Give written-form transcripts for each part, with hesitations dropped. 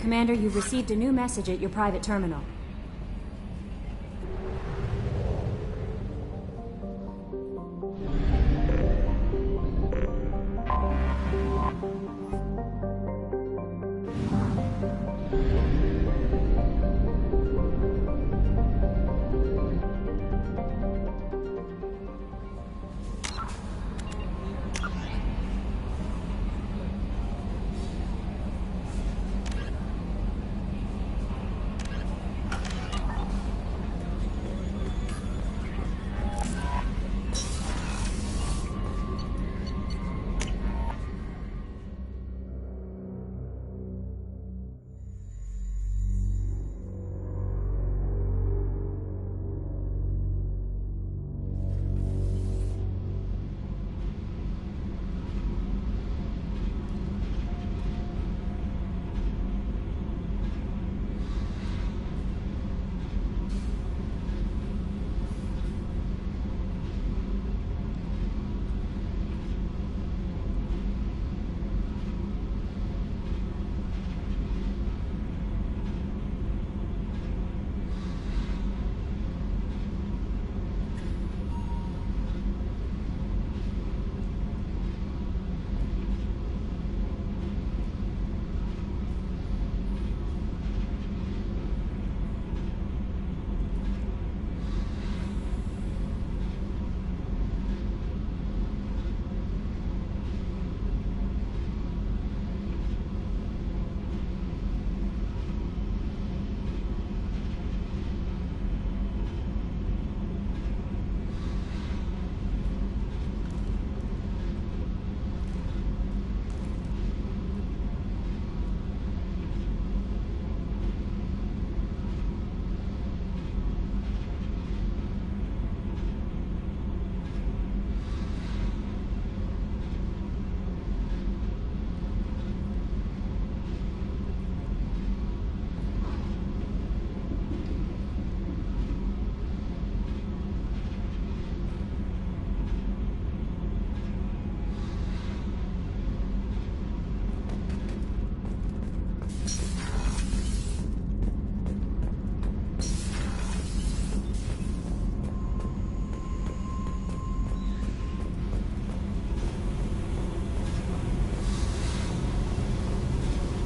Commander, you've received a new message at your private terminal.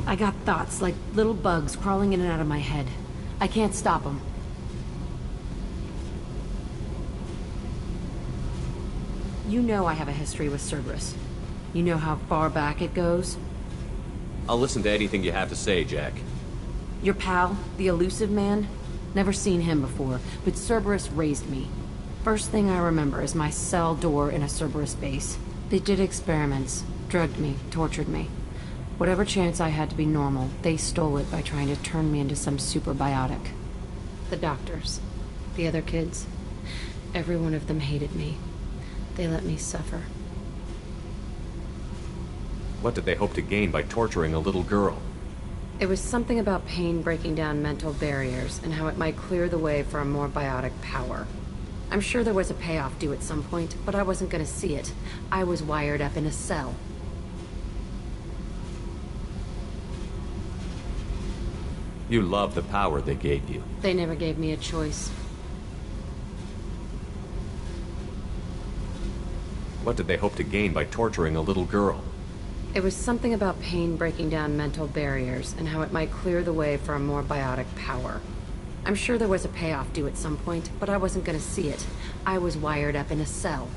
I got thoughts like little bugs crawling in and out of my head. I can't stop them. You know I have a history with Cerberus. You know how far back it goes? I'll listen to anything you have to say, Jack. Your pal, the Elusive Man? Never seen him before, but Cerberus raised me. First thing I remember is my cell door in a Cerberus base. They did experiments, drugged me, tortured me. Whatever chance I had to be normal, they stole it by trying to turn me into some super biotic. The doctors, the other kids, every one of them hated me. They let me suffer. What did they hope to gain by torturing a little girl? It was something about pain breaking down mental barriers and how it might clear the way for a more biotic power. I'm sure there was a payoff due at some point, but I wasn't gonna see it. I was wired up in a cell. You love the power they gave you. They never gave me a choice. What did they hope to gain by torturing a little girl? It was something about pain breaking down mental barriers and how it might clear the way for a more biotic power. I'm sure there was a payoff due at some point, but I wasn't gonna see it. I was wired up in a cell.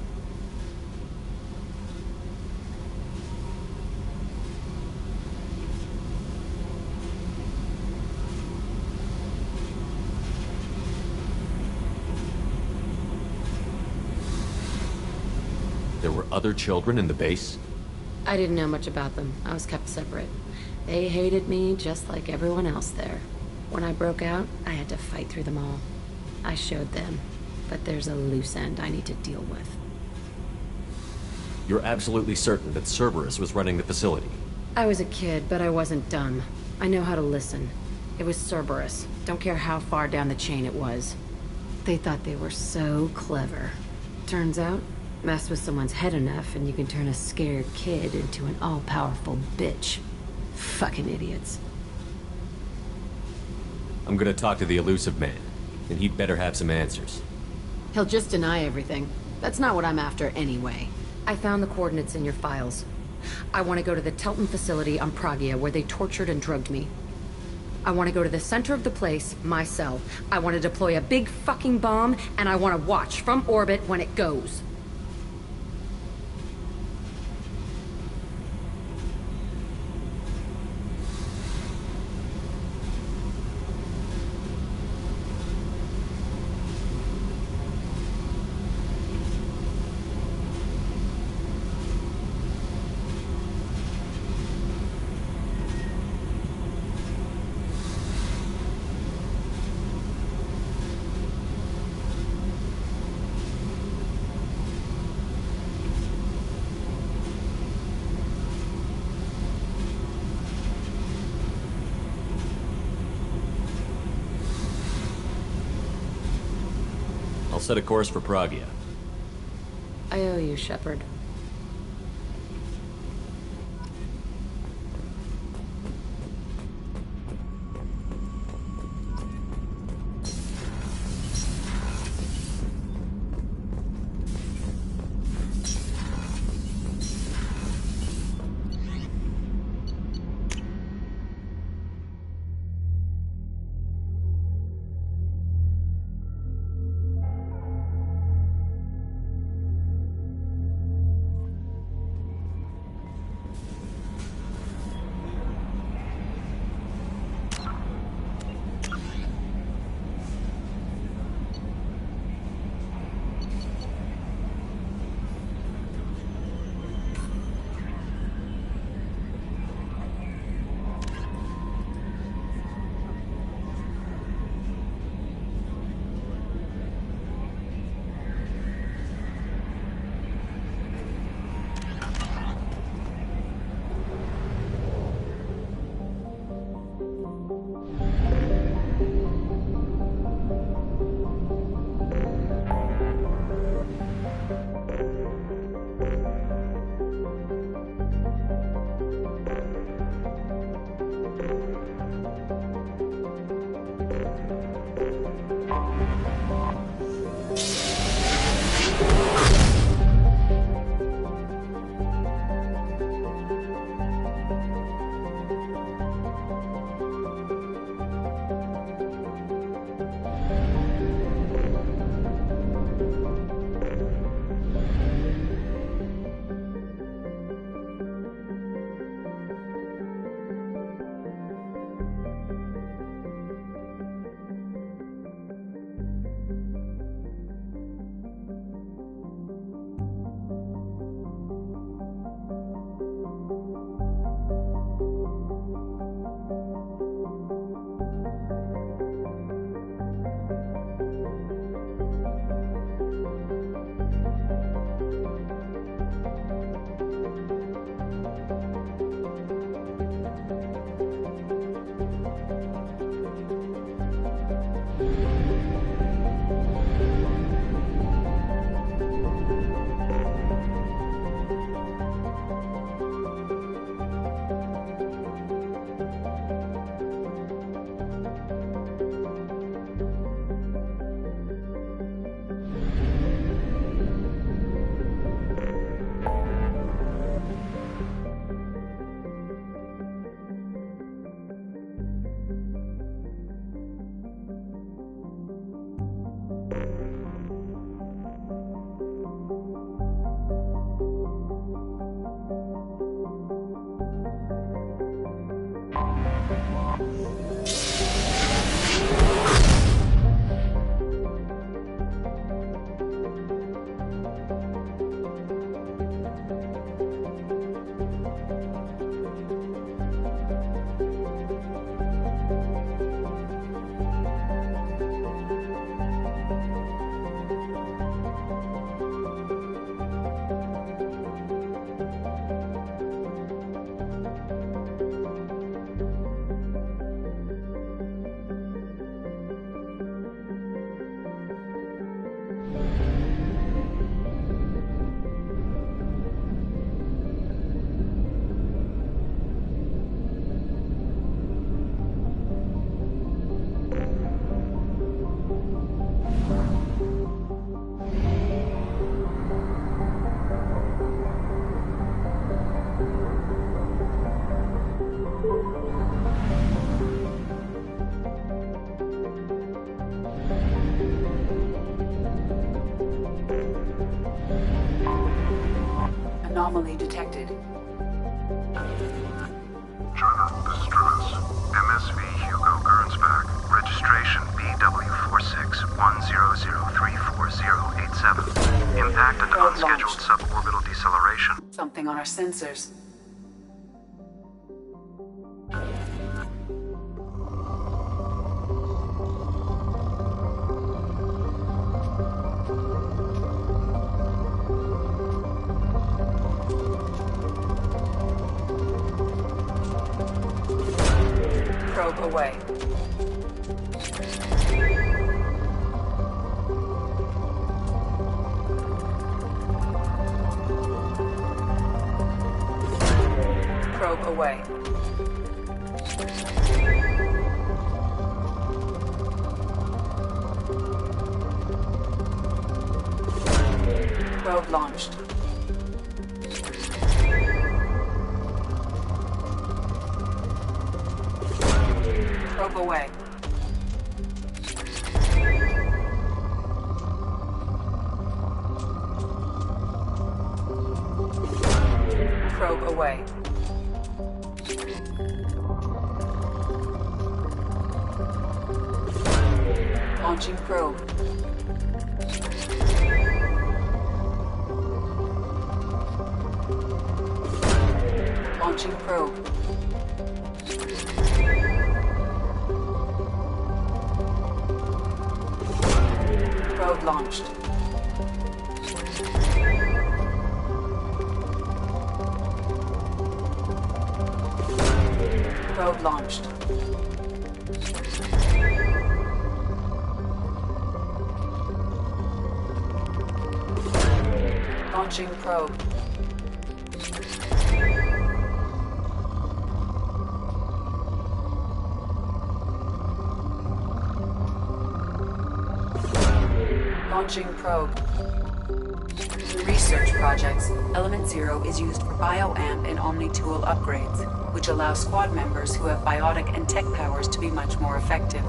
There were other children in the base? I didn't know much about them. I was kept separate. They hated me just like everyone else there. When I broke out, I had to fight through them all. I showed them, but there's a loose end I need to deal with. You're absolutely certain that Cerberus was running the facility? I was a kid, but I wasn't dumb. I know how to listen. It was Cerberus. Don't care how far down the chain it was. They thought they were so clever. Turns out, mess with someone's head enough and you can turn a scared kid into an all-powerful bitch. Fucking idiots. I'm gonna talk to the elusive man, and he'd better have some answers. He'll just deny everything. That's not what I'm after anyway. I found the coordinates in your files. I want to go to the Telton facility on Pragia where they tortured and drugged me. I want to go to the center of the place, my cell. I want to deploy a big fucking bomb, and I want to watch from orbit when it goes. I'll set a course for Pragia. I owe you, Shepard. anomaly detected. China, this is Travis. MSV Hugo Gernsback. Registration BW4610034087. Impact and Probe unscheduled launched. suborbital deceleration. Something on our sensors. Probe away. Probe away. Probe launched. Probe away. Probe away. Launching probe. Launching probe. Probe launched. Probe launched. Launching probe. Launching probe. In research projects, Element Zero is used for bioamp and Omni-tool upgrades, which allow squad members who have biotic and tech powers to be much more effective.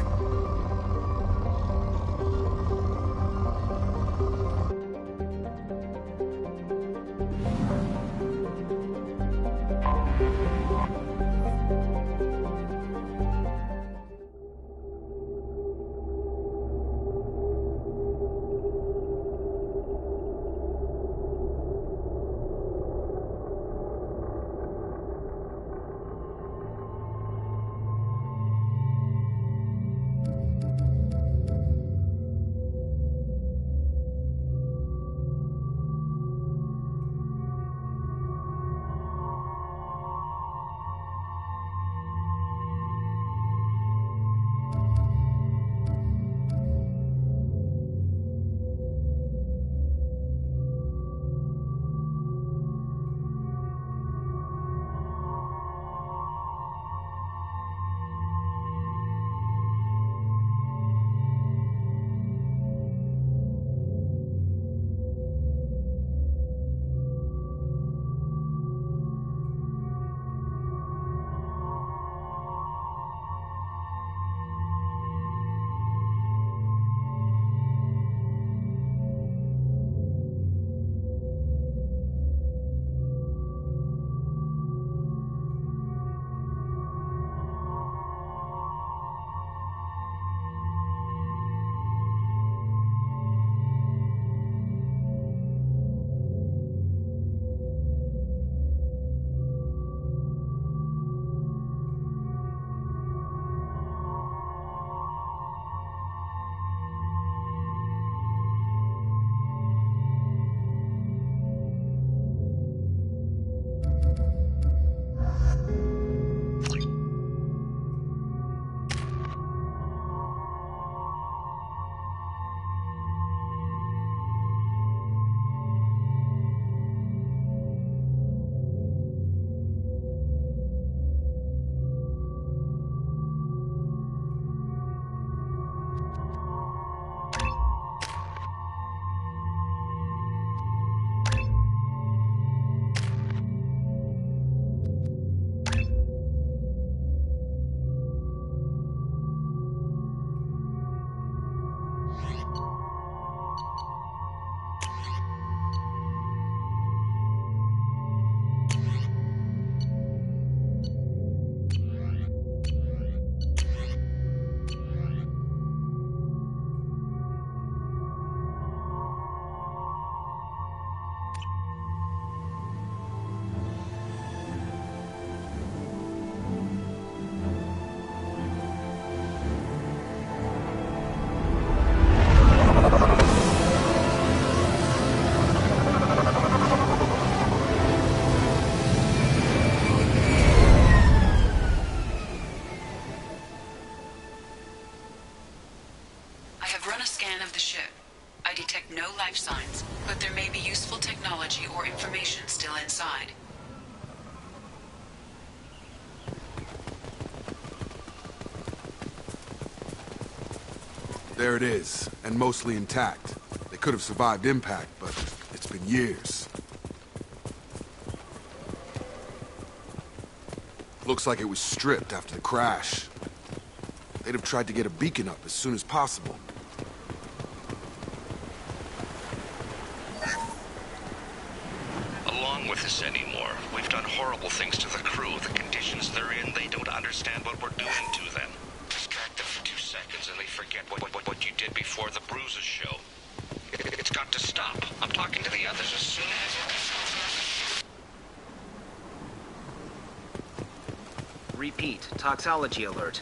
There it is, and mostly intact. They could have survived impact, but it's been years. Looks like it was stripped after the crash. They'd have tried to get a beacon up as soon as possible. Along with this anymore. We've done horrible things to the crew. The conditions they're in, they don't understand what we're doing to them. Distract them for 2 seconds and they forget what you did before the bruises show. It's got to stop. I'm talking to the others as soon as... Repeat, toxology alert.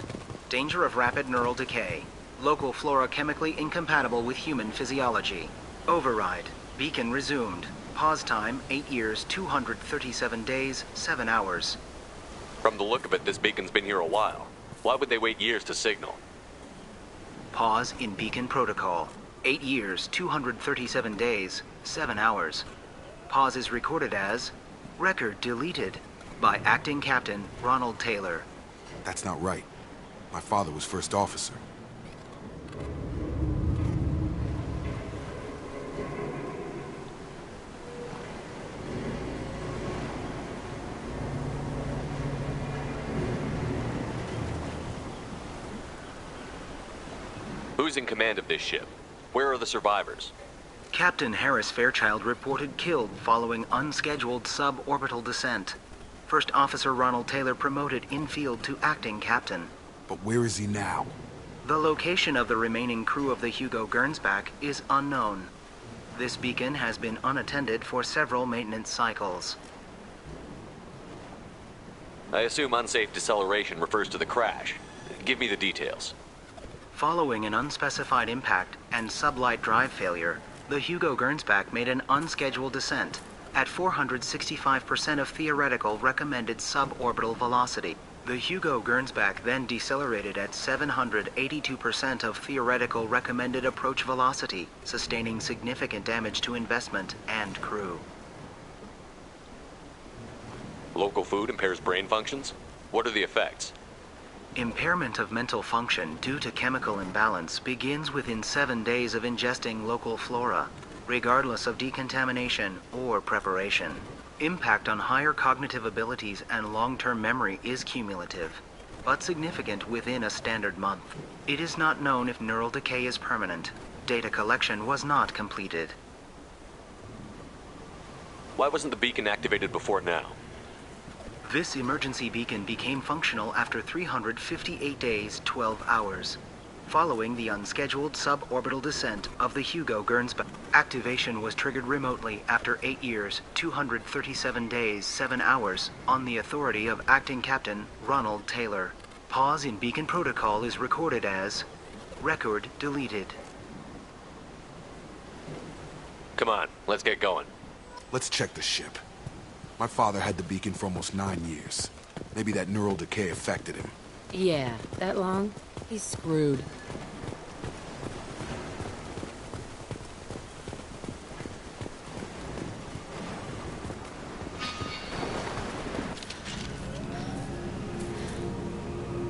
Danger of rapid neural decay. Local flora chemically incompatible with human physiology. Override. Beacon resumed. Pause time, 8 years, 237 days, 7 hours. From the look of it, this beacon's been here a while. Why would they wait years to signal? Pause in beacon protocol. 8 years, 237 days, 7 hours. Pause is recorded as record deleted by Acting Captain Ronald Taylor. That's not right. My father was first officer. Who's in command of this ship? Where are the survivors? Captain Harris Fairchild reported killed following unscheduled suborbital descent. First Officer Ronald Taylor promoted in-field to acting captain. But where is he now? The location of the remaining crew of the Hugo Gernsback is unknown. This beacon has been unattended for several maintenance cycles. I assume unsafe deceleration refers to the crash. Give me the details. Following an unspecified impact and sublight drive failure, the Hugo Gernsback made an unscheduled descent at 465% of theoretical recommended suborbital velocity. The Hugo Gernsback then decelerated at 782% of theoretical recommended approach velocity, sustaining significant damage to investment and crew. Local food impairs brain functions? What are the effects? Impairment of mental function due to chemical imbalance begins within 7 days of ingesting local flora, regardless of decontamination or preparation. Impact on higher cognitive abilities and long-term memory is cumulative, but significant within a standard month. It is not known if neural decay is permanent. Data collection was not completed. Why wasn't the beacon activated before now? This emergency beacon became functional after 358 days, 12 hours, following the unscheduled suborbital descent of the Hugo Gernsback. Activation was triggered remotely after 8 years, 237 days, 7 hours, on the authority of Acting Captain Ronald Taylor. Pause in beacon protocol is recorded as record deleted. Come on, let's get going. Let's check the ship. My father had the beacon for almost 9 years. Maybe that neural decay affected him. Yeah, that long? He's screwed.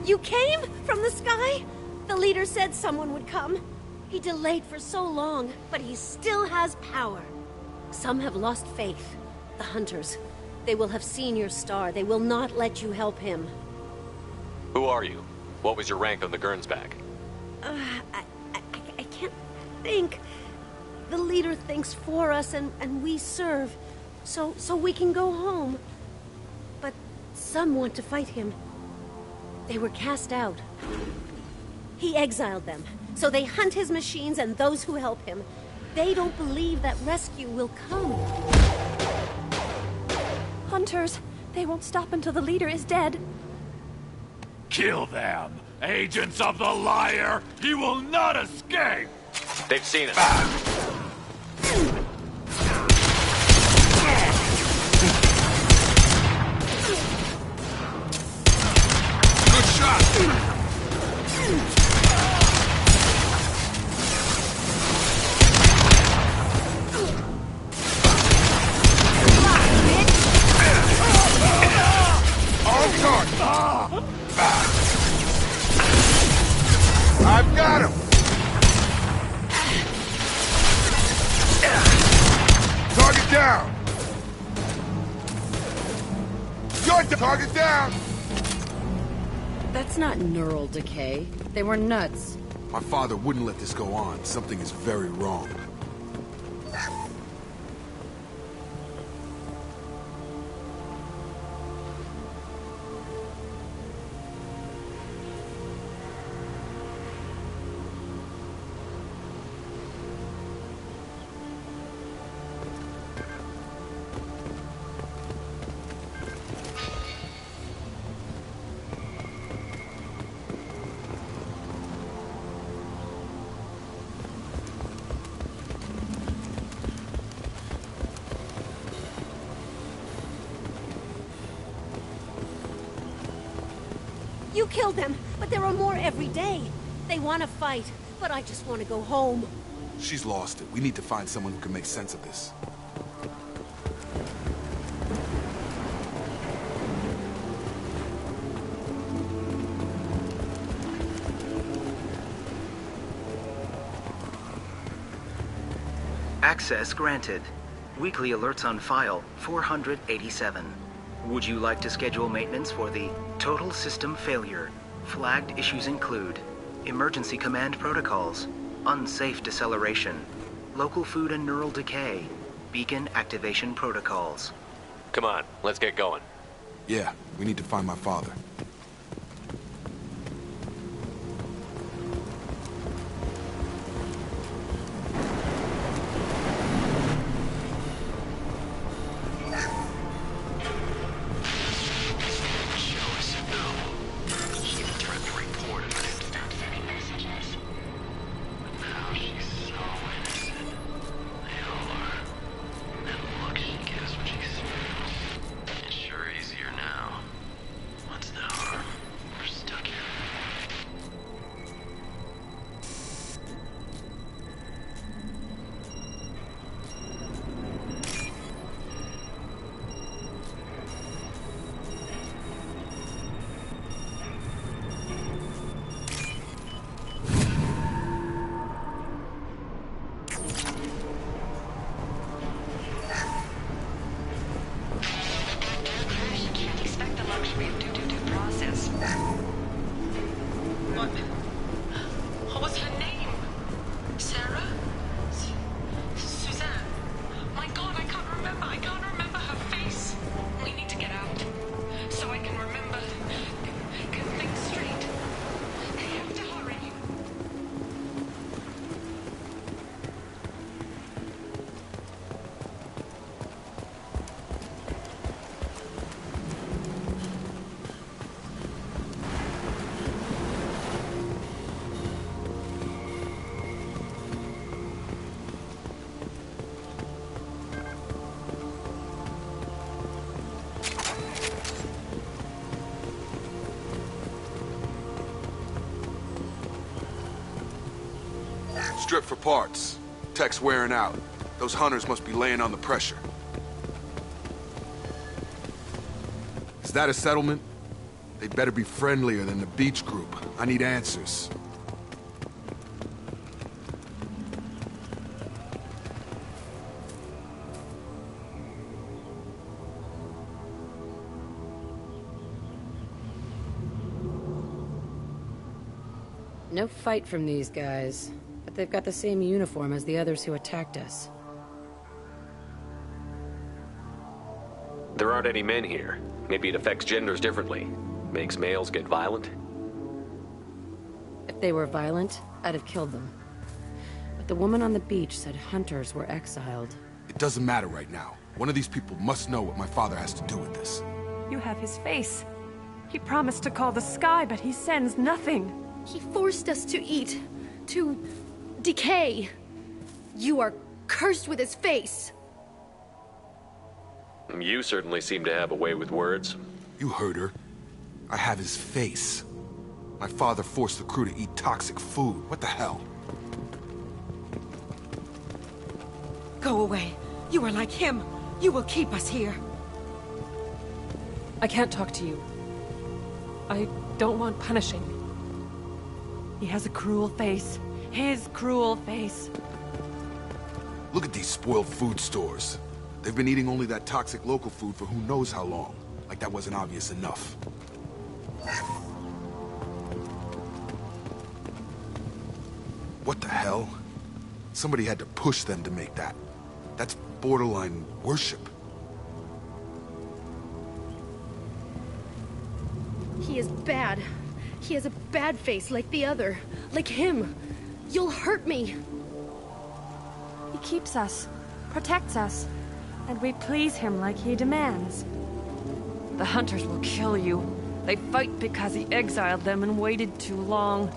You came? From the sky? The leader said someone would come. He delayed for so long, but he still has power. Some have lost faith. The Hunters. They will have seen your star. They will not let you help him. Who are you? What was your rank on the Gernsback? I can't think. The leader thinks for us and we serve. So we can go home. But some want to fight him. They were cast out. He exiled them. So they hunt his machines and those who help him. They don't believe that rescue will come. Hunters. They won't stop until the leader is dead. Kill them! Agents of the Liar! He will not escape! They've seen us. Good shot! I've got him! Target down! That's not neural decay. They were nuts. My father wouldn't let this go on. Something is very wrong. You killed them, but there are more every day. They want to fight, but I just want to go home. She's lost it. We need to find someone who can make sense of this. Access granted. Weekly alerts on file, 487. Would you like to schedule maintenance for the total system failure? Flagged issues include emergency command protocols, unsafe deceleration, local food and neural decay, beacon activation protocols. Come on, let's get going. Yeah, we need to find my father. What was her name? Sarah? Suzanne? My God, I can't remember. I can't remember her face. We need to get out so I can remember. Get things straight. I have to hurry. Strip for parts. Tech's wearing out. Those hunters must be laying on the pressure. Is that a settlement? They'd better be friendlier than the beach group. I need answers. No fight from these guys, but they've got the same uniform as the others who attacked us. There aren't any men here. Maybe it affects genders differently. Makes males get violent. If they were violent, I'd have killed them. But the woman on the beach said hunters were exiled. It doesn't matter right now. One of these people must know what my father has to do with this. You have his face. He promised to call the sky, but he sends nothing. He forced us to eat, to decay. You are cursed with his face. You certainly seem to have a way with words. You heard her. I have his face. My father forced the crew to eat toxic food. What the hell? Go away. You are like him. You will keep us here. I can't talk to you. I don't want punishing. He has a cruel face. His cruel face. Look at these spoiled food stores. They've been eating only that toxic local food for who knows how long. Like that wasn't obvious enough. What the hell? Somebody had to push them to make that. That's borderline worship. He is bad. He has a bad face like the other. Like him. You'll hurt me. He keeps us, protects us, and we please him like he demands. The hunters will kill you. They fight because he exiled them and waited too long.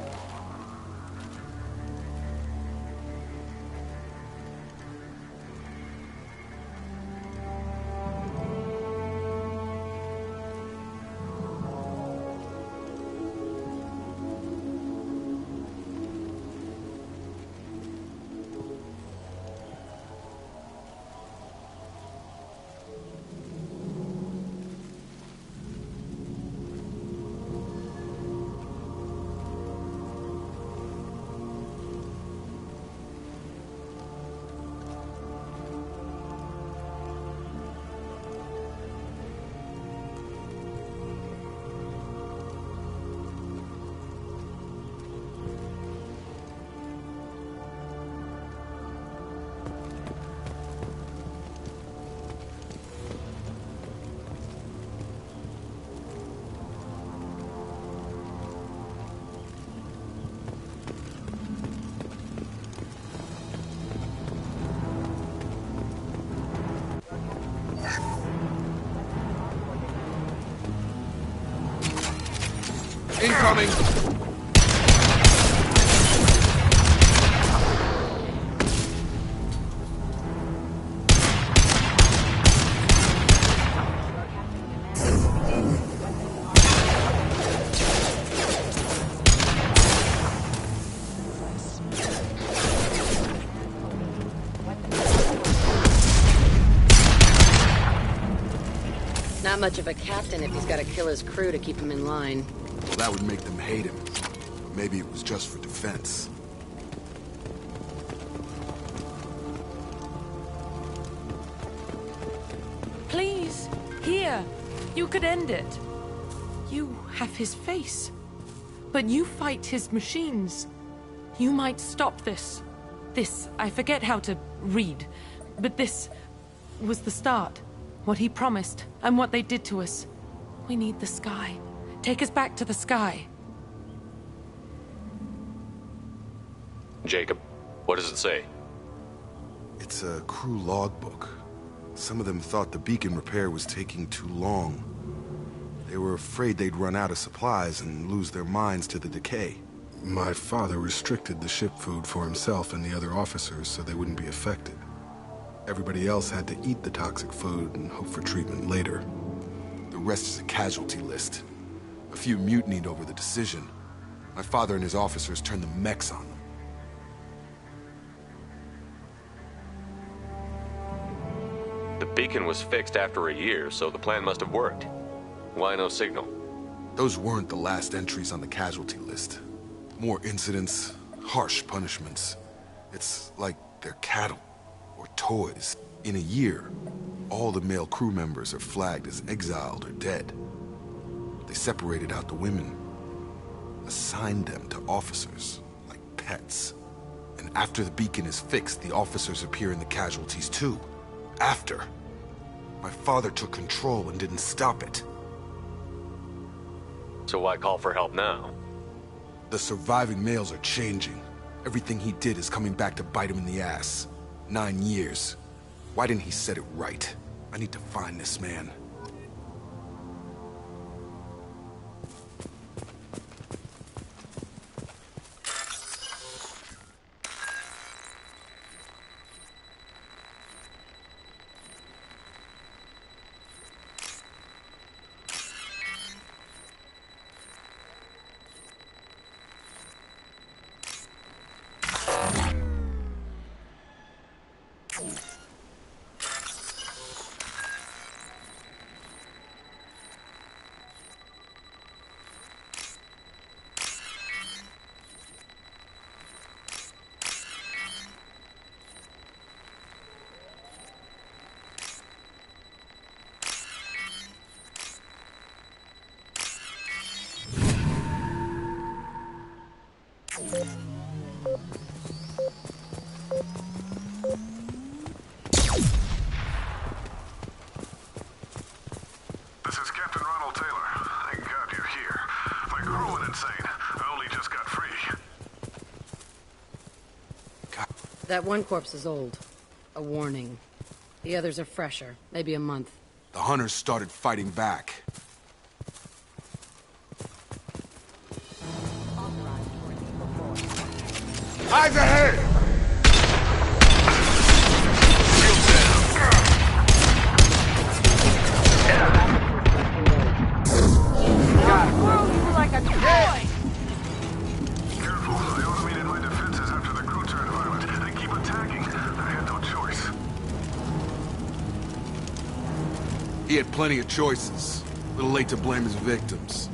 Incoming! Not much of a captain if he's got to kill his crew to keep him in line. Well, that would make them hate him. But maybe it was just for defense. Please, here. You could end it. You have his face. But you fight his machines. You might stop this. This, I forget how to read. But this was the start. What he promised, and what they did to us. We need the sky. Take us back to the sky. Jacob, what does it say? It's a crew logbook. Some of them thought the beacon repair was taking too long. They were afraid they'd run out of supplies and lose their minds to the decay. My father restricted the ship food for himself and the other officers so they wouldn't be affected. Everybody else had to eat the toxic food and hope for treatment later. The rest is a casualty list. A few mutinied over the decision. My father and his officers turned the mechs on them. The beacon was fixed after a year, so the plan must have worked. Why no signal? Those weren't the last entries on the casualty list. More incidents, harsh punishments. It's like they're cattle. Or toys. In a year, all the male crew members are flagged as exiled or dead. They separated out the women, assigned them to officers, like pets. And after the beacon is fixed, the officers appear in the casualties too. After. My father took control and didn't stop it. So why call for help now? The surviving males are changing. Everything he did is coming back to bite him in the ass. 9 years. Why didn't he set it right? I need to find this man. That one corpse is old. A warning. The others are fresher, maybe a month. The hunters started fighting back. Eyes ahead! Like a toy! Careful, I automated my defenses after the crew turned violent. They keep attacking. I had no choice. He had plenty of choices. A little late to blame his victims.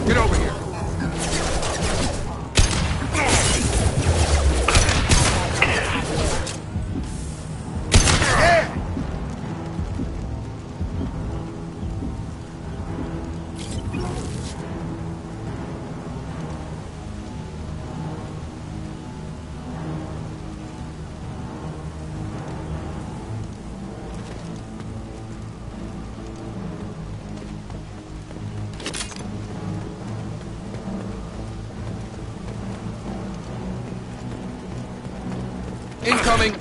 Get over here! Incoming!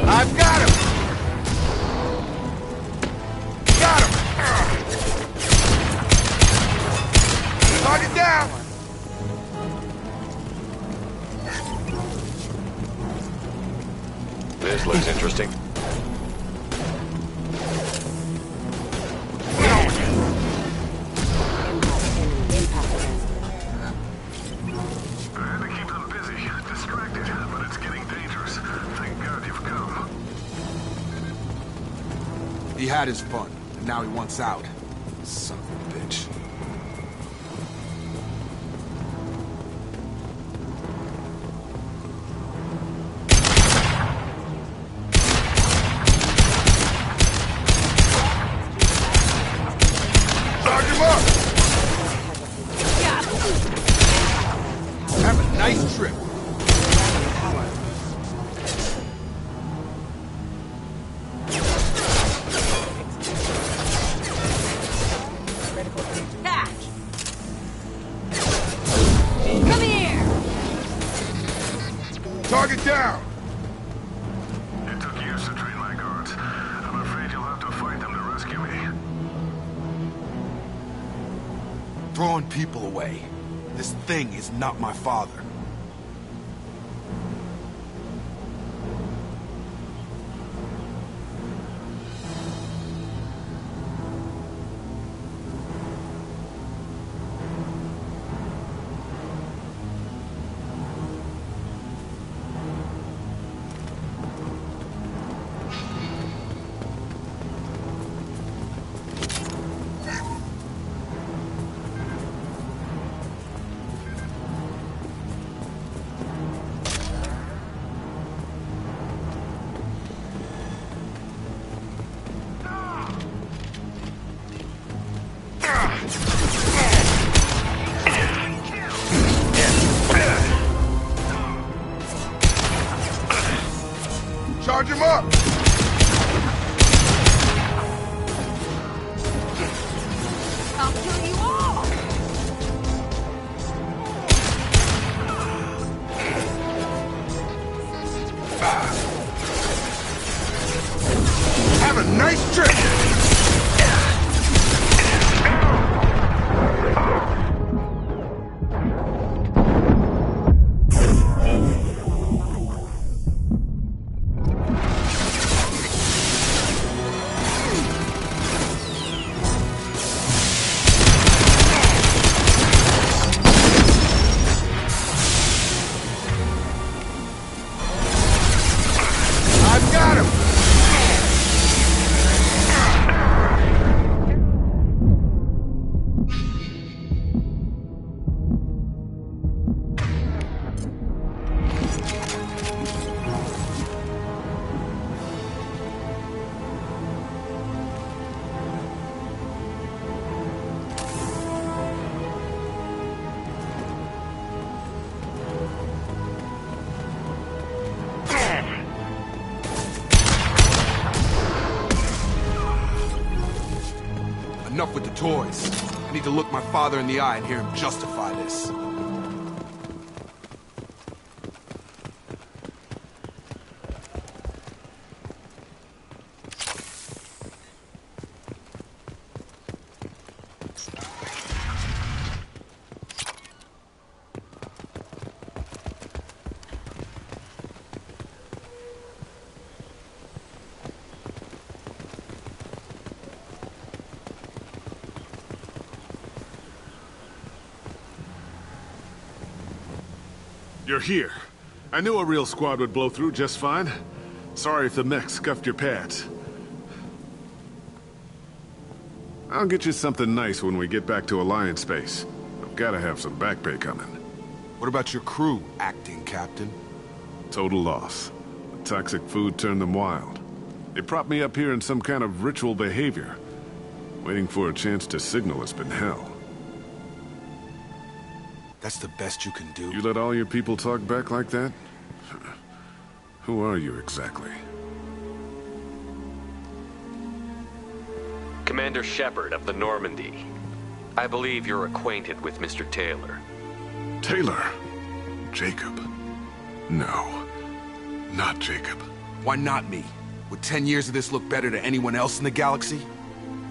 I've got him! Got him! Target down! This looks interesting. I had to keep them busy, distracted, but it's getting dangerous. Thank God you've come. He had his fun, and now he wants out. Son of a bitch. Charge him up! Have a nice trip. Come here! Target down! It took years to train my guards. I'm afraid you'll have to fight them to rescue me. Throwing people away. This thing is not my father. Charge him up! I'll kill you all! Have a nice trip! Enough with the toys. I need to look my father in the eye and hear him justify this. You're here. I knew a real squad would blow through just fine. Sorry if the mech scuffed your pads. I'll get you something nice when we get back to Alliance Base. I've gotta have some back pay coming. What about your crew, acting captain? Total loss. The toxic food turned them wild. They propped me up here in some kind of ritual behavior. Waiting for a chance to signal has been hell. That's the best you can do? You let all your people talk back like that? Who are you exactly? Commander Shepard of the Normandy. I believe you're acquainted with Mr. Taylor. Taylor? Jacob? No. Not Jacob. Why not me? Would 10 years of this look better to anyone else in the galaxy?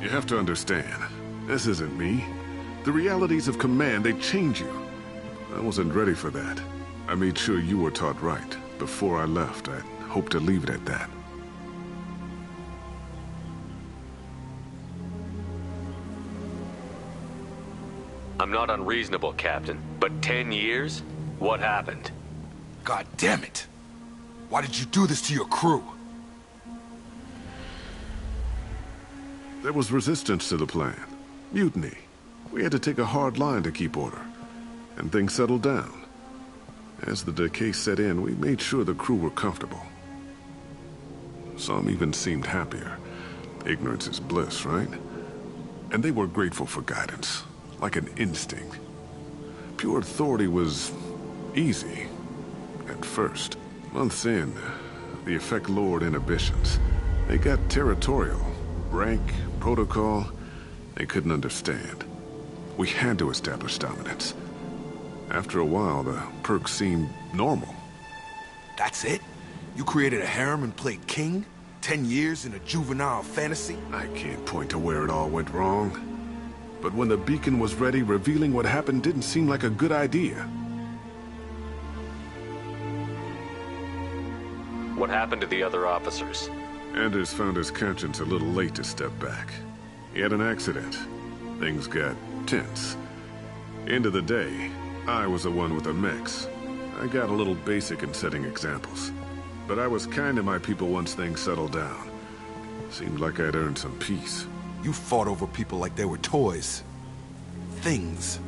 You have to understand, this isn't me. The realities of command, they change you. I wasn't ready for that. I made sure you were taught right. Before I left, I hoped to leave it at that. I'm not unreasonable, Captain, but 10 years? What happened? God damn it! Why did you do this to your crew? There was resistance to the plan. Mutiny. We had to take a hard line to keep order. And things settled down. As the decay set in, we made sure the crew were comfortable. Some even seemed happier. Ignorance is bliss, right? And they were grateful for guidance, like an instinct. Pure authority was easy, at first. Months in, the effect lowered inhibitions. They got territorial. Rank, protocol, they couldn't understand. We had to establish dominance. After a while, the perks seemed normal. That's it? You created a harem and played king? 10 years in a juvenile fantasy? I can't point to where it all went wrong. But when the beacon was ready, revealing what happened didn't seem like a good idea. What happened to the other officers? Anders found his conscience a little late to step back. He had an accident. Things got tense. End of the day, I was the one with the mechs. I got a little basic in setting examples. But I was kind to my people once things settled down. Seemed like I'd earned some peace. You fought over people like they were toys. Things.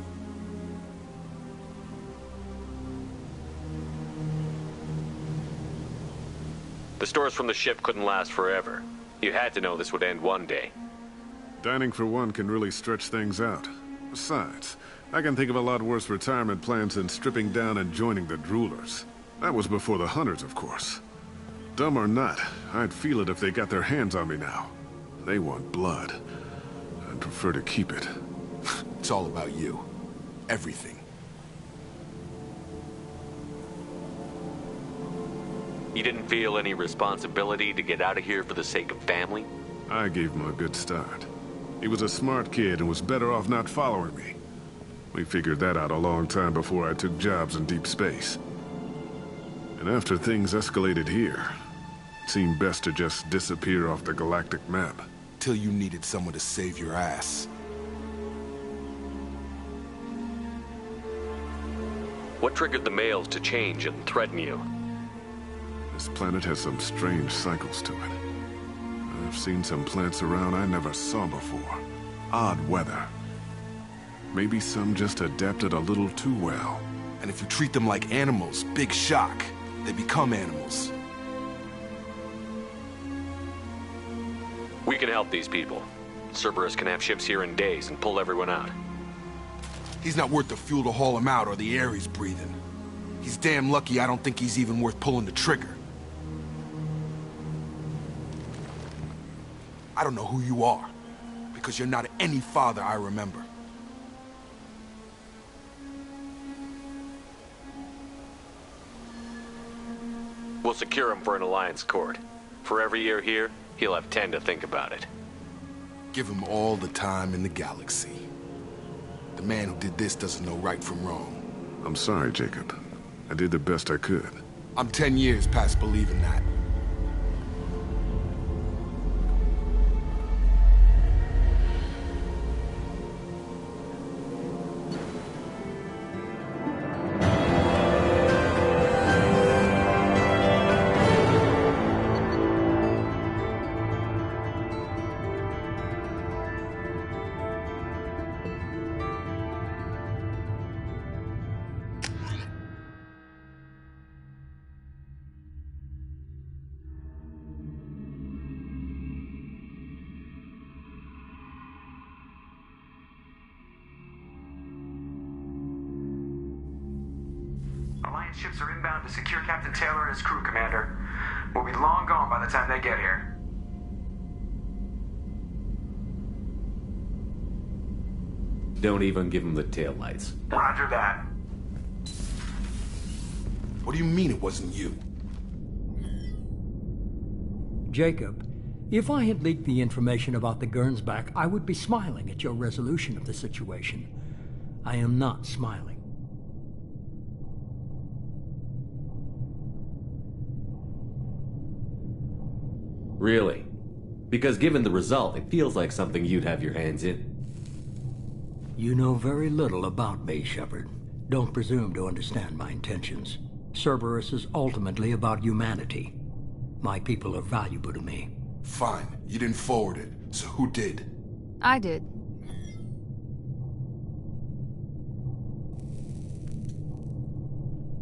The stores from the ship couldn't last forever. You had to know this would end one day. Dining for one can really stretch things out. Besides, I can think of a lot worse retirement plans than stripping down and joining the Droolers. That was before the Hunters, of course. Dumb or not, I'd feel it if they got their hands on me now. They want blood. I'd prefer to keep it. It's all about you. Everything. You didn't feel any responsibility to get out of here for the sake of family? I gave him a good start. He was a smart kid and was better off not following me. We figured that out a long time before I took jobs in deep space. And after things escalated here, it seemed best to just disappear off the galactic map. Till you needed someone to save your ass. What triggered the males to change and threaten you? This planet has some strange cycles to it. I've seen some plants around I never saw before. Odd weather. Maybe some just adapted a little too well. And if you treat them like animals, big shock. They become animals. We can help these people. Cerberus can have ships here in days and pull everyone out. He's not worth the fuel to haul him out or the air he's breathing. He's damn lucky I don't think he's even worth pulling the trigger. I don't know who you are, Because you're not any father I remember. We'll secure him for an Alliance court. For every year here, he'll have 10 to think about it. Give him all the time in the galaxy. The man who did this doesn't know right from wrong. I'm sorry, Jacob. I did the best I could. I'm 10 years past believing that. Alliance ships are inbound to secure Captain Taylor and his crew, Commander. We'll be long gone by the time they get here. Don't even give him the taillights. Roger that. What do you mean it wasn't you? Jacob, if I had leaked the information about the Gernsback, I would be smiling at your resolution of the situation. I am not smiling. Really? Because given the result, it feels like something you'd have your hands in. You know very little about me, Shepard. Don't presume to understand my intentions. Cerberus is ultimately about humanity. My people are valuable to me. Fine. You didn't forward it, so who did? I did.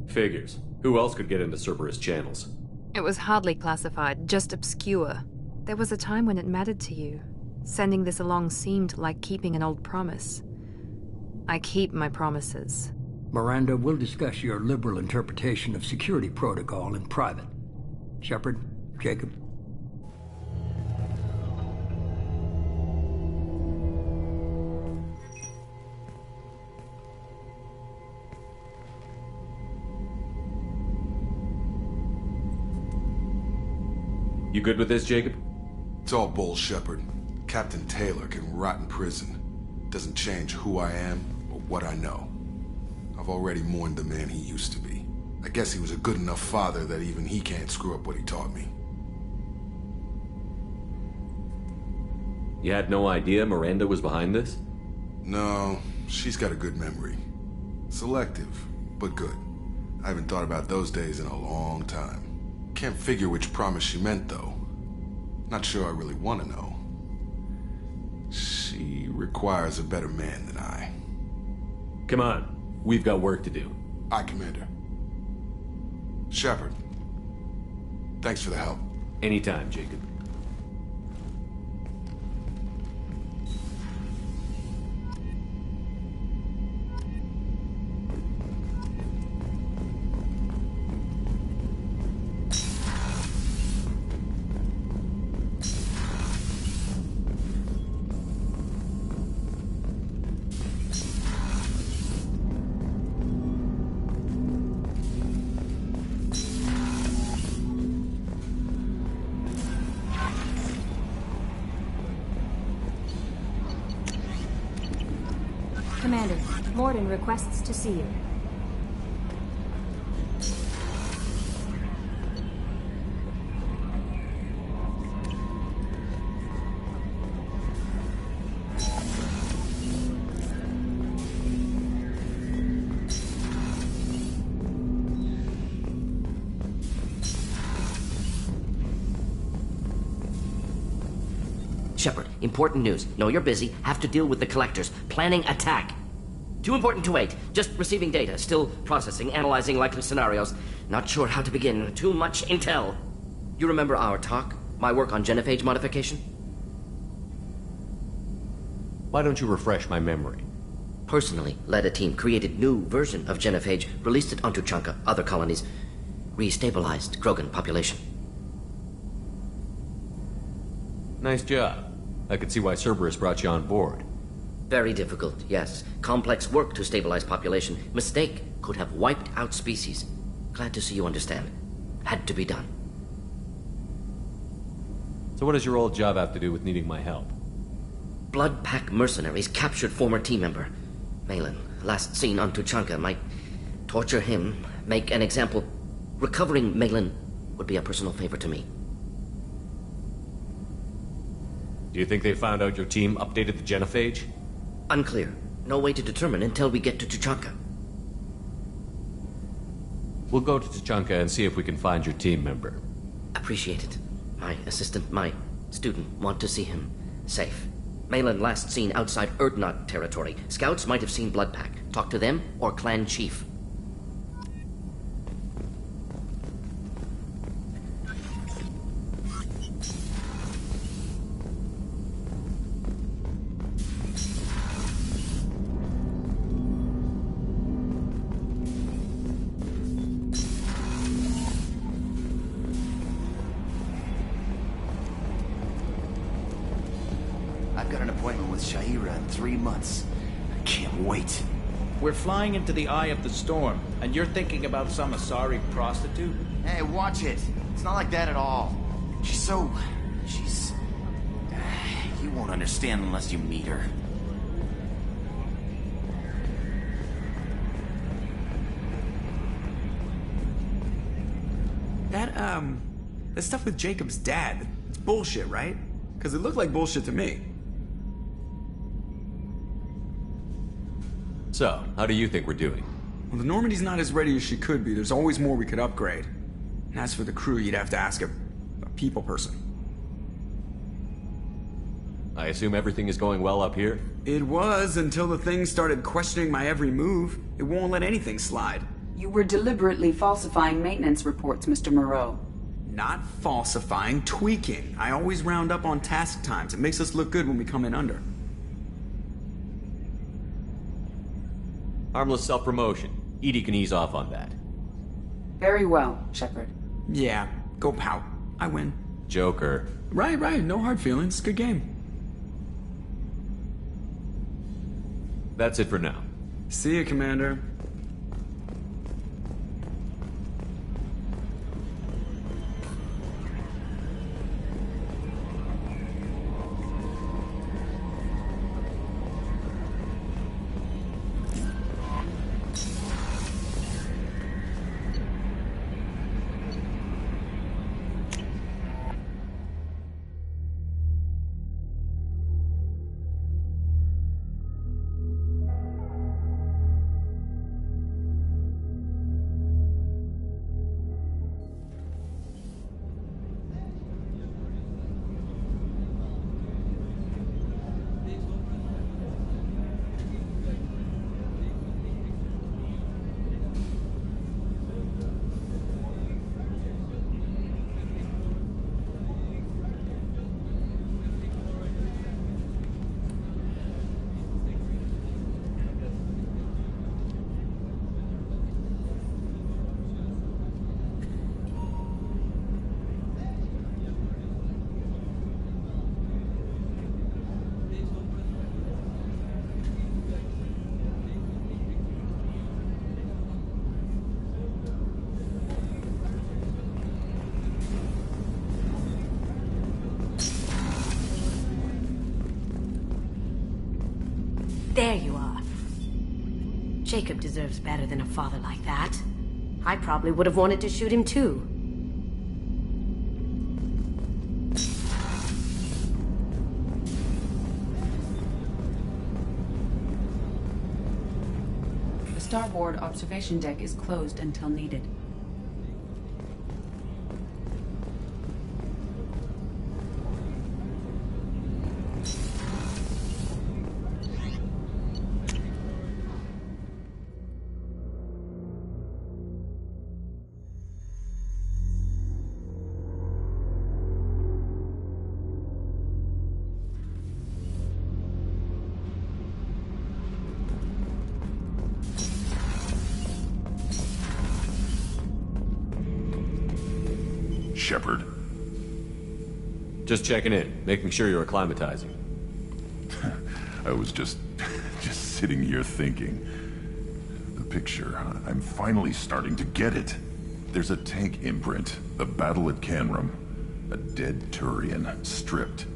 Figures. Who else could get into Cerberus channels? It was hardly classified, just obscure. There was a time when it mattered to you. Sending this along seemed like keeping an old promise. I keep my promises. Miranda, we'll discuss your liberal interpretation of security protocol in private. Shepard, Jacob. You good with this, Jacob? It's all bull, Shepard. Captain Taylor can rot in prison. Doesn't change who I am or what I know. I've already mourned the man he used to be. I guess he was a good enough father that even he can't screw up what he taught me. You had no idea Miranda was behind this? No, she's got a good memory. Selective, but good. I haven't thought about those days in a long time. Can't figure which promise she meant, though. Not sure I really want to know. She requires a better man than I. Come on. We've got work to do. Aye, Commander. Shepard. Thanks for the help. Anytime, Jacob. Commander, Mordin requests to see you. Shepard, important news. Know you're busy. Have to deal with the Collectors. Planning attack. Too important to wait. Just receiving data. Still processing, analyzing likely scenarios. Not sure how to begin. Too much intel. You remember our talk? My work on genophage modification? Why don't you refresh my memory? Personally led a team, created new version of genophage, released it onto Chunka, other colonies, restabilized Krogan population. Nice job. I could see why Cerberus brought you on board. Very difficult, yes. Complex work to stabilize population. Mistake could have wiped out species. Glad to see you understand. Had to be done. So what does your old job have to do with needing my help? Blood Pack mercenaries captured former team member. Malin, last seen on Tuchanka, might torture him, make an example. Recovering Malin would be a personal favor to me. Do you think they found out your team updated the genophage? Unclear. No way to determine until we get to Tuchanka. We'll go to Tuchanka and see if we can find your team member. Appreciate it. My assistant, my student, want to see him safe. Malin last seen outside Erdnot territory. Scouts might have seen Blood Pack. Talk to them or clan chief. I've got an appointment with Sha'ira in 3 months. I can't wait. We're flying into the eye of the storm, and you're thinking about some Asari prostitute? Hey, watch it. It's not like that at all. She's... You won't understand unless you meet her. That stuff with Jacob's dad, it's bullshit, right? Because it looked like bullshit to me. So, how do you think we're doing? Well, the Normandy's not as ready as she could be. There's always more we could upgrade. And as for the crew, you'd have to ask a people person. I assume everything is going well up here? It was, until the thing started questioning my every move. It won't let anything slide. You were deliberately falsifying maintenance reports, Mr. Moreau. Not falsifying, tweaking. I always round up on task times. It makes us look good when we come in under. Harmless self-promotion. Edie can ease off on that. Very well, Shepard. Yeah, go pout. I win. Joker. Right. No hard feelings. Good game. That's it for now. See you, Commander. There you are. Jacob deserves better than a father like that. I probably would have wanted to shoot him too. The starboard observation deck is closed until needed. Shepard. Just checking in, making sure you're acclimatizing. I was just sitting here thinking. The picture, I'm finally starting to get it. There's a tank imprint, the battle at Canrum. A dead Turian, stripped.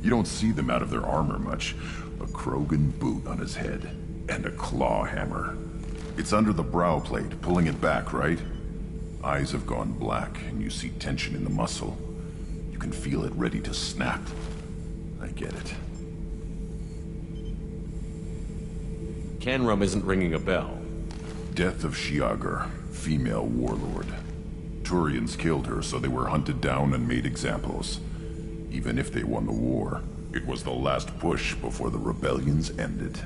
You don't see them out of their armor much. A Krogan boot on his head, and a claw hammer. It's under the brow plate, pulling it back, right? Eyes have gone black, and you see tension in the muscle. You can feel it ready to snap. I get it. Canrum isn't ringing a bell. Death of Shiagar, female warlord. Turians killed her, so they were hunted down and made examples. Even if they won the war, it was the last push before the rebellions ended.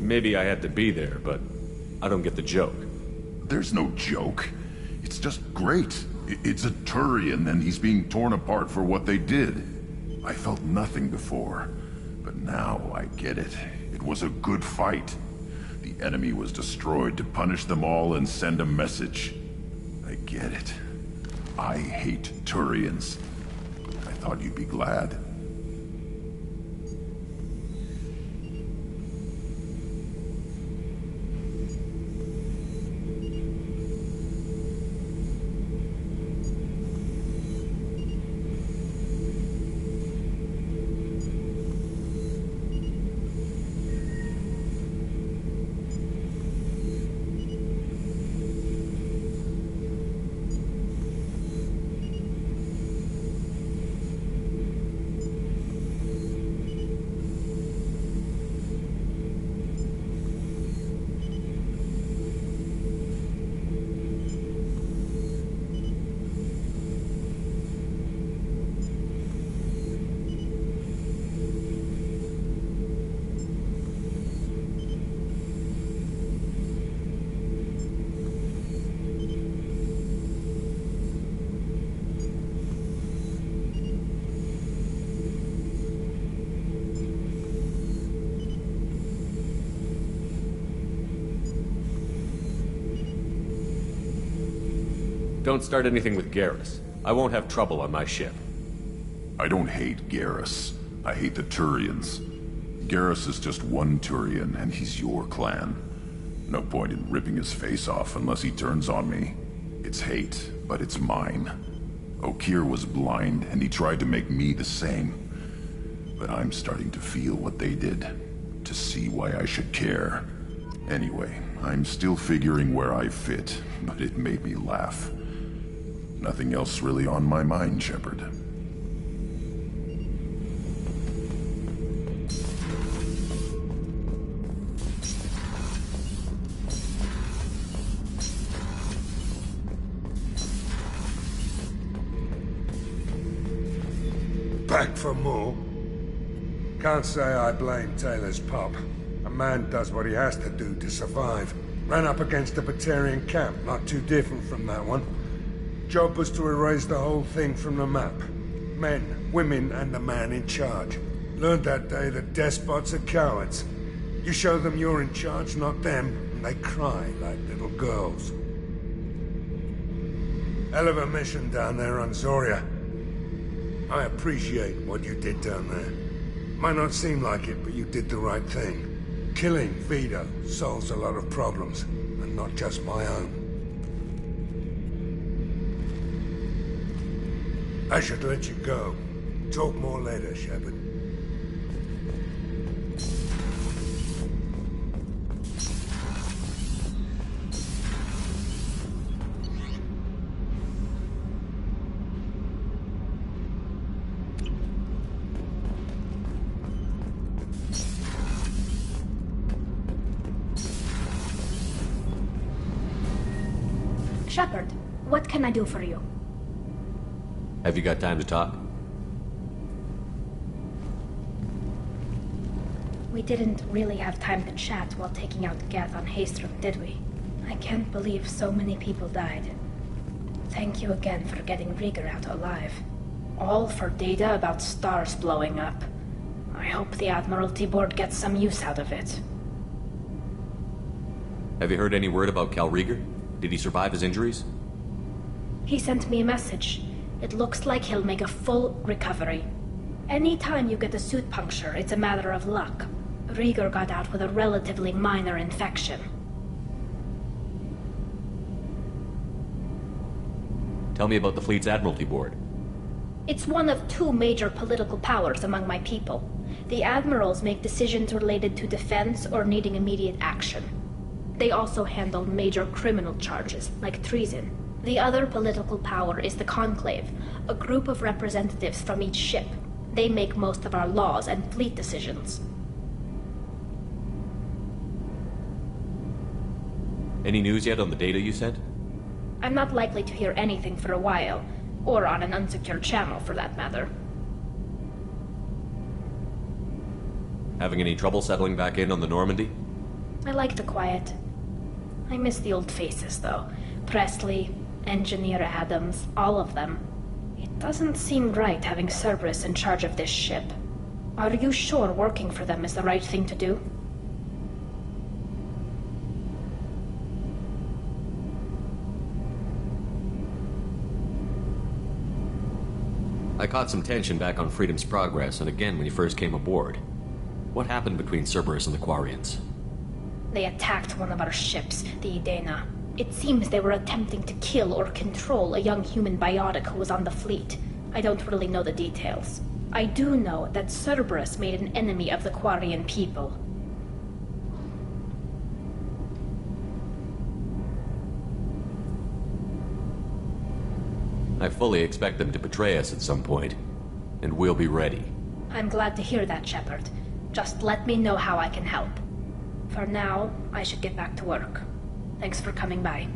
Maybe I had to be there, but I don't get the joke. There's no joke. It's just great. It's a Turian, and he's being torn apart for what they did. I felt nothing before, but now I get it. It was a good fight. The enemy was destroyed to punish them all and send a message. I get it. I hate Turians. I thought you'd be glad. Don't start anything with Garrus. I won't have trouble on my ship. I don't hate Garrus. I hate the Turians. Garrus is just one Turian, and he's your clan. No point in ripping his face off unless he turns on me. It's hate, but it's mine. Okeer was blind, and he tried to make me the same. But I'm starting to feel what they did, to see why I should care. Anyway, I'm still figuring where I fit, but it made me laugh. Nothing else really on my mind, Shepard. Back for more? Can't say I blame Taylor's pop. A man does what he has to do to survive. Ran up against a Batarian camp, not too different from that one. Job was to erase the whole thing from the map. Men, women, and the man in charge. Learned that day that despots are cowards. You show them you're in charge, not them, and they cry like little girls. Hell of a mission down there on Zoria. I appreciate what you did down there. Might not seem like it, but you did the right thing. Killing Vito solves a lot of problems, and not just my own. I should let you go. Talk more later, Shepard. Shepard, what can I do for you? Have you got time to talk? We didn't really have time to chat while taking out Gath on Haestrom, did we? I can't believe so many people died. Thank you again for getting Rieger out alive. All for data about stars blowing up. I hope the Admiralty Board gets some use out of it. Have you heard any word about Cal Rieger? Did he survive his injuries? He sent me a message. It looks like he'll make a full recovery. Anytime you get a suit puncture, it's a matter of luck. Rieger got out with a relatively minor infection. Tell me about the fleet's Admiralty Board. It's one of two major political powers among my people. The admirals make decisions related to defense or needing immediate action. They also handle major criminal charges, like treason. The other political power is the Conclave, a group of representatives from each ship. They make most of our laws and fleet decisions. Any news yet on the data you sent? I'm not likely to hear anything for a while, or on an unsecured channel for that matter. Having any trouble settling back in on the Normandy? I like the quiet. I miss the old faces, though. Presley, Engineer Adams, all of them. It doesn't seem right having Cerberus in charge of this ship. Are you sure working for them is the right thing to do? I caught some tension back on Freedom's Progress, and again when you first came aboard. What happened between Cerberus and the Quarians? They attacked one of our ships, the Idena. It seems they were attempting to kill or control a young human biotic who was on the fleet. I don't really know the details. I do know that Cerberus made an enemy of the Quarian people. I fully expect them to betray us at some point, and we'll be ready. I'm glad to hear that, Shepard. Just let me know how I can help. For now, I should get back to work. Thanks for coming by.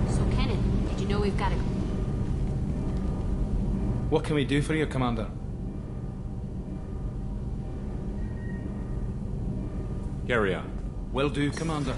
So, Kenan, did you know we've got a... What can we do for you, Commander? Carry on. Will do, Commander.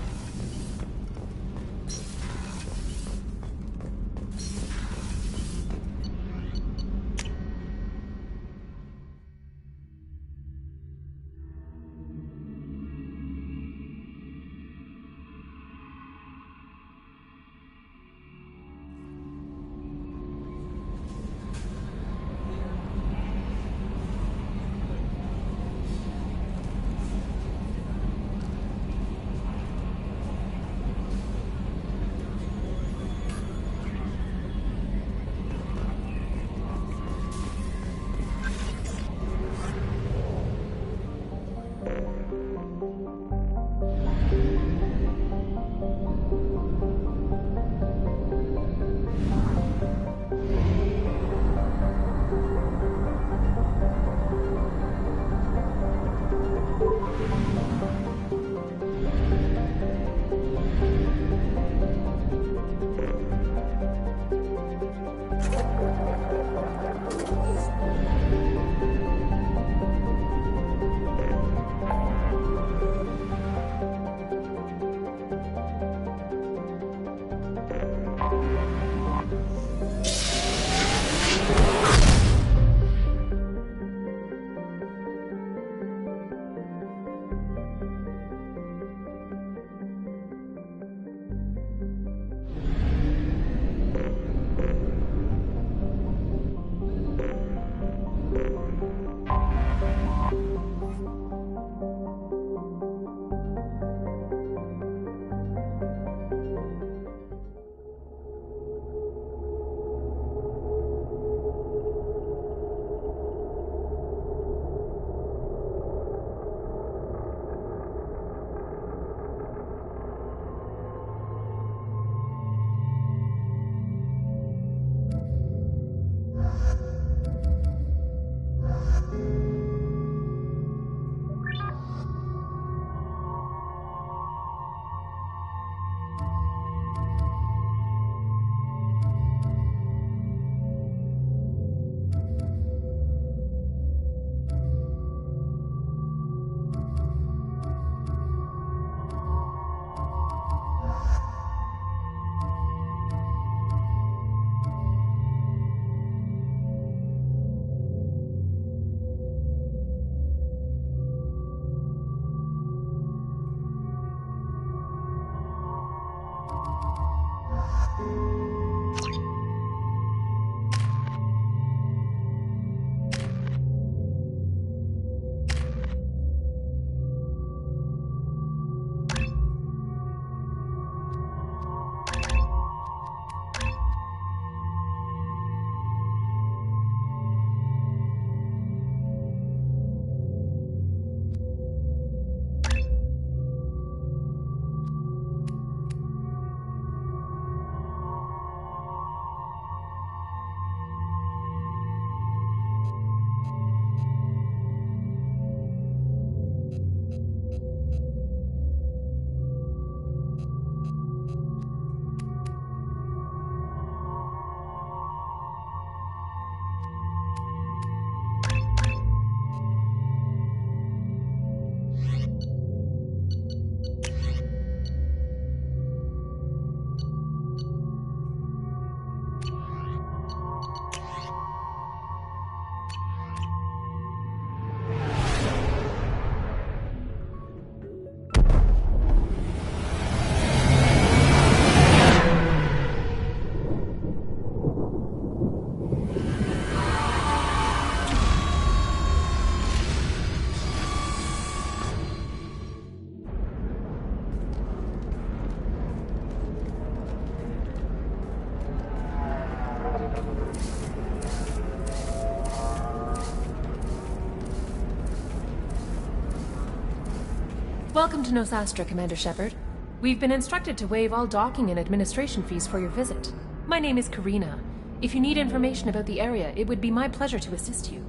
Welcome to Nosastra, Commander Shepard. We've been instructed to waive all docking and administration fees for your visit. My name is Karina. If you need information about the area, it would be my pleasure to assist you.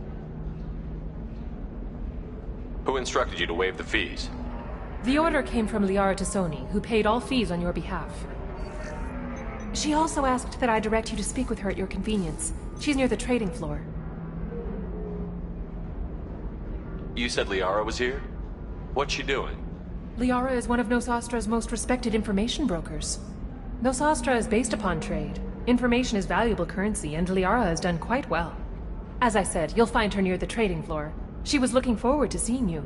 Who instructed you to waive the fees? The order came from Liara Tassoni, who paid all fees on your behalf. She also asked that I direct you to speak with her at your convenience. She's near the trading floor. You said Liara was here? What's she doing? Liara is one of Nosastra's most respected information brokers. Nosastra is based upon trade. Information is valuable currency, and Liara has done quite well. As I said, you'll find her near the trading floor. She was looking forward to seeing you.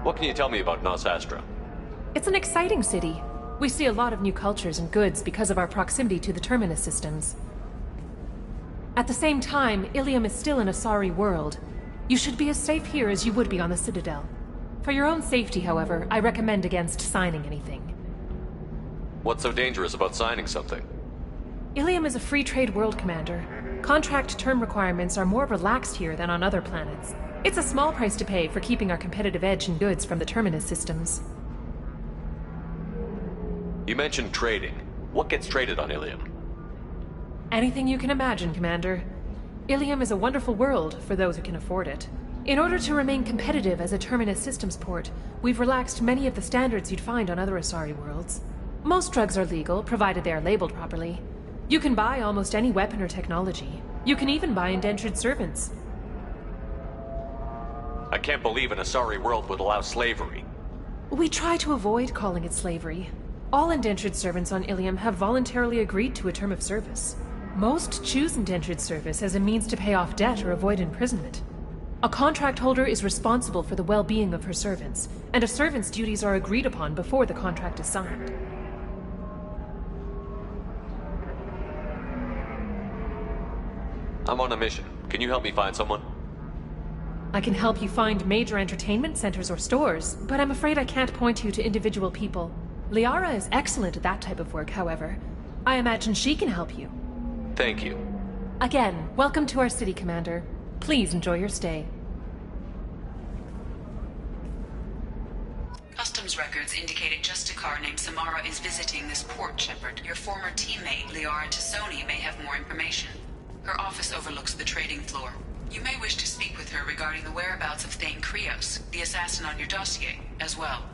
What can you tell me about Nosastra? It's an exciting city. We see a lot of new cultures and goods because of our proximity to the Terminus systems. At the same time, Ilium is still an Asari world. You should be as safe here as you would be on the Citadel. For your own safety, however, I recommend against signing anything. What's so dangerous about signing something? Ilium is a free trade world, Commander. Contract term requirements are more relaxed here than on other planets. It's a small price to pay for keeping our competitive edge in goods from the Terminus systems. You mentioned trading. What gets traded on Ilium? Anything you can imagine, Commander. Ilium is a wonderful world for those who can afford it. In order to remain competitive as a Terminus systems port, we've relaxed many of the standards you'd find on other Asari worlds. Most drugs are legal, provided they are labeled properly. You can buy almost any weapon or technology. You can even buy indentured servants. I can't believe an Asari world would allow slavery. We try to avoid calling it slavery. All indentured servants on Ilium have voluntarily agreed to a term of service. Most choose indentured service as a means to pay off debt or avoid imprisonment. A contract holder is responsible for the well-being of her servants, and a servant's duties are agreed upon before the contract is signed. I'm on a mission. Can you help me find someone? I can help you find major entertainment centers or stores, but I'm afraid I can't point you to individual people. Liara is excellent at that type of work, however. I imagine she can help you. Thank you. Again, welcome to our city, Commander. Please enjoy your stay. Customs records indicate a Justicar named Samara is visiting this port, Shepard. Your former teammate, Liara Tassoni, may have more information. Her office overlooks the trading floor. You may wish to speak with her regarding the whereabouts of Thane Krios, the assassin on your dossier, as well.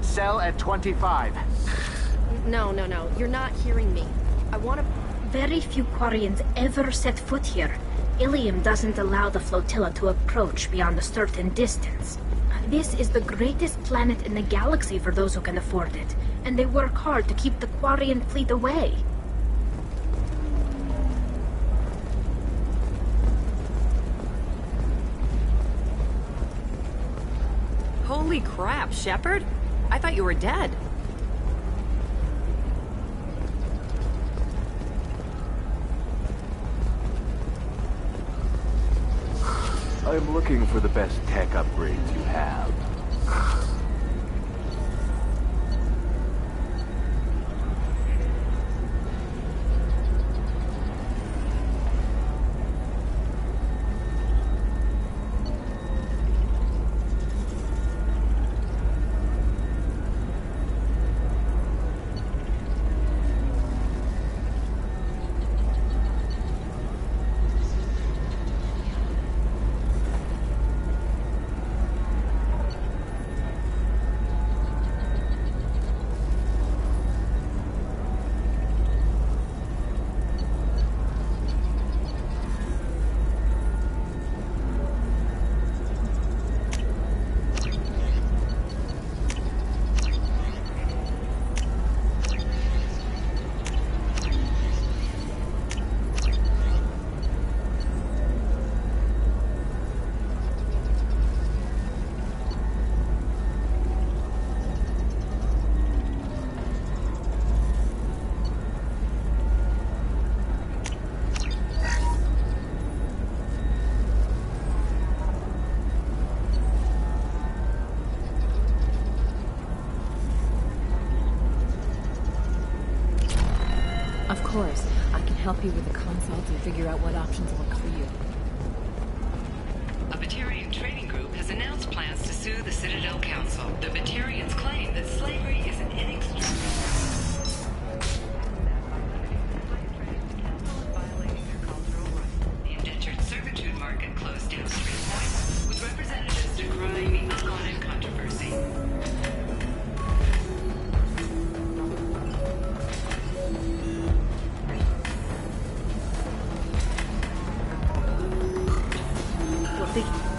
Cell at 25. No. You're not hearing me. I want to... Very few Quarians ever set foot here. Ilium doesn't allow the flotilla to approach beyond a certain distance. This is the greatest planet in the galaxy for those who can afford it, and they work hard to keep the Quarian fleet away. Holy crap, Shepard? I thought you were dead. I'm looking for the best tech upgrades you have. Of course, I can help you with the consults and figure out what options work for you. A Batarian trading group has announced plans to sue the Citadel Council. The Batarians claim that slavery is an inextricable violating their cultural rights. The indentured servitude market closed down 3 points, with representatives decrying the unwanted controversy.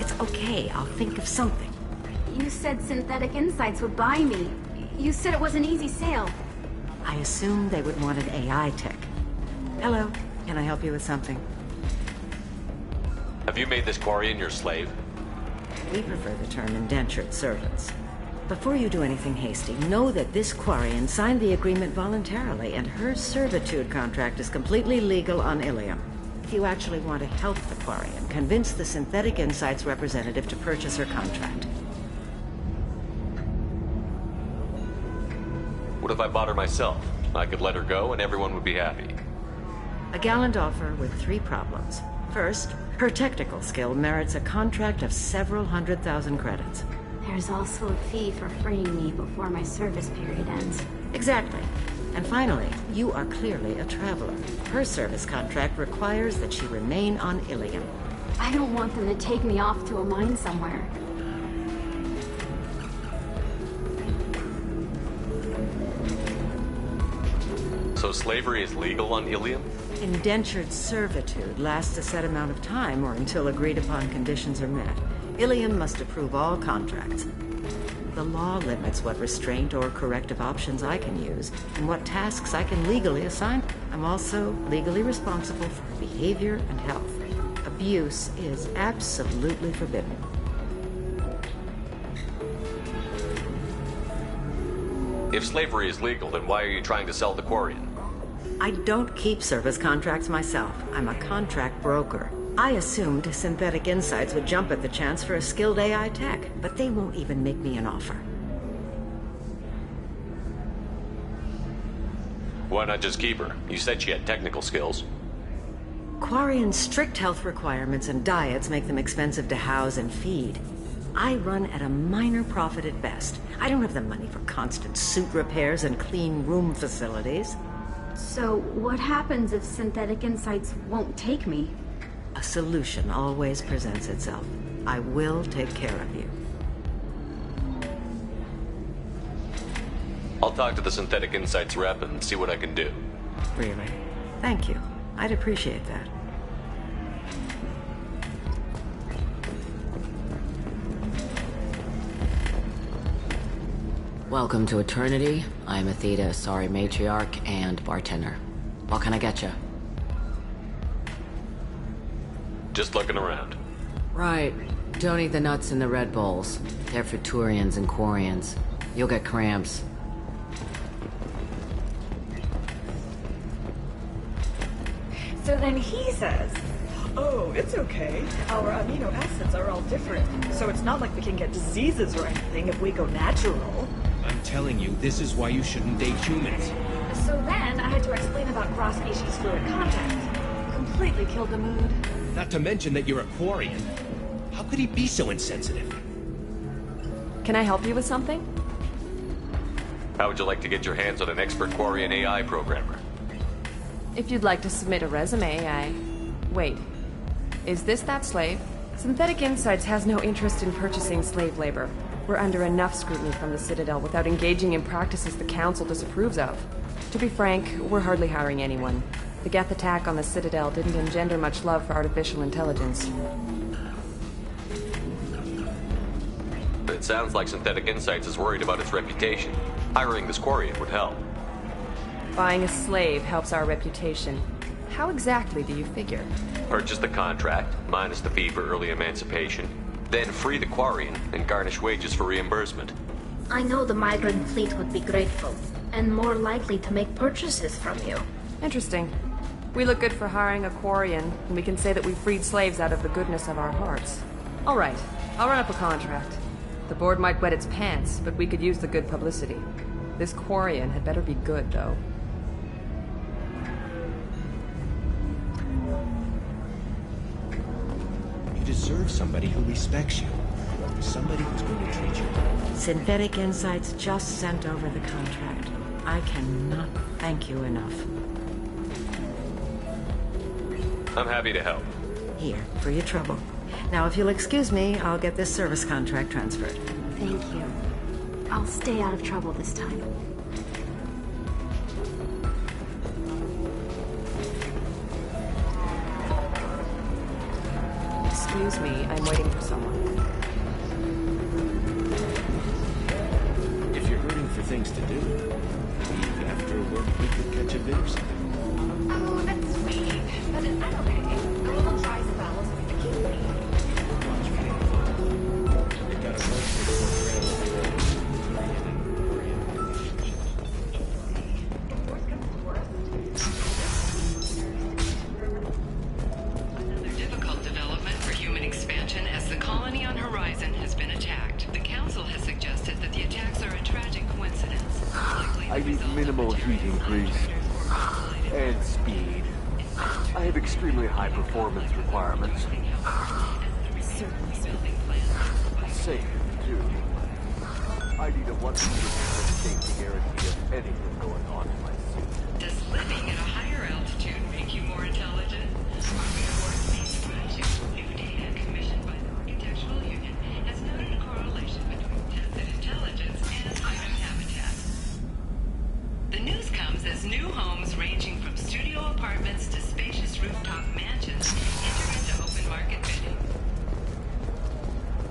It's okay. I'll think of something. You said Synthetic Insights would buy me. You said it was an easy sale. I assumed they would want an AI tech. Hello. Can I help you with something? Have you made this Quarian your slave? We prefer the term indentured servants. Before you do anything hasty, know that this Quarian signed the agreement voluntarily, and her servitude contract is completely legal on Ilium. If you actually want to help the Quarian, convince the Synthetic Insights representative to purchase her contract. What if I bought her myself? I could let her go and everyone would be happy. A gallant offer with 3 problems. First, her technical skill merits a contract of several 100,000 credits. There's also a fee for freeing me before my service period ends. Exactly. And finally, you are clearly a traveler. Her service contract requires that she remain on Ilium. I don't want them to take me off to a mine somewhere. So slavery is legal on Ilium? Indentured servitude lasts a set amount of time or until agreed upon conditions are met. Ilium must approve all contracts. The law limits what restraint or corrective options I can use and what tasks I can legally assign. I'm also legally responsible for her behavior and health. Abuse is absolutely forbidden. If slavery is legal, then why are you trying to sell the Quarian? I don't keep service contracts myself. I'm a contract broker. I assumed Synthetic Insights would jump at the chance for a skilled AI tech, but they won't even make me an offer. Why not just keep her? You said she had technical skills. Quarian's strict health requirements and diets make them expensive to house and feed. I run at a minor profit at best. I don't have the money for constant suit repairs and clean room facilities. So, what happens if Synthetic Insights won't take me? A solution always presents itself. I will take care of you. I'll talk to the Synthetic Insights rep and see what I can do. Really? Thank you. I'd appreciate that. Welcome to Eternity. I'm Athena Asari Matriarch and bartender. What can I get you? Just looking around. Right. Don't eat the nuts in the Red Bowls. They're for Turians and Quarians. You'll get cramps. So then he says, oh, it's okay. Our amino acids are all different, so it's not like we can get diseases or anything if we go natural. I'm telling you, this is why you shouldn't date humans. So then I had to explain about cross-species fluid contact. Completely killed the mood. Not to mention that you're a Quarian. How could he be so insensitive? Can I help you with something? How would you like to get your hands on an expert Quarian AI programmer? If you'd like to submit a resume, Wait. Is this that slave? Synthetic Insights has no interest in purchasing slave labor. We're under enough scrutiny from the Citadel without engaging in practices the Council disapproves of. To be frank, we're hardly hiring anyone. The Geth attack on the Citadel didn't engender much love for artificial intelligence. It sounds like Synthetic Insights is worried about its reputation. Hiring this Quarian would help. Buying a slave helps our reputation. How exactly do you figure? Purchase the contract, minus the fee for early emancipation, then free the Quarian and garnish wages for reimbursement. I know the migrant fleet would be grateful, and more likely to make purchases from you. Interesting. We look good for hiring a Quarian, and we can say that we freed slaves out of the goodness of our hearts. All right, I'll run up a contract. The board might wet its pants, but we could use the good publicity. This Quarian had better be good, though. You deserve somebody who respects you. Somebody who's going to treat you well. Synthetic Insights just sent over the contract. I cannot thank you enough. I'm happy to help. Here, for your trouble. Now, if you'll excuse me, I'll get this service contract transferred. Thank you. I'll stay out of trouble this time. Excuse me, I'm waiting for someone. If you're hurting for things to do, maybe after work we could catch a bit of something. Oh, that's sweet. But I'm okay. I will try some balance with the key. You gotta work Another difficult development for human expansion as the colony on Horizon has been attacked. The Council has suggested that the attacks are a tragic coincidence. I need minimal heat increase. And speed. I have extremely high performance requirements. Safe, too. I need a 100% safety guarantee of anything going on in my suit. Does living at a higher altitude make you more intelligent? New data commissioned by the Architectural Union has noted a correlation between tested intelligence and item habitat. The news comes as new homes ranging from studio apartments to spacious rooftop mansions enter into open market bidding.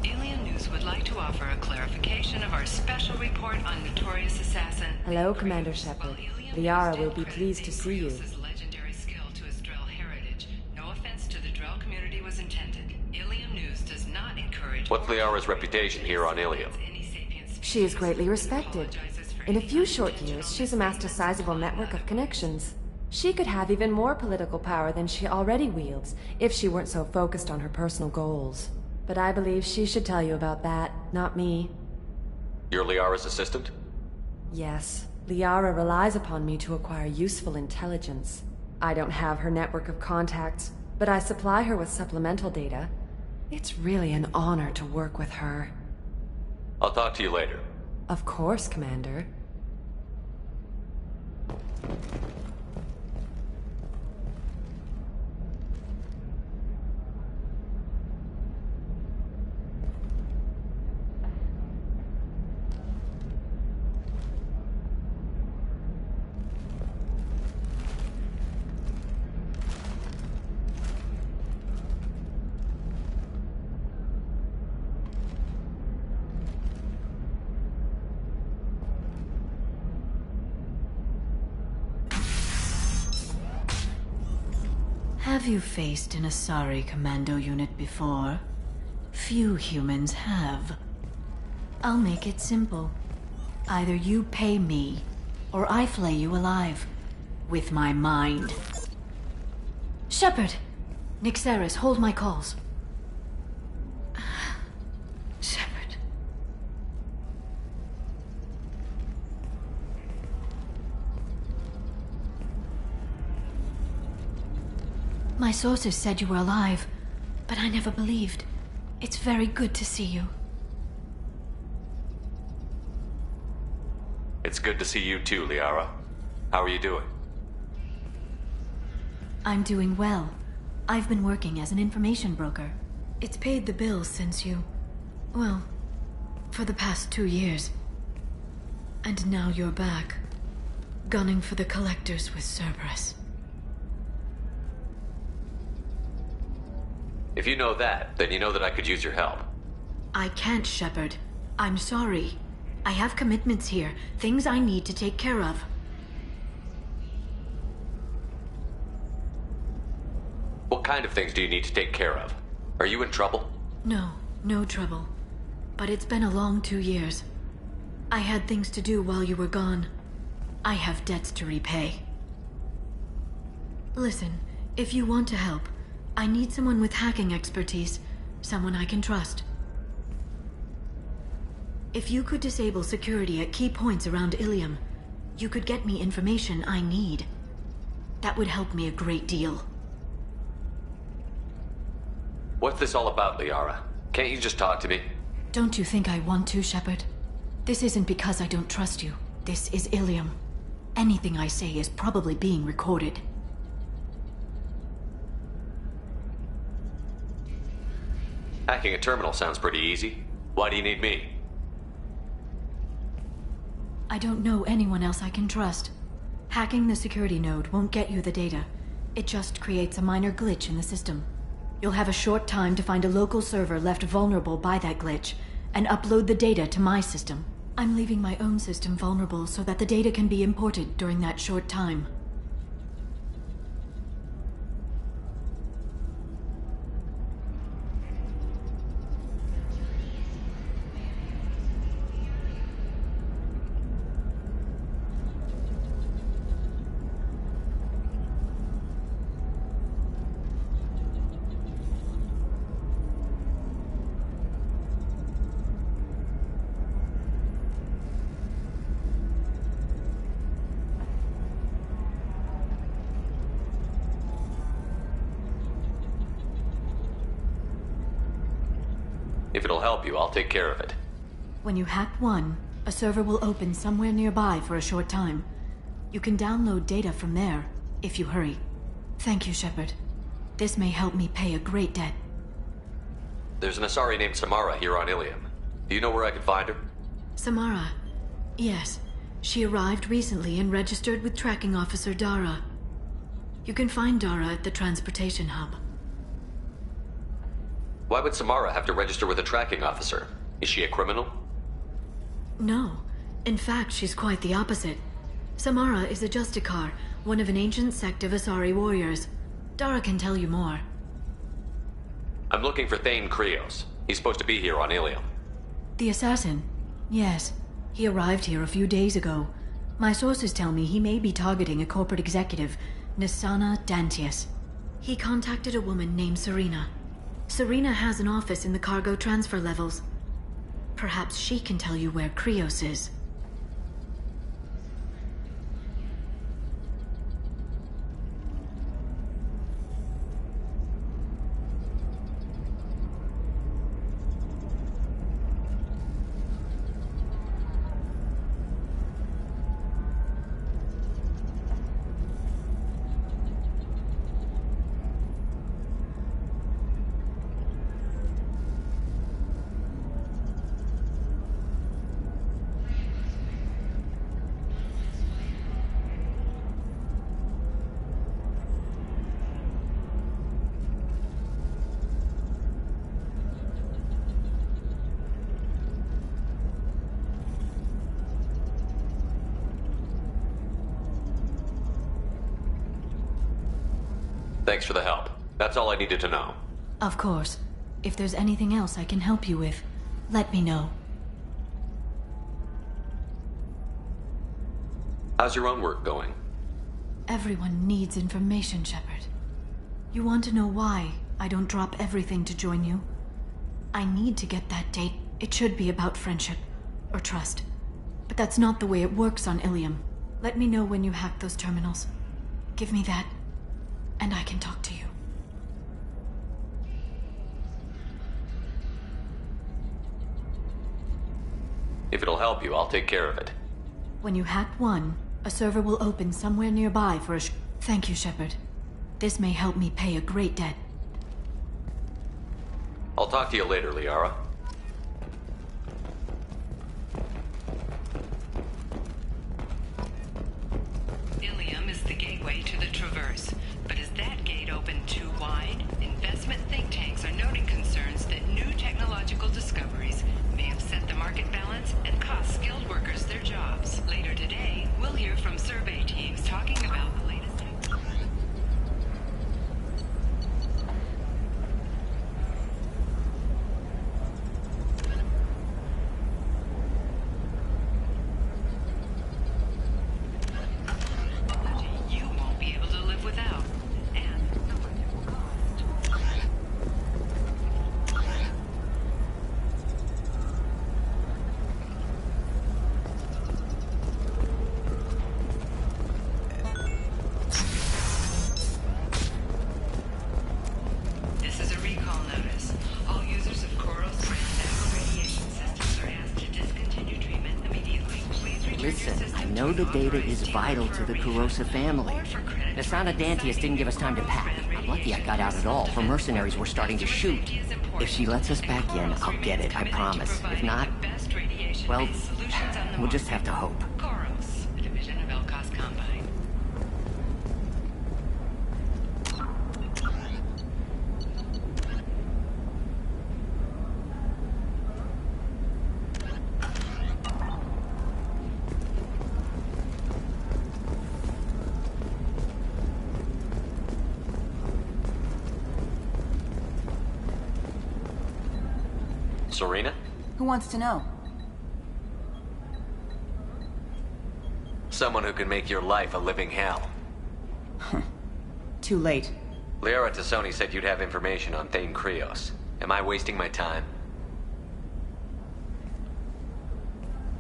Alien News would like to offer a clarification of our special report on Notorious Assassin. Hello, Commander Shepard. Liara will be pleased to see you. Legendary skill to his Drell heritage. No offense to the Drell community was intended. Ilium News does not encourage... What's Liara's reputation here on Ilium? She is greatly respected. In a few short years, she's amassed a sizable network of connections. She could have even more political power than she already wields, if she weren't so focused on her personal goals. But I believe she should tell you about that, not me. You're Liara's assistant? Yes. Liara relies upon me to acquire useful intelligence. I don't have her network of contacts, but I supply her with supplemental data. It's really an honor to work with her. I'll talk to you later. Of course, Commander. Have you faced an Asari commando unit before? few humans have. I'll make it simple. Either you pay me, or I flay you alive. With my mind. Shepard! Nixeris, hold my calls. Shepard. My sources said you were alive, but I never believed. It's very good to see you. It's good to see you too, Liara. How are you doing? I'm doing well. I've been working as an information broker. It's paid the bills since you... well, for the past 2 years. And now you're back, gunning for the Collectors with Cerberus. If you know that, then you know that I could use your help. I can't, Shepard. I'm sorry. I have commitments here, things I need to take care of. What kind of things do you need to take care of? Are you in trouble? No trouble. But it's been a long 2 years. I had things to do while you were gone. I have debts to repay. Listen, if you want to help, I need someone with hacking expertise, someone I can trust. If you could disable security at key points around Ilium, you could get me information I need. That would help me a great deal. What's this all about, Liara? Can't you just talk to me? Don't you think I want to, Shepard? This isn't because I don't trust you. This is Ilium. Anything I say is probably being recorded. Hacking a terminal sounds pretty easy. Why do you need me? I don't know anyone else I can trust. Hacking the security node won't get you the data. It just creates a minor glitch in the system. You'll have a short time to find a local server left vulnerable by that glitch, and upload the data to my system. I'm leaving my own system vulnerable so that the data can be imported during that short time. If it'll help you, I'll take care of it. When you hack one, a server will open somewhere nearby for a short time. You can download data from there, if you hurry. Thank you, Shepard. This may help me pay a great debt. There's an Asari named Samara here on Ilium. Do you know where I can find her? Samara? Yes. She arrived recently and registered with Tracking Officer Dara. You can find Dara at the transportation hub. Why would Samara have to register with a tracking officer? Is she a criminal? No. In fact, she's quite the opposite. Samara is a Justicar, one of an ancient sect of Asari warriors. Dara can tell you more. I'm looking for Thane Krios. He's supposed to be here on Ilium. The assassin? Yes. He arrived here a few days ago. My sources tell me he may be targeting a corporate executive, Nisana Dantius. He contacted a woman named Serena. Serena has an office in the cargo transfer levels. Perhaps she can tell you where Krios is. Thanks for the help. That's all I needed to know. Of course. If there's anything else I can help you with, let me know. How's your own work going? Everyone needs information, Shepard. You want to know why I don't drop everything to join you? I need to get that date. It should be about friendship or trust. But that's not the way it works on Ilium. Let me know when you hack those terminals. Give me that, and I can talk to you. If it'll help you, I'll take care of it. When you hack one, a server will open somewhere nearby for a Thank you, Shepard. This may help me pay a great debt. I'll talk to you later, Liara. Ilium is the gateway to the Traverse. But is that gate open too wide? Investment think tanks are noting concerns that new technological discoveries may upset the market balance and cost skilled workers their jobs. Later today, we'll hear from survey teams talking about the latest... you won't be able to live without. And how much it will cost. This is a recall notice. All users of Koros brand radiation systems are asked to discontinue treatment immediately. Please return your Listen, system I know the data is vital to the Kurosa family. Nasana Dantius didn't give us time to pack. I'm lucky I got out at all, for mercenaries were starting to shoot. If she lets us back in, I'll get it, I promise. If not, well, we'll just have to hope. Koros, a division of Elkos Combine. Serena? Who wants to know? Someone who can make your life a living hell. Too late. Liara Tassoni said you'd have information on Thane Krios. Am I wasting my time?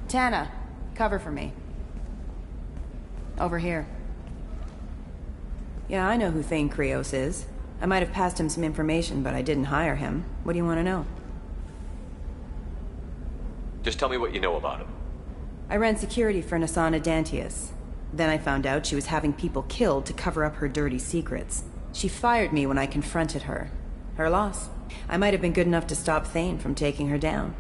Tana, cover for me. Over here. Yeah, I know who Thane Krios is. I might have passed him some information, but I didn't hire him. What do you want to know? Just tell me what you know about him. I ran security for Nasana Dantius. Then I found out she was having people killed to cover up her dirty secrets. She fired me when I confronted her. Her loss. I might have been good enough to stop Thane from taking her down.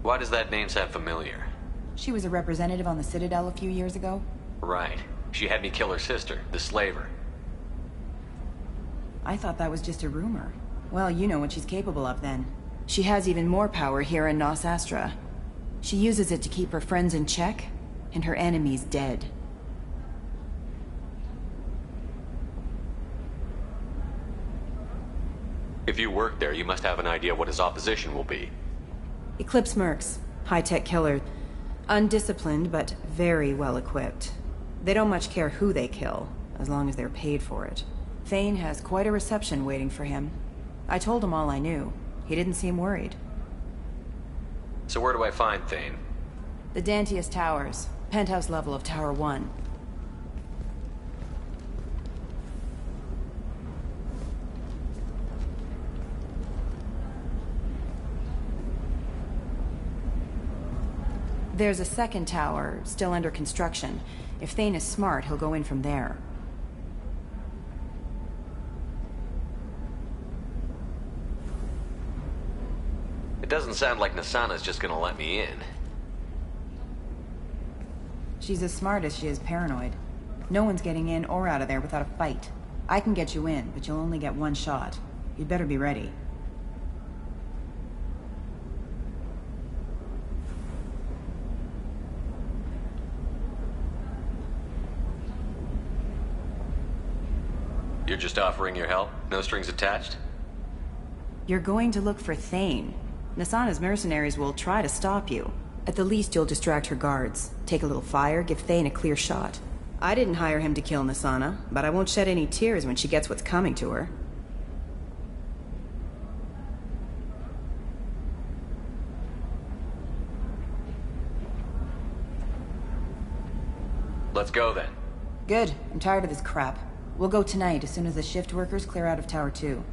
Why does that name sound familiar? She was a representative on the Citadel a few years ago. Right. She had me kill her sister, the slaver. I thought that was just a rumor. Well, you know what she's capable of then. She has even more power here in Nos Astra. She uses it to keep her friends in check, and her enemies dead. If you work there, you must have an idea what his opposition will be. Eclipse mercs. High-tech killers. Undisciplined, but very well-equipped. They don't much care who they kill, as long as they're paid for it. Thane has quite a reception waiting for him. I told him all I knew. He didn't seem worried. So where do I find Thane? The Dantius Towers. Penthouse level of Tower 1. There's a second tower, still under construction. If Thane is smart, he'll go in from there. It doesn't sound like Nasana's just gonna let me in. She's as smart as she is paranoid. No one's getting in or out of there without a fight. I can get you in, but you'll only get one shot. You'd better be ready. You're just offering your help? No strings attached? You're going to look for Thane. Nasana's mercenaries will try to stop you. At the least, you'll distract her guards. Take a little fire, give Thane a clear shot. I didn't hire him to kill Nasana, but I won't shed any tears when she gets what's coming to her. Let's go then. Good. I'm tired of this crap. We'll go tonight as soon as the shift workers clear out of Tower 2.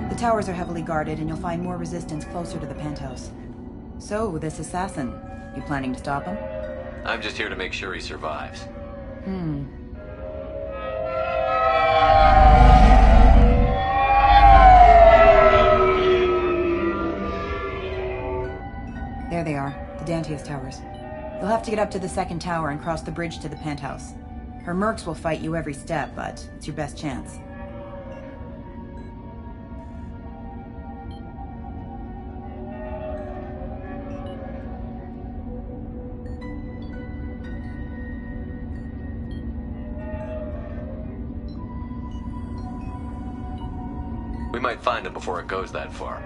The towers are heavily guarded, and you'll find more resistance closer to the penthouse. So, this assassin, you planning to stop him? I'm just here to make sure he survives. There they are, the Dantius Towers. You'll have to get up to the second tower and cross the bridge to the penthouse. Her mercs will fight you every step, but it's your best chance. We might find him before it goes that far.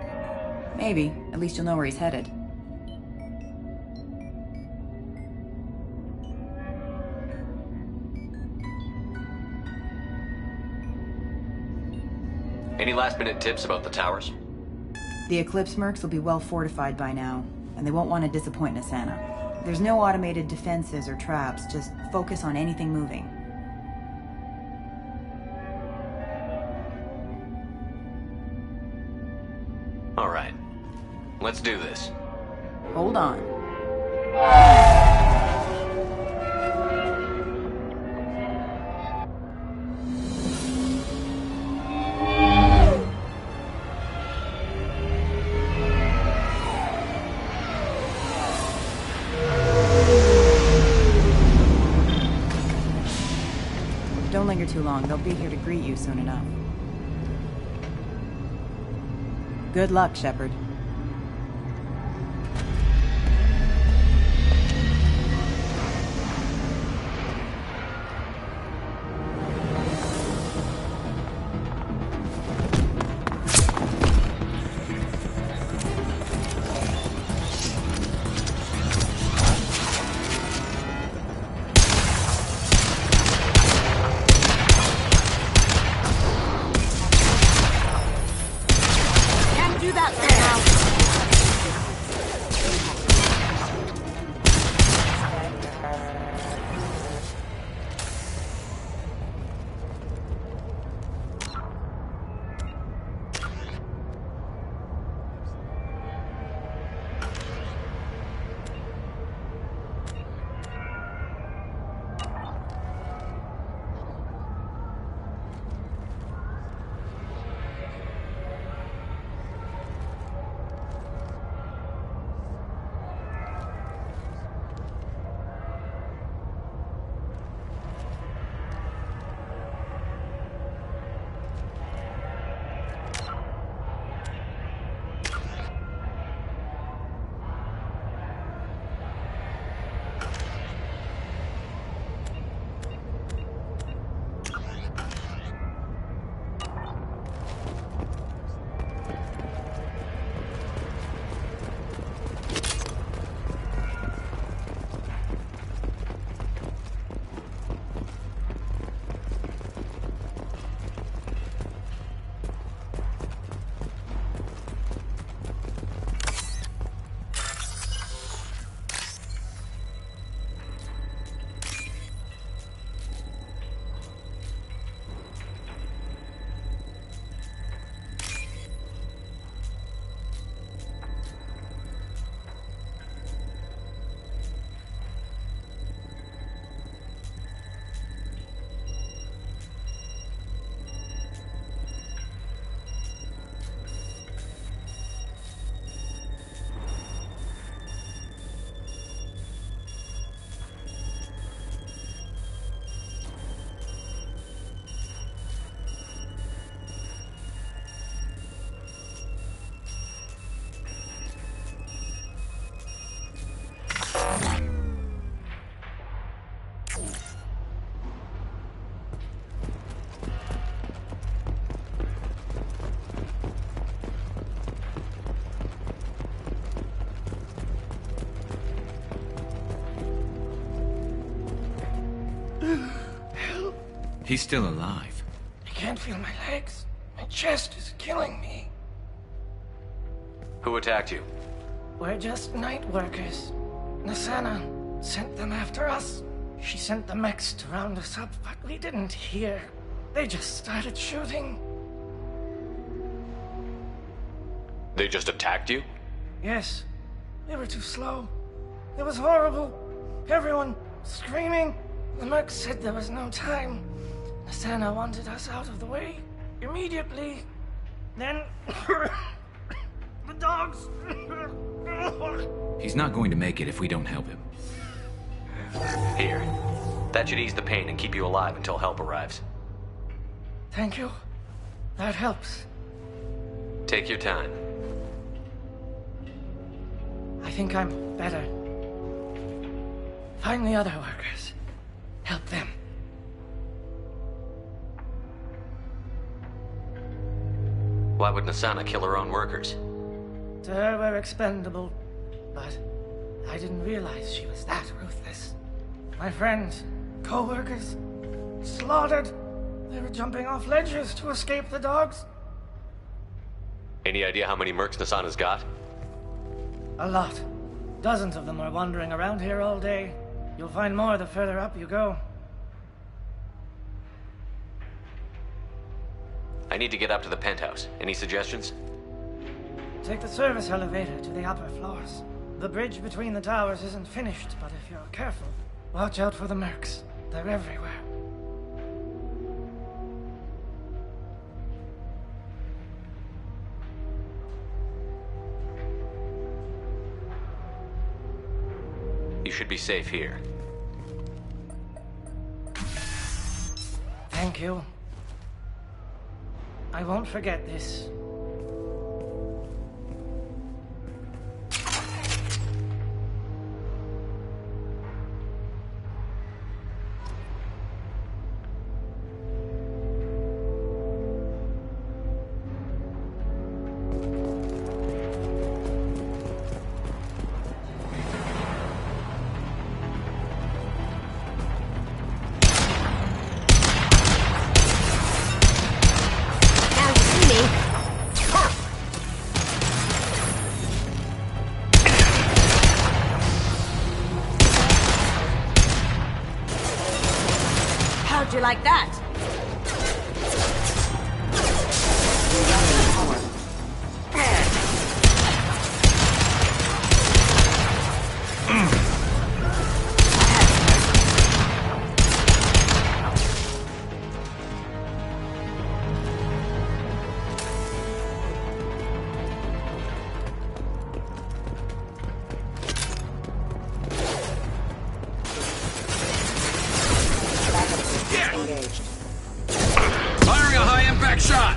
Maybe. At least you'll know where he's headed. Any last-minute tips about the towers? The Eclipse mercs will be well fortified by now, and they won't want to disappoint Nasana. There's no automated defenses or traps, just focus on anything moving. All right. Let's do this. Hold on. Don't linger too long. They'll be here to greet you soon enough. Good luck, Shepard. Can't do that for now. He's still alive. I can't feel my legs. My chest is killing me. Who attacked you? We're just night workers. Nassana sent them after us. She sent the mechs to round us up, but we didn't hear. They just started shooting. They just attacked you? Yes. They were too slow. It was horrible. Everyone screaming. The merc said there was no time. Nassana wanted us out of the way immediately. Then the dogs. He's not going to make it if we don't help him. Here. That should ease the pain and keep you alive until help arrives. Thank you. That helps. Take your time. I think I'm better. Find the other workers. Help them. Why would Nassana kill her own workers? To her, we're expendable. But I didn't realize she was that ruthless. My friends, co-workers, slaughtered. They were jumping off ledges to escape the dogs. Any idea how many mercs Nassana's got? A lot. Dozens of them are wandering around here all day. You'll find more the further up you go. I need to get up to the penthouse. Any suggestions? Take the service elevator to the upper floors. The bridge between the towers isn't finished, but if you're careful, watch out for the mercs. They're everywhere. You should be safe here. Thank you. I won't forget this. How'd you like that? Firing a high-impact shot!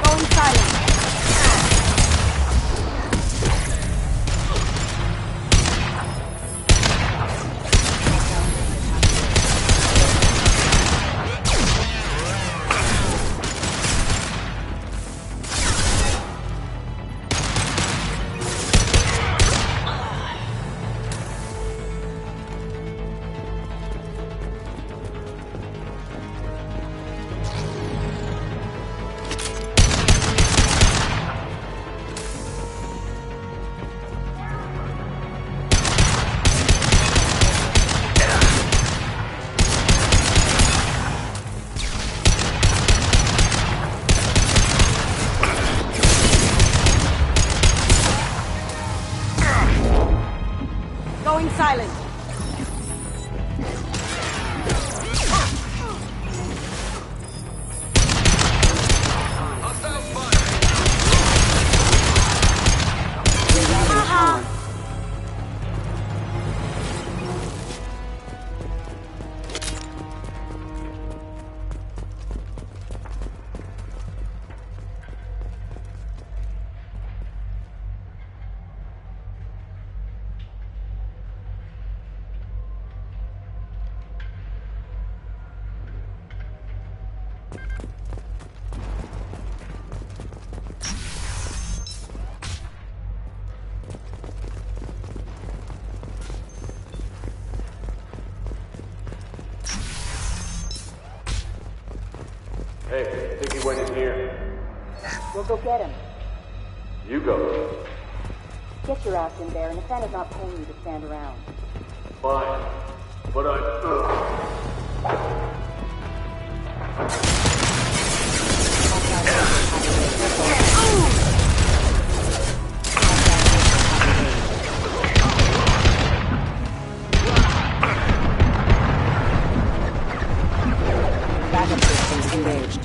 Going silent. Going silent. Hey, think he went in here? We'll go get him. You go. Get your ass in there, and Nathana's not paying you to stand around. Fine. But Backup systems engaged.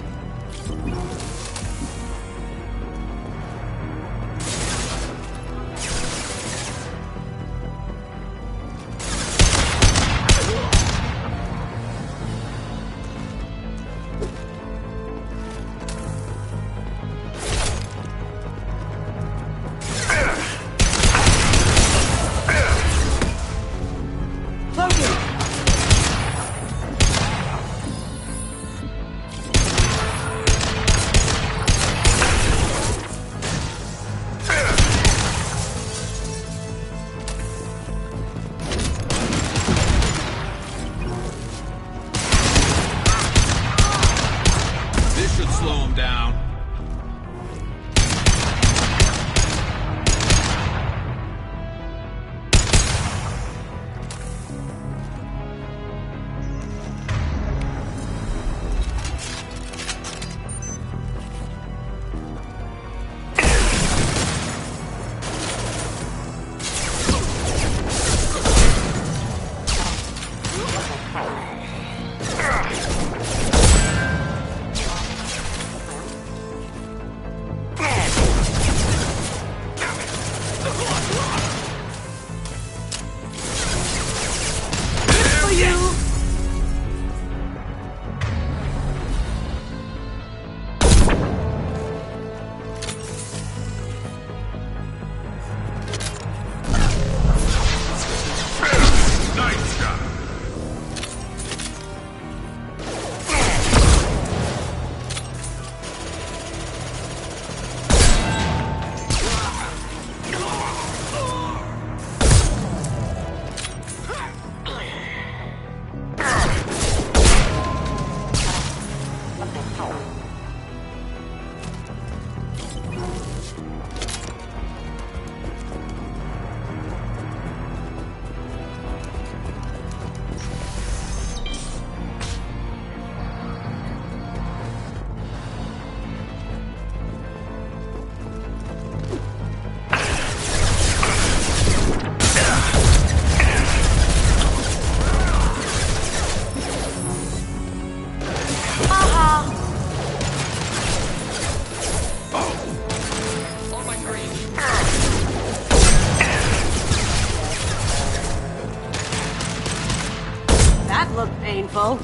Painful.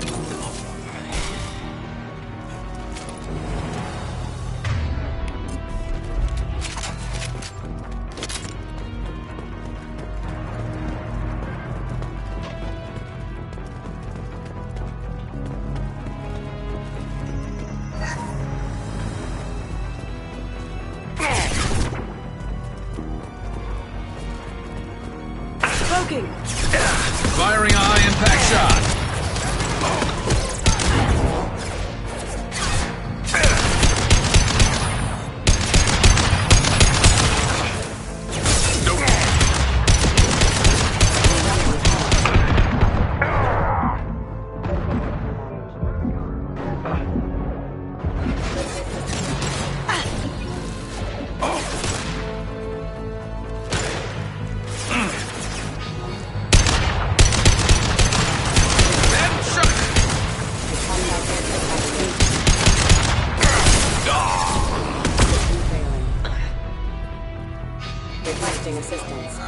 Smoking! Firing a high-impact shot! Requesting assistance.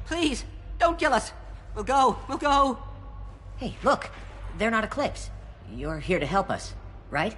Please, don't kill us. We'll go. Hey, look. They're not Eclipse. You're here to help us, right?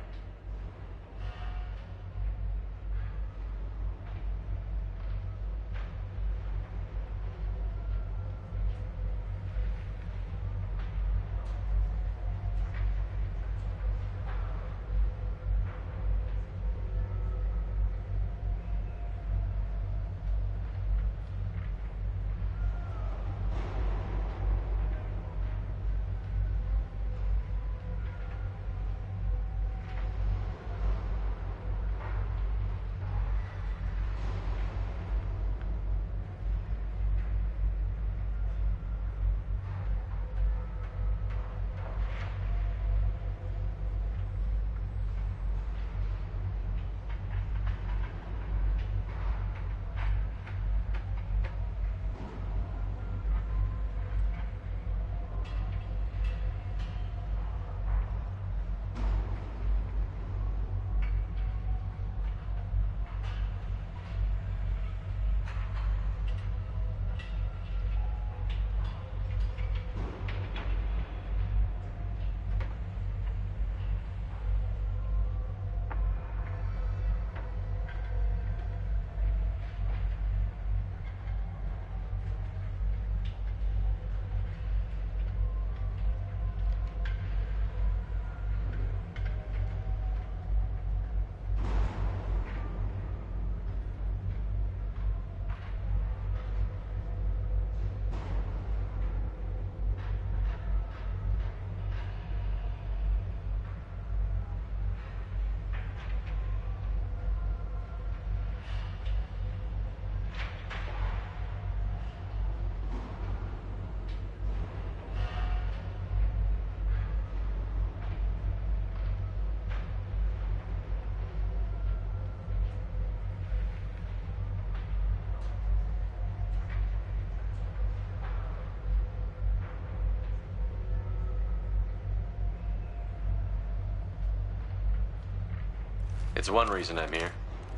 It's one reason I'm here.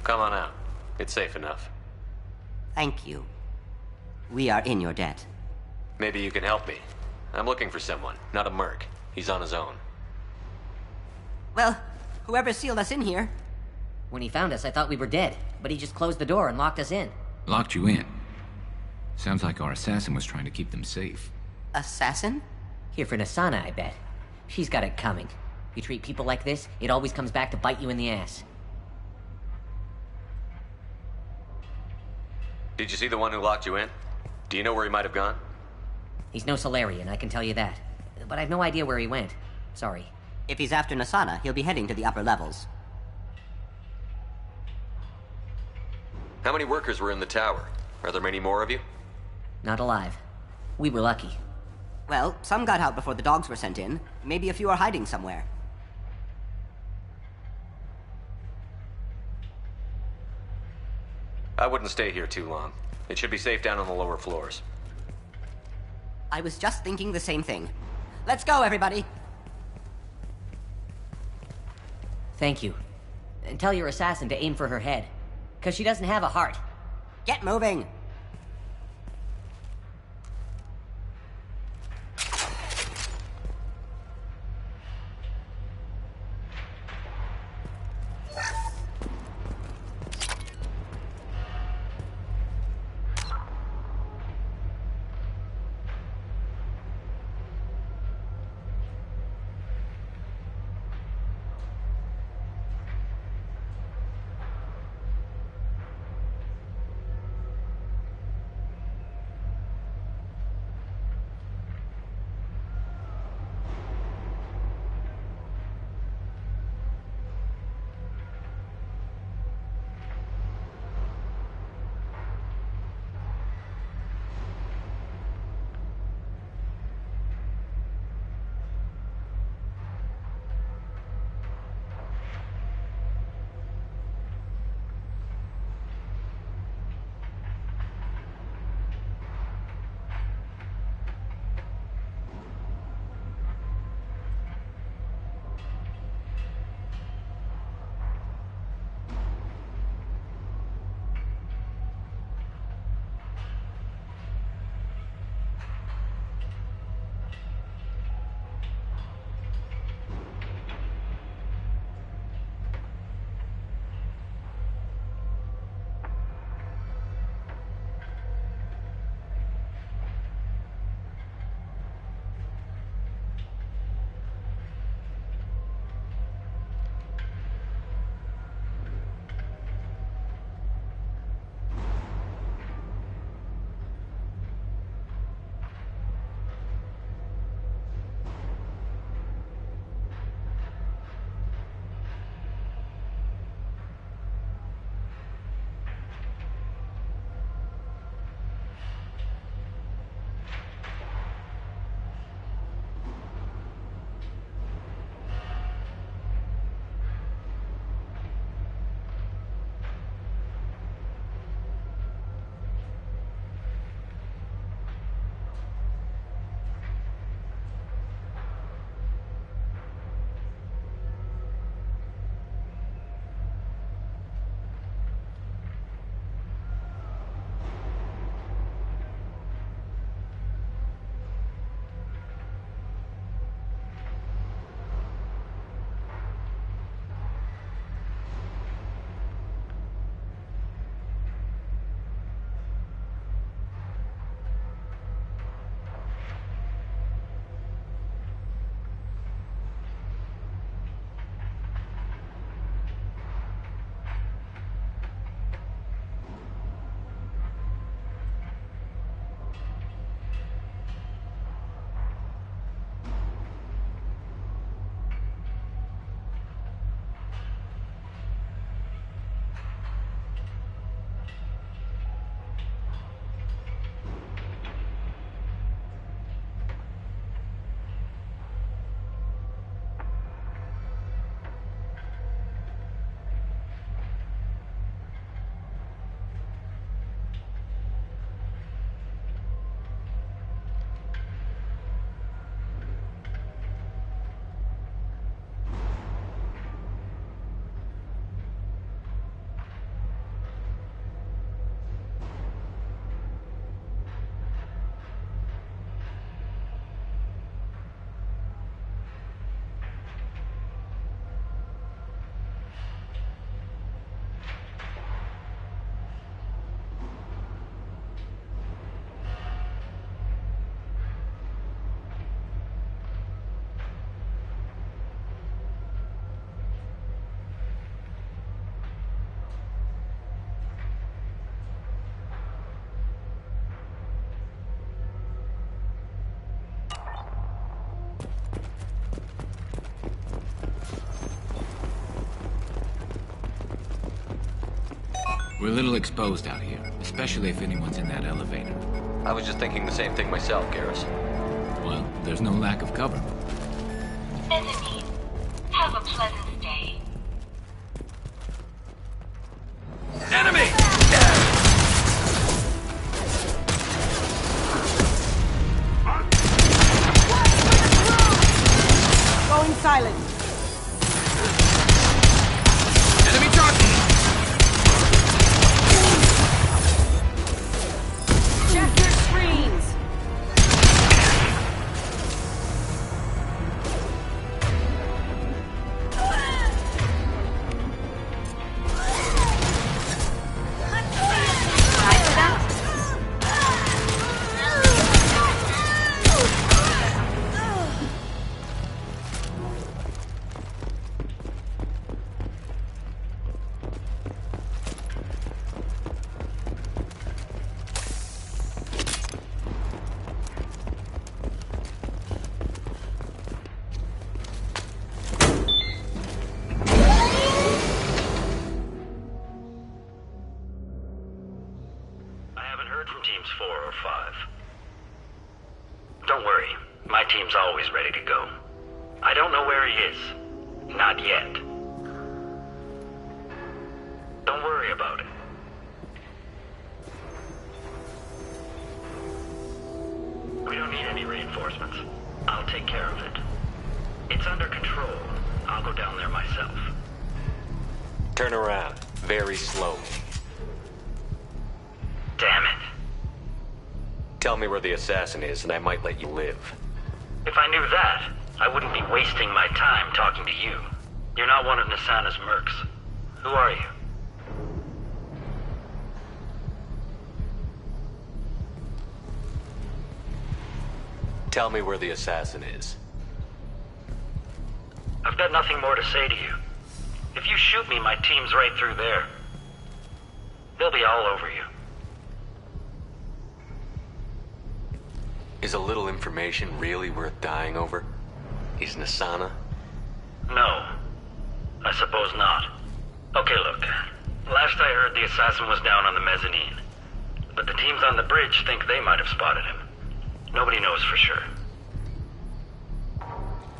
Come on out. It's safe enough. Thank you. We are in your debt. Maybe you can help me. I'm looking for someone, not a merc. He's on his own. Well, whoever sealed us in here. When he found us, I thought we were dead, but he just closed the door and locked us in. Locked you in? Sounds like our assassin was trying to keep them safe. Assassin? Here for Nassana, I bet. She's got it coming. You treat people like this, it always comes back to bite you in the ass. Did you see the one who locked you in? Do you know where he might have gone? He's no Solarian, I can tell you that. But I've no idea where he went. Sorry. If he's after Nassana, he'll be heading to the upper levels. How many workers were in the tower? Are there many more of you? Not alive. We were lucky. Well, some got out before the dogs were sent in. Maybe a few are hiding somewhere. I wouldn't stay here too long. It should be safe down on the lower floors. I was just thinking the same thing. Let's go, everybody! Thank you. And tell your assassin to aim for her head. 'Cause she doesn't have a heart. Get moving! We're a little exposed out here, especially if anyone's in that elevator. I was just thinking the same thing myself, Garrus. Well, there's no lack of cover. Mezzanine, have a pleasant day. Enemy! Going silent. Enemy target! Check your screens. Teams 4 or 5. Don't worry, my team's always ready to go. I don't know where he is. Not yet. Don't worry about it. We don't need any reinforcements. I'll take care of it. It's under control. I'll go down there myself. Turn around. Very slowly. Damn it. Tell me where the assassin is, and I might let you live. If I knew that, I wouldn't be wasting my time talking to you. You're not one of Nasana's mercs. Who are you? Tell me where the assassin is. I've got nothing more to say to you. If you shoot me, my team's right through there. They'll be all over you. Is a little information really worth dying over? He's Nasana? No. I suppose not. Okay, look. Last I heard, the assassin was down on the mezzanine. But the teams on the bridge think they might have spotted him. Nobody knows for sure.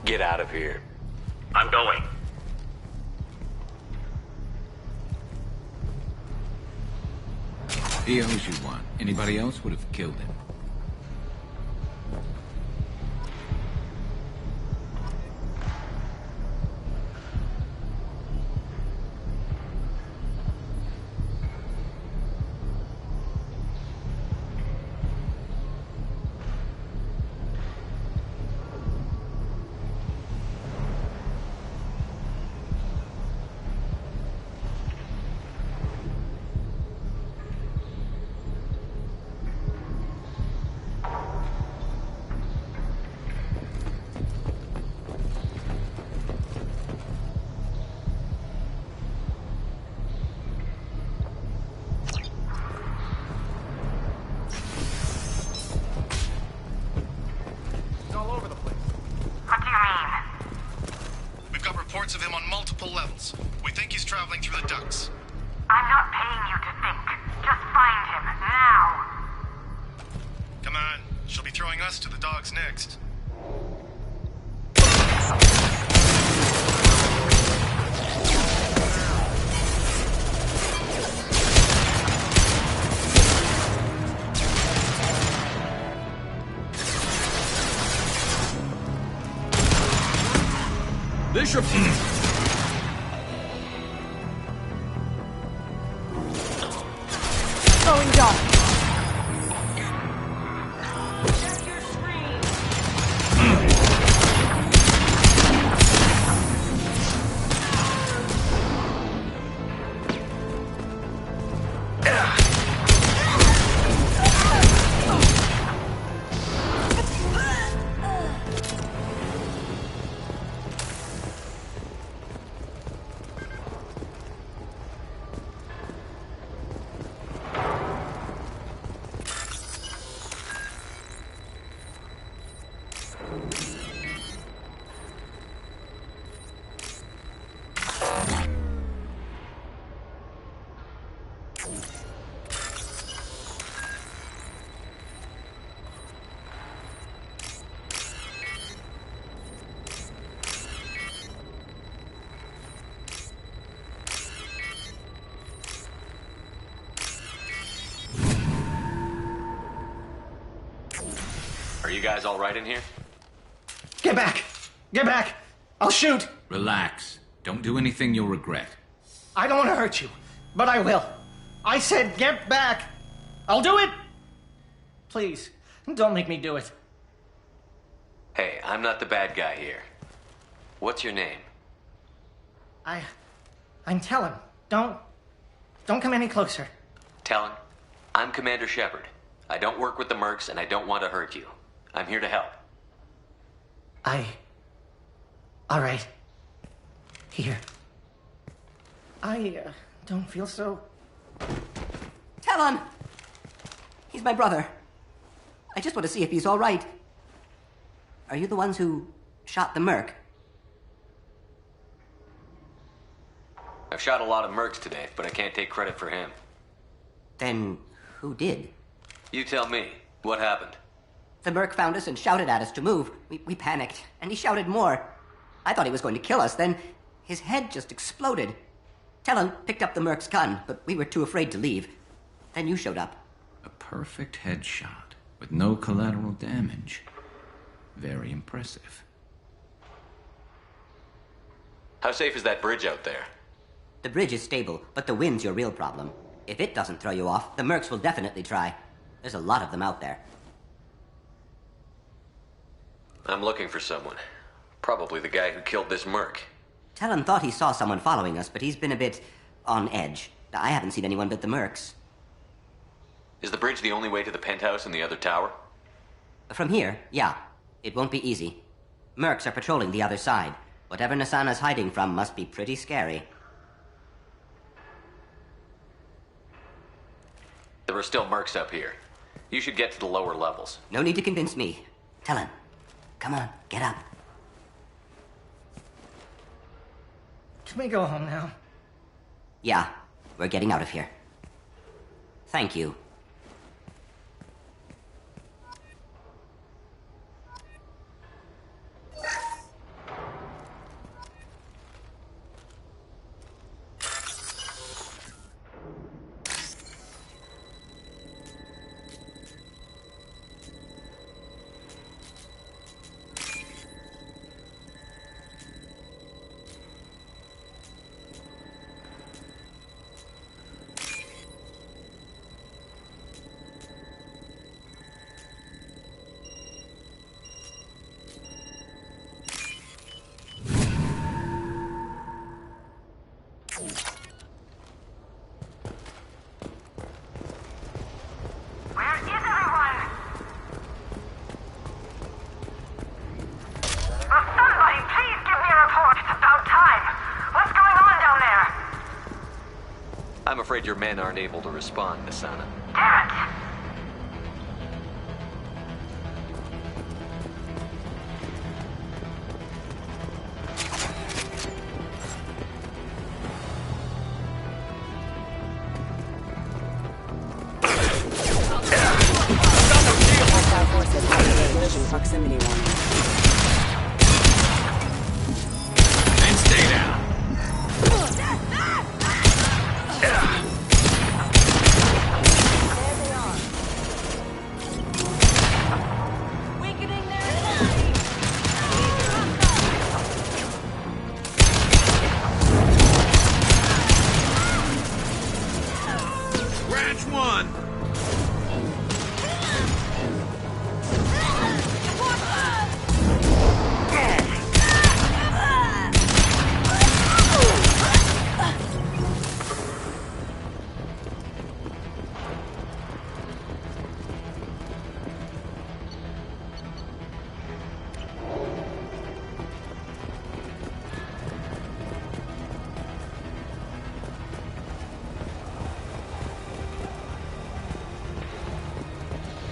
Get out of here. I'm going. He owes you one. Anybody else would have killed him. Of him on multiple levels. We think he's traveling through the ducts. I'm not paying you to think. Just find him, now! Come on. She'll be throwing us to the dogs next. Bishop! Going dark. Are you guys all right in here? Get back! Get back! I'll shoot! Relax. Don't do anything you'll regret. I don't want to hurt you, but I will. I said get back! I'll do it! Please, don't make me do it. Hey, I'm not the bad guy here. What's your name? I'm Talon. Don't come any closer. Talon, I'm Commander Shepard. I don't work with the Mercs, and I don't want to hurt you. I'm here to help. All right. Here. I don't feel so... Talon! He's my brother. I just want to see if he's all right. Are you the ones who shot the Merc? I've shot a lot of Mercs today, but I can't take credit for him. Then who did? You tell me. What happened? The Merc found us and shouted at us to move. We panicked, and he shouted more. I thought he was going to kill us, then his head just exploded. Talon picked up the Merc's gun, but we were too afraid to leave. Then you showed up. A perfect headshot with no collateral damage. Very impressive. How safe is that bridge out there? The bridge is stable, but the wind's your real problem. If it doesn't throw you off, the Mercs will definitely try. There's a lot of them out there. I'm looking for someone. Probably the guy who killed this Merc. Talon thought he saw someone following us, but he's been a bit on edge. I haven't seen anyone but the Mercs. Is the bridge the only way to the penthouse and the other tower? From here, yeah. It won't be easy. Mercs are patrolling the other side. Whatever Nassana's hiding from must be pretty scary. There are still Mercs up here. You should get to the lower levels. No need to convince me. Talon, come on, get up. Can we go home now? Yeah, we're getting out of here. Thank you. I'm afraid your men aren't able to respond, Nassana. Damn it! Proximity warning. And stay down. Branch one.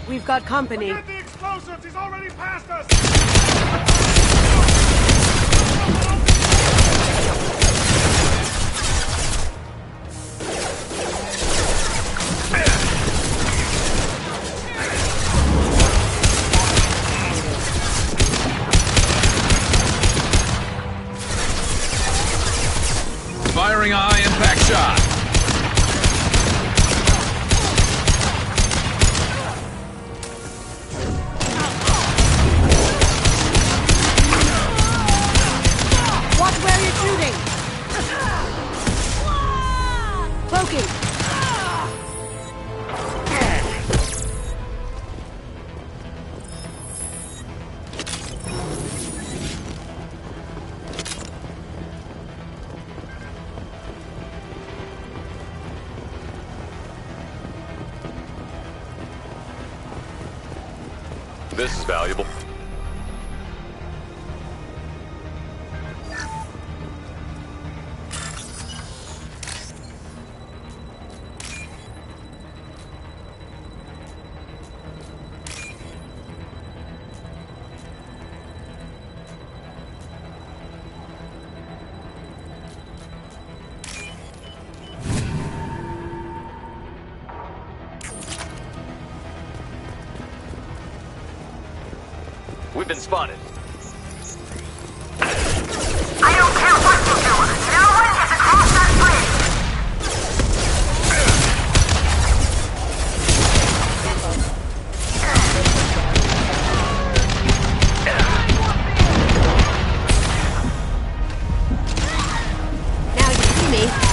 We've got company. Get the explosives! He's already past us! Firing a high-impact shot. this is valuable. We've been spotted. I don't care what you do. No one gets across that Now you see me.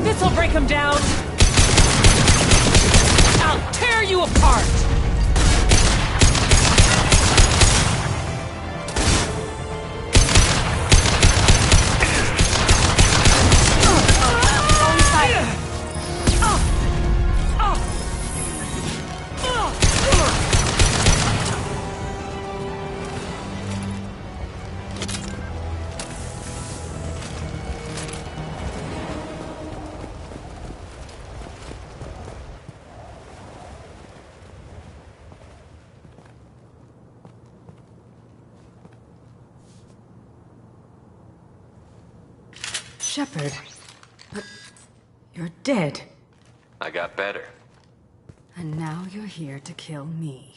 This'll break him down! I'll tear you apart! Shepard. But you're dead. I got better. And now you're here to kill me.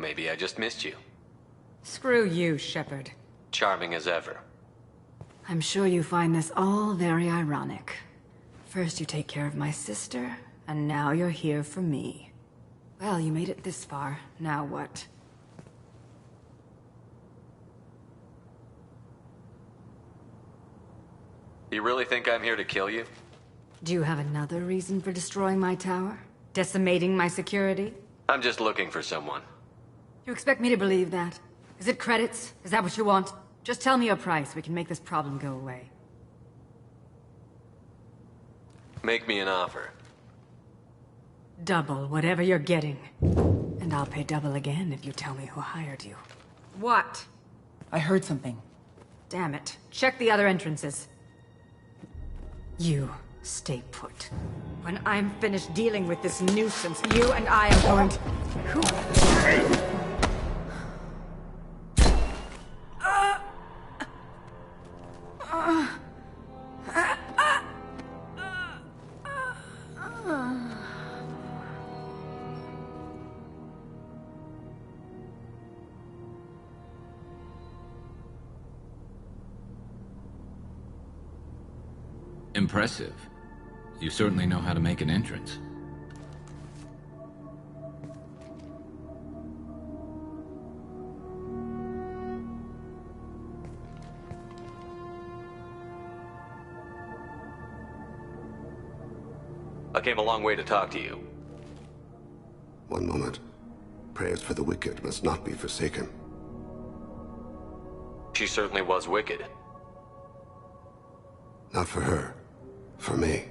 Maybe I just missed you. Screw you, Shepard. Charming as ever. I'm sure you find this all very ironic. First you take care of my sister, and now you're here for me. Well, you made it this far. Now what? You really think I'm here to kill you? Do you have another reason for destroying my tower? Decimating my security? I'm just looking for someone. You expect me to believe that? Is it credits? Is that what you want? Just tell me your price. We can make this problem go away. Make me an offer. Double whatever you're getting. And I'll pay double again if you tell me who hired you. What? I heard something. Damn it. Check the other entrances. You stay put. When I'm finished dealing with this nuisance, you and I are going to... Impressive. You certainly know how to make an entrance. I came a long way to talk to you. One moment. Prayers for the wicked must not be forsaken. She certainly was wicked. Not for her. For me.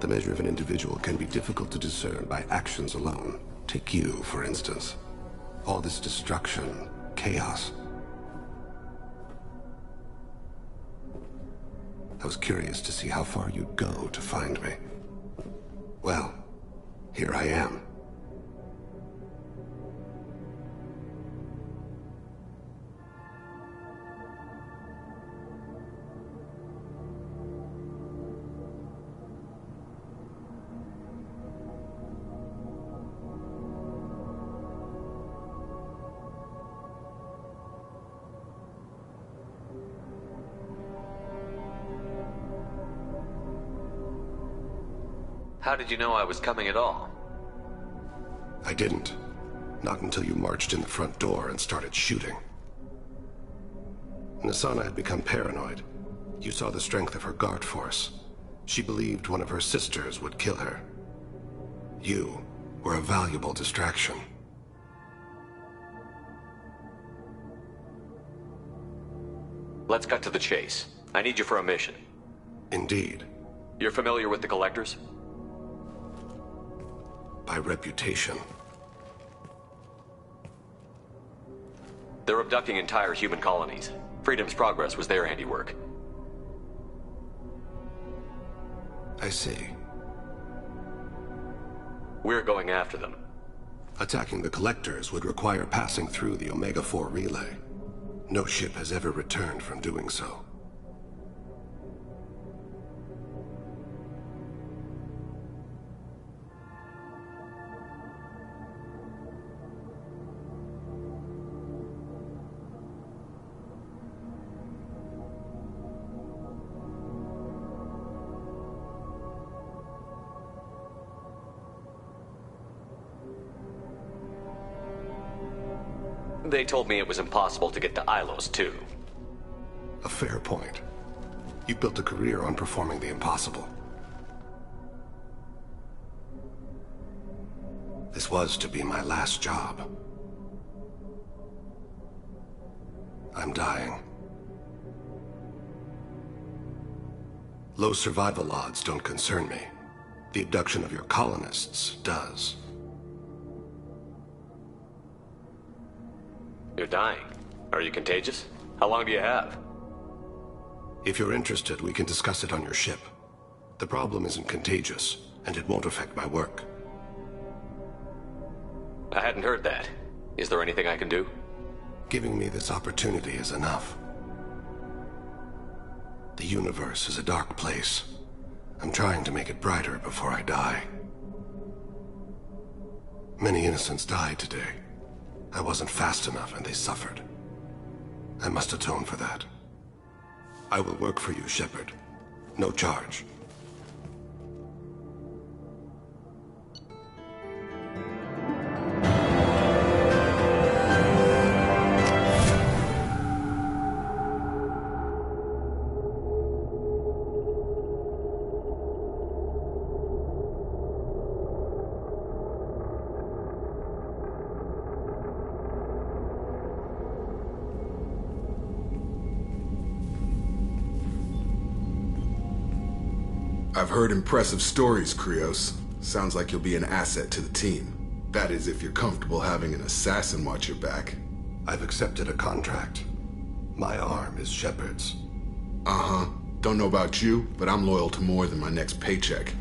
The measure of an individual can be difficult to discern by actions alone. Take you, for instance. All this destruction, chaos. I was curious to see how far you'd go to find me. Well, here I am. How did you know I was coming at all? I didn't. Not until you marched in the front door and started shooting. Nassana had become paranoid. You saw the strength of her guard force. She believed one of her sisters would kill her. You were a valuable distraction. Let's cut to the chase. I need you for a mission. Indeed. You're familiar with the Collectors? By reputation. They're abducting entire human colonies. Freedom's Progress was their handiwork. I see. We're going after them. Attacking the Collectors would require passing through the Omega-4 relay. No ship has ever returned from doing so. They told me it was impossible to get to Ilos, too. A fair point. You built a career on performing the impossible. This was to be my last job. I'm dying. Low survival odds don't concern me. The abduction of your colonists does. You're dying. Are you contagious? How long do you have? If you're interested, we can discuss it on your ship. The problem isn't contagious, and it won't affect my work. I hadn't heard that. Is there anything I can do? Giving me this opportunity is enough. The universe is a dark place. I'm trying to make it brighter before I die. Many innocents died today. I wasn't fast enough and they suffered. I must atone for that. I will work for you, Shepard. No charge. I've heard impressive stories, Krios. Sounds like you'll be an asset to the team. That is, if you're comfortable having an assassin watch your back. I've accepted a contract. My arm is Shepard's. Uh-huh. Don't know about you, but I'm loyal to more than my next paycheck.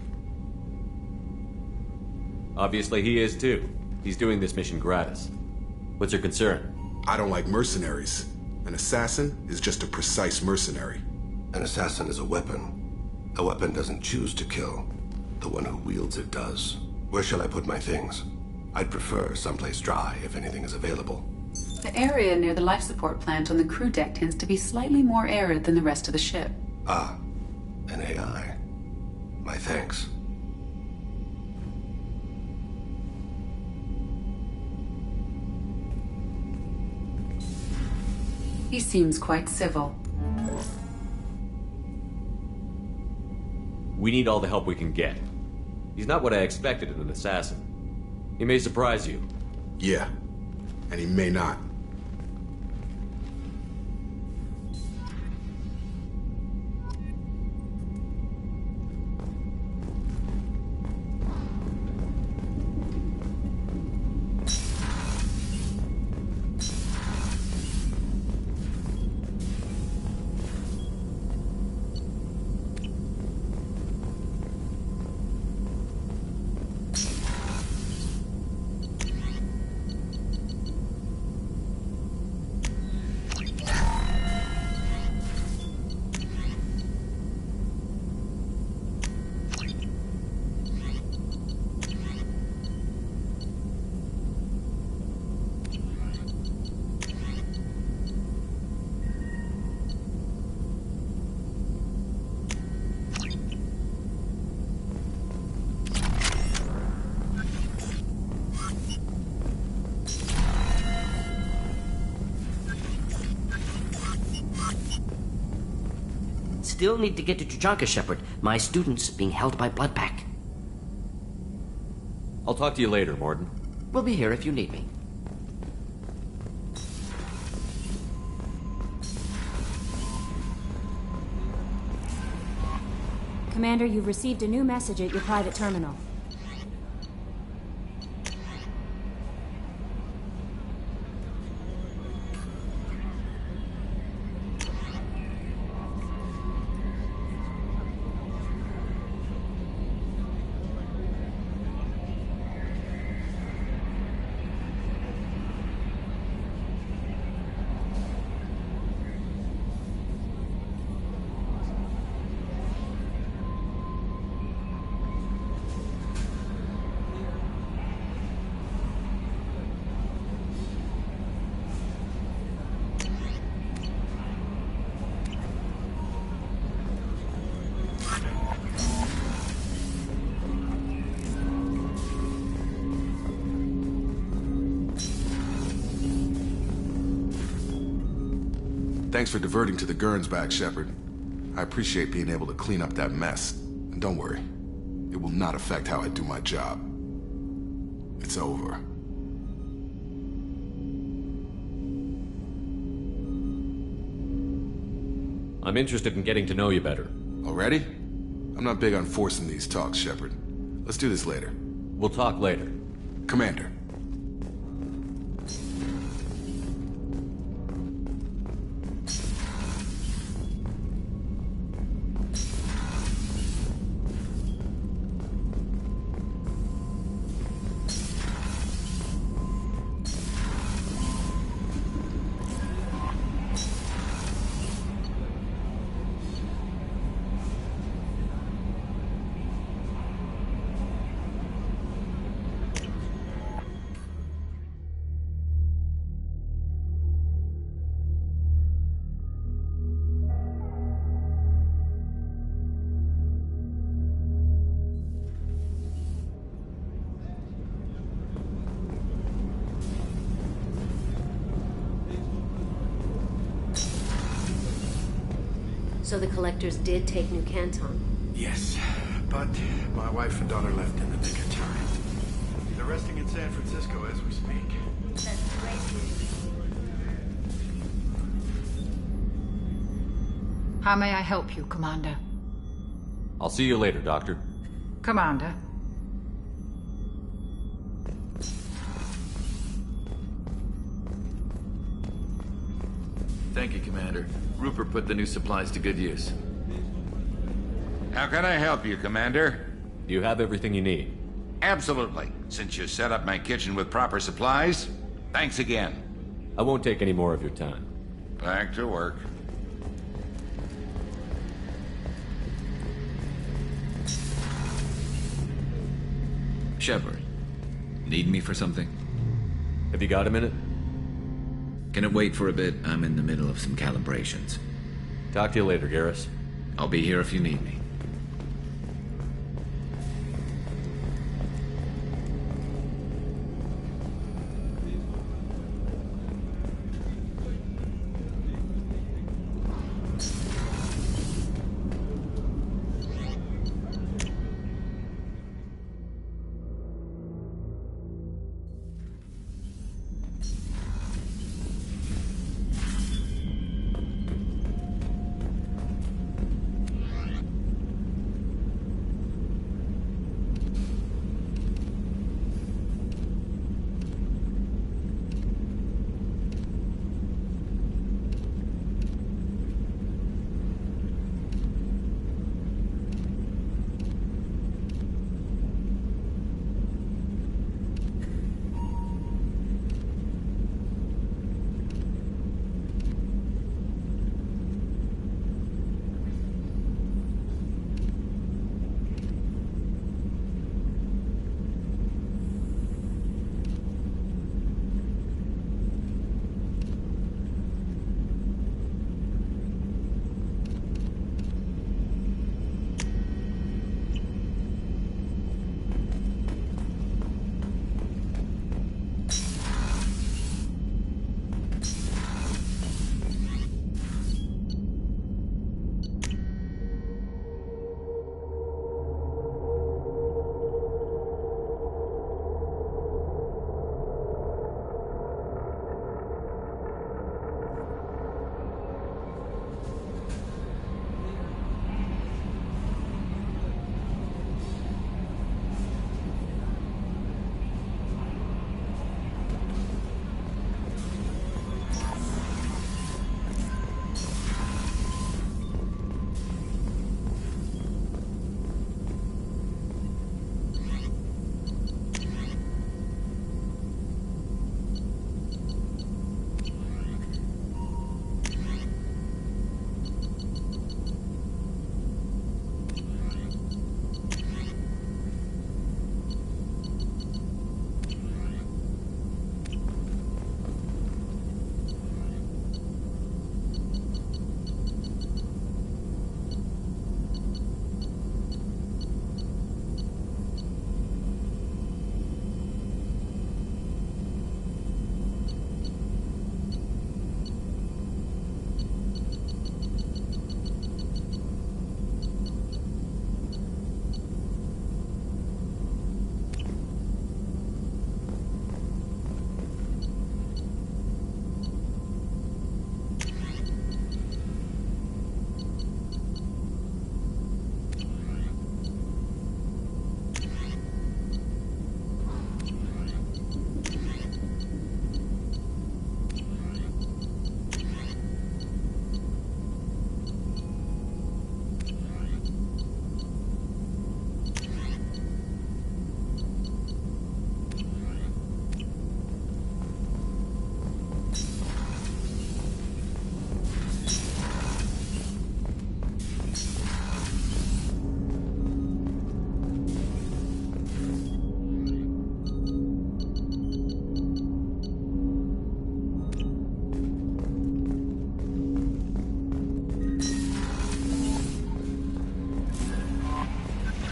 Obviously he is too. He's doing this mission gratis. What's your concern? I don't like mercenaries. An assassin is just a precise mercenary. An assassin is a weapon. A weapon doesn't choose to kill. The one who wields it does. Where shall I put my things? I'd prefer someplace dry if anything is available. The area near the life support plant on the crew deck tends to be slightly more arid than the rest of the ship. Ah, an AI. My thanks. He seems quite civil. We need all the help we can get. He's not what I expected in an assassin. He may surprise you. Yeah, and he may not. Still need to get to Tuchanka, Shepard. My student's being held by Bloodpack. I'll talk to you later, Mordin. We'll be here if you need me. Commander, you've received a new message at your private terminal. Thanks for diverting to the Gurns back, Shepard. I appreciate being able to clean up that mess. And don't worry, it will not affect how I do my job. It's over. I'm interested in getting to know you better. Already? I'm not big on forcing these talks, Shepard. Let's do this later. We'll talk later. Commander. So the Collectors did take New Canton? Yes, but my wife and daughter left in the nick of time. They're resting in San Francisco as we speak. That's great news. How may I help you, Commander? I'll see you later, Doctor. Commander. Thank you, Commander. Rupert put the new supplies to good use. How can I help you, Commander? You have everything you need. Absolutely. Since you set up my kitchen with proper supplies, thanks again. I won't take any more of your time. Back to work. Shepard, need me for something? Have you got a minute? Can it wait for a bit? I'm in the middle of some calibrations. Talk to you later, Garrus. I'll be here if you need me.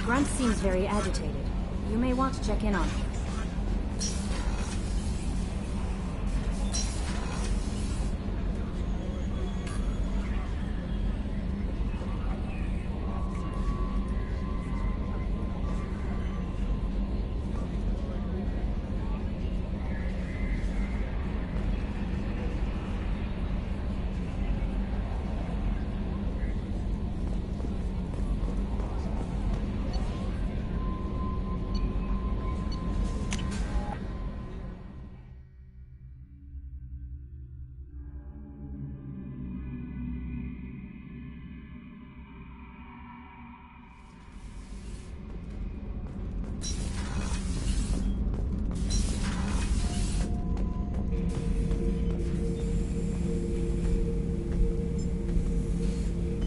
Grunt seems very agitated. You may want to check in on him.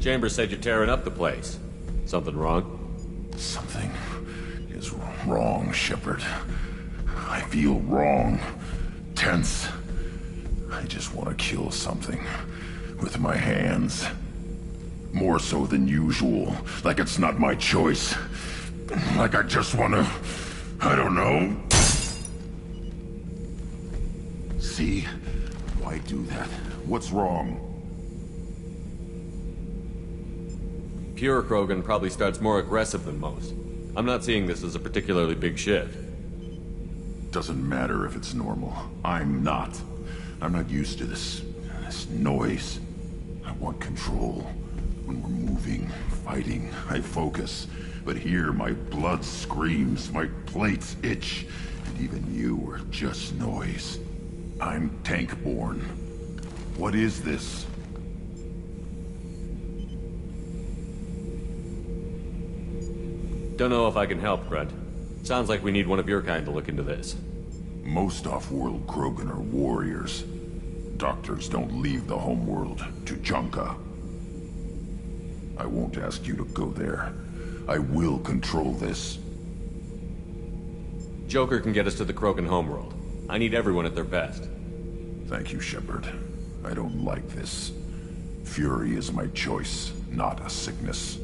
Chambers said you're tearing up the place. Something wrong? Something is wrong, Shepard. I feel wrong. Tense. I just want to kill something. With my hands. More so than usual. Like it's not my choice. Like I just want to... I don't know. See? Why do that? What's wrong? Pure Krogan probably starts more aggressive than most. I'm not seeing this as a particularly big shift. Doesn't matter if it's normal. I'm not. I'm not used to this noise. I want control. When we're moving, fighting, I focus. But here, my blood screams, my plates itch, and even you are just noise. I'm tank-born. What is this? Don't know if I can help, Grunt. Sounds like we need one of your kind to look into this. Most off-world Krogan are warriors. Doctors don't leave the homeworld to Junka. I won't ask you to go there. I will control this. Joker can get us to the Krogan homeworld. I need everyone at their best. Thank you, Shepard. I don't like this. Fury is my choice, not a sickness.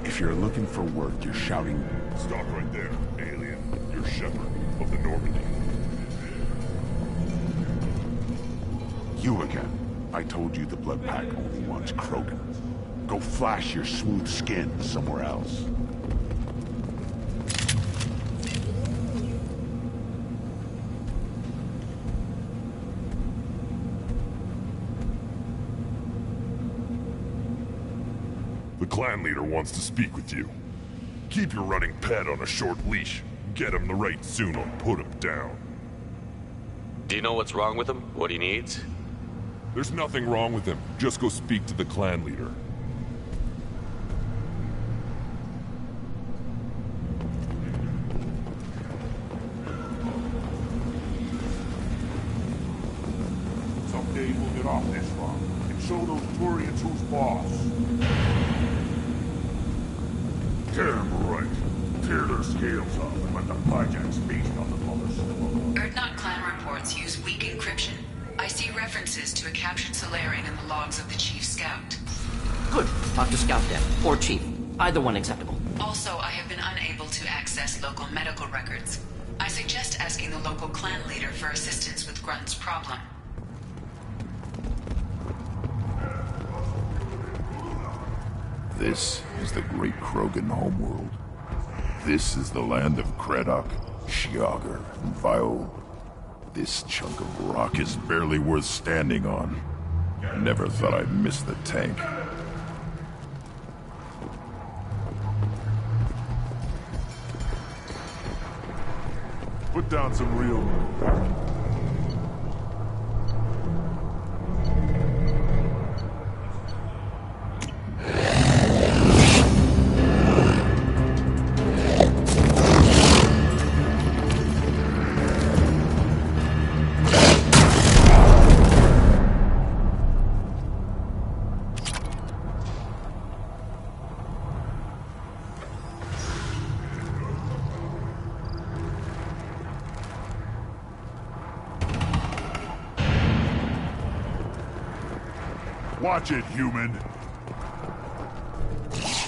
If you're looking for work, you're shouting... Stop right there, alien. You're Shepard of the Normandy. You again. I told you the Blood Pack only wants Krogan. Go flash your smooth skin somewhere else. The clan leader wants to speak with you. Keep your running pet on a short leash. Get him the right soon or put him down. Do you know what's wrong with him? What he needs? There's nothing wrong with him. Just go speak to the clan leader. Thane will get off this rock and show those Turians who's boss. Damn right. Tear their scales off and let the Pyjaks feast on the mother still. Erdnot clan reports use weak encryption. I see references to a captured Solarian in the logs of the Chief Scout. Good. Talk to Scout then. Or Chief. Either one acceptable. Also, I have been unable to access local medical records. I suggest asking the local clan leader for assistance with Grunt's problem. This is the great Krogan homeworld. This is the land of Kredok, Shiagar, and Viol. This chunk of rock is barely worth standing on. Never thought I'd miss the tank. Put down some real... Watch it, human!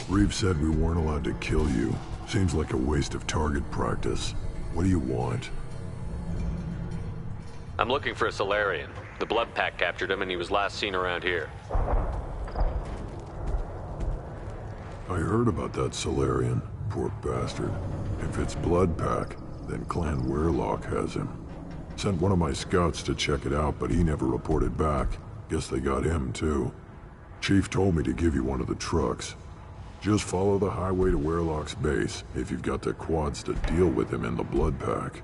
Reeve said we weren't allowed to kill you. Seems like a waste of target practice. What do you want? I'm looking for a Solarian. The Blood Pack captured him and he was last seen around here. I heard about that Solarian. Poor bastard. If it's Blood Pack, then Clan Weirlock has him. Sent one of my scouts to check it out, but he never reported back. Guess they got him, too. Chief told me to give you one of the trucks. Just follow the highway to Weirlock's base, if you've got the quads to deal with him in the Blood Pack.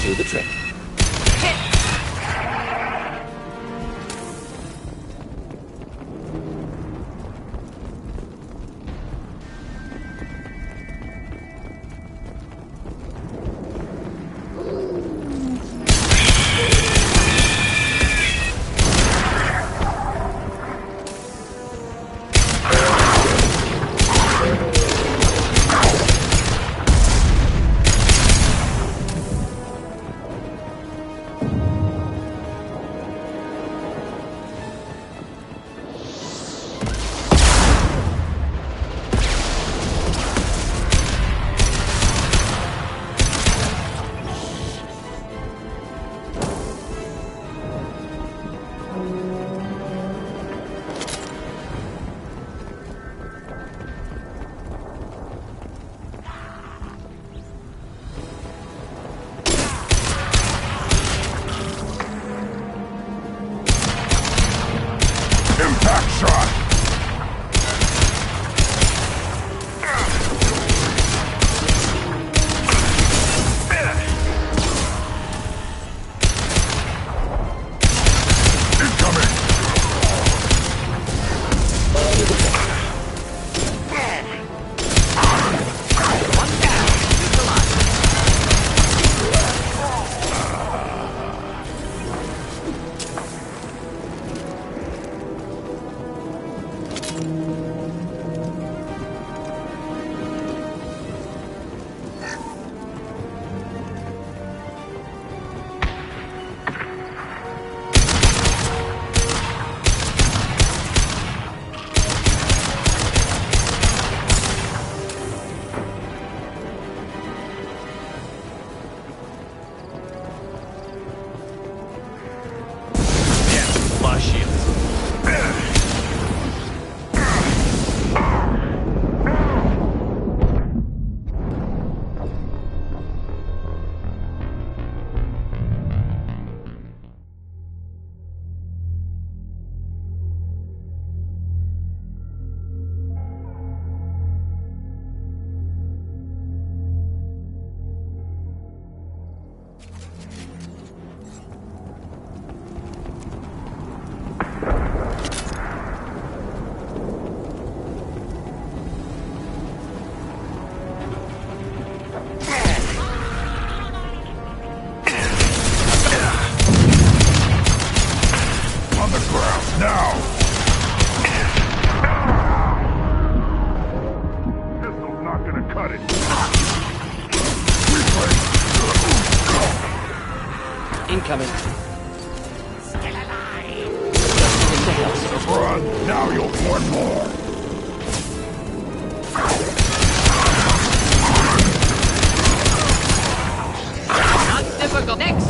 Do the trick. Incoming. Still alive. Run! Now you'll want more! Not difficult. Next!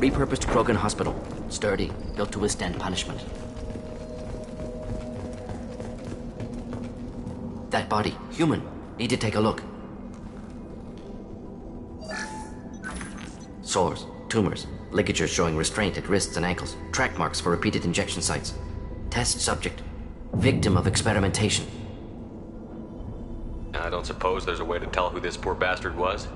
Repurposed Krogan Hospital. Sturdy, built to withstand punishment. That body, human. Need to take a look. Sores, tumors, ligatures showing restraint at wrists and ankles, track marks for repeated injection sites. Test subject. Victim of experimentation. I don't suppose there's a way to tell who this poor bastard was?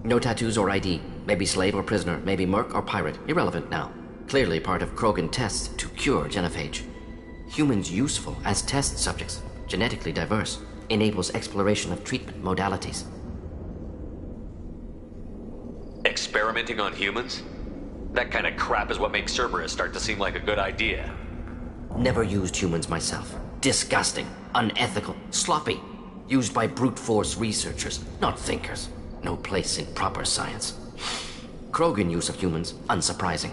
No tattoos or ID. Maybe slave or prisoner, maybe merc or pirate. Irrelevant now. Clearly part of Krogan tests to cure genophage. Humans useful as test subjects. Genetically diverse. Enables exploration of treatment modalities. Experimenting on humans? That kind of crap is what makes Cerberus start to seem like a good idea. Never used humans myself. Disgusting. Unethical. Sloppy. Used by brute force researchers, not thinkers. No place in proper science. Krogan use of humans, unsurprising.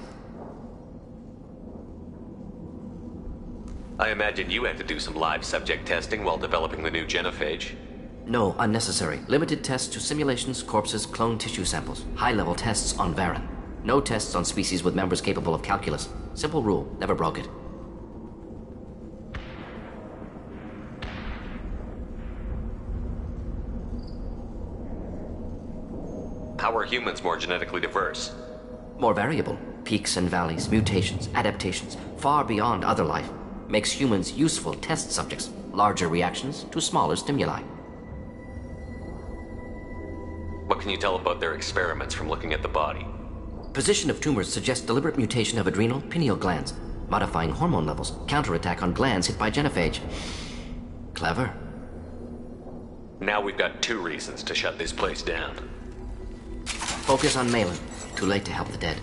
I imagine you had to do some live subject testing while developing the new genophage. No, unnecessary. Limited tests to simulations, corpses, cloned tissue samples. High-level tests on Varen. No tests on species with members capable of calculus. Simple rule, never broke it. How are humans more genetically diverse? More variable. Peaks and valleys, mutations, adaptations, far beyond other life. Makes humans useful test subjects. Larger reactions to smaller stimuli. What can you tell about their experiments from looking at the body? Position of tumors suggests deliberate mutation of adrenal, pineal glands, modifying hormone levels, counterattack on glands hit by genophage. Clever. Now we've got 2 reasons to shut this place down. Focus on Malin. Too late to help the dead.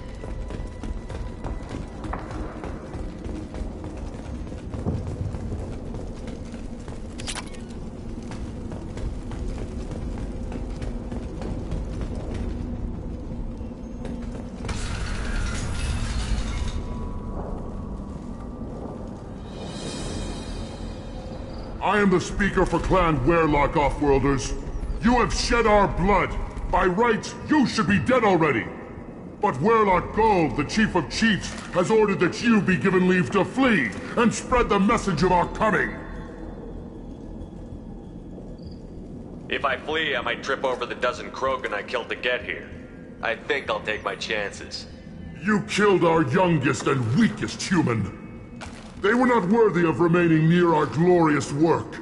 I am the speaker for Clan Weyrloc, Offworlders. You have shed our blood. By rights, you should be dead already. But Weyrloc Gold, the Chief of Chiefs, has ordered that you be given leave to flee and spread the message of our coming. If I flee, I might trip over the dozen Krogan I killed to get here. I think I'll take my chances. You killed our youngest and weakest human. They were not worthy of remaining near our glorious work.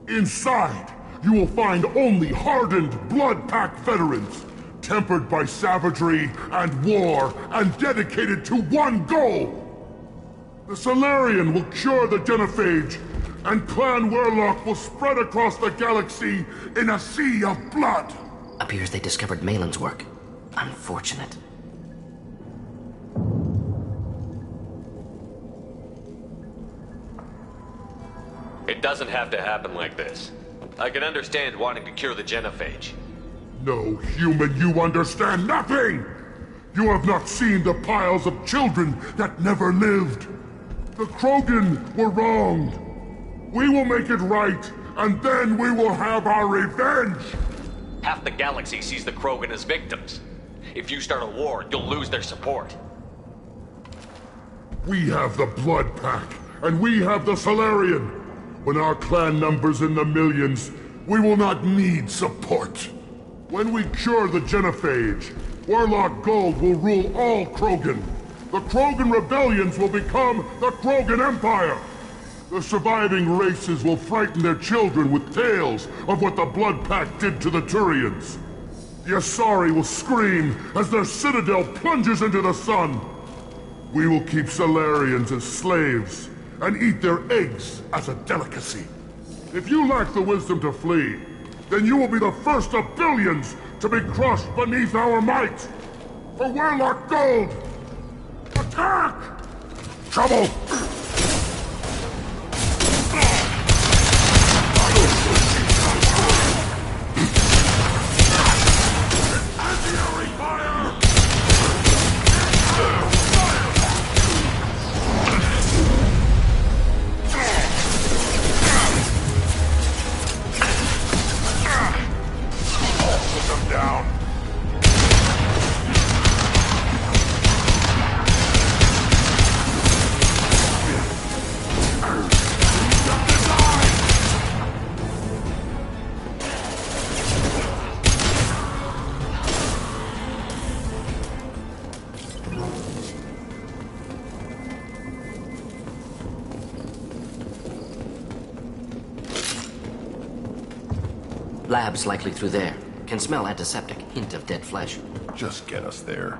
Inside, you will find only hardened, blood-packed veterans, tempered by savagery and war, and dedicated to one goal! The Solarian will cure the Genophage, and Clan Werlock will spread across the galaxy in a sea of blood! Appears they discovered Malin's work. Unfortunate. It doesn't have to happen like this. I can understand wanting to cure the Genophage. No, human, you understand nothing! You have not seen the piles of children that never lived. The Krogan were wronged. We will make it right, and then we will have our revenge! Half the galaxy sees the Krogan as victims. If you start a war, you'll lose their support. We have the Blood Pack, and we have the Solarian. When our clan numbers in the millions, we will not need support. When we cure the Genophage, Warlock Gold will rule all Krogan. The Krogan rebellions will become the Krogan Empire. The surviving races will frighten their children with tales of what the Blood Pack did to the Turians. The Asari will scream as their citadel plunges into the sun. We will keep Solarians as slaves, and eat their eggs as a delicacy. If you lack the wisdom to flee, then you will be the first of billions to be crushed beneath our might! For Warlock Gold! Attack! Trouble! Incendiary fire! Put them down. Labs likely through there. Can smell antiseptic, hint of dead flesh. Just get us there.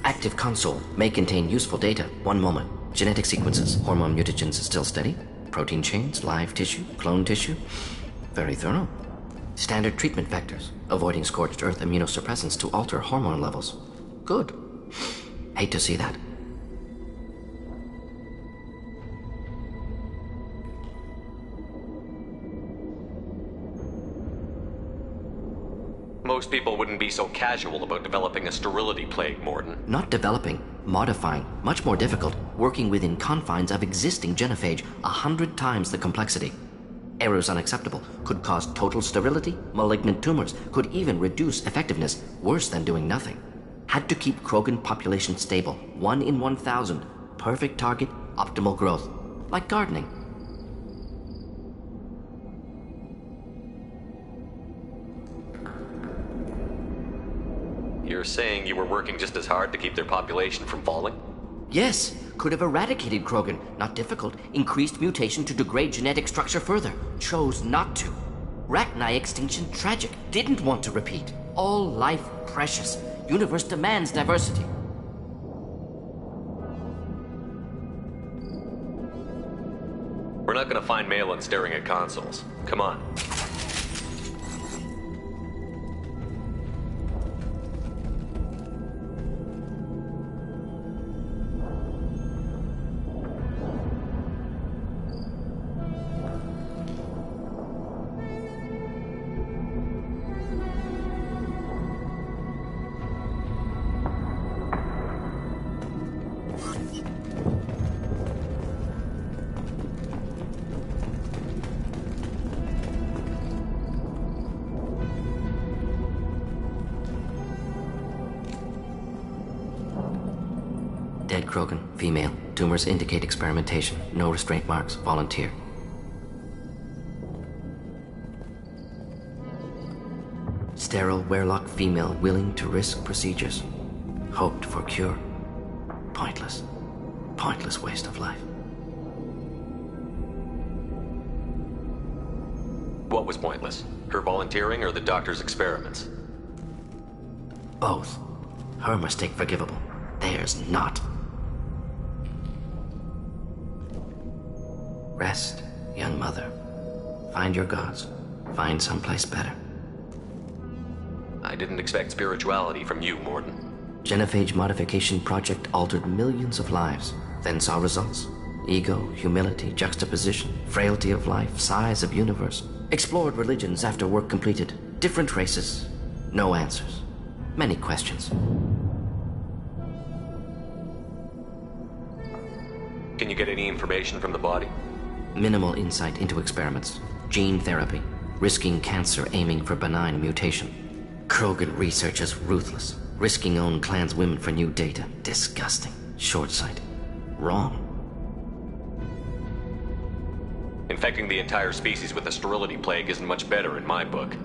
Active console may contain useful data. One moment. Genetic sequences. Hormone mutagens still steady. Protein chains, live tissue, clone tissue. Very thorough. Standard treatment vectors. Avoiding scorched earth immunosuppressants to alter hormone levels. Good. Hate to see that. Most people wouldn't be so casual about developing a sterility plague, Mordin. Not developing, modifying, much more difficult, working within confines of existing genophage, 100 times the complexity. Errors unacceptable, could cause total sterility, malignant tumors, could even reduce effectiveness, worse than doing nothing. Had to keep Krogan population stable, 1 in 1,000, perfect target, optimal growth. Like gardening. You're saying you were working just as hard to keep their population from falling? Yes, could have eradicated Krogan. Not difficult. Increased mutation to degrade genetic structure further. Chose not to. Rachni extinction tragic. Didn't want to repeat. All life precious. Universe demands diversity. We're not gonna find Malin staring at consoles. Come on. Dead Krogan, female. Tumors indicate experimentation. No restraint marks. Volunteer. Sterile Werelock female willing to risk procedures. Hoped for cure. Pointless. Pointless waste of life. What was pointless? Her volunteering or the doctor's experiments? Both. Her mistake forgivable. Theirs not. Rest, young mother. Find your gods. Find someplace better. I didn't expect spirituality from you, Mordin. Genophage modification project altered millions of lives, then saw results. Ego, humility, juxtaposition, frailty of life, size of universe. Explored religions after work completed. Different races. No answers. Many questions. Can you get any information from the body? Minimal insight into experiments. Gene therapy. Risking cancer, aiming for benign mutation. Krogan researchers ruthless. Risking own clan's women for new data. Disgusting. Short-sighted. Wrong. Infecting the entire species with the sterility plague isn't much better in my book.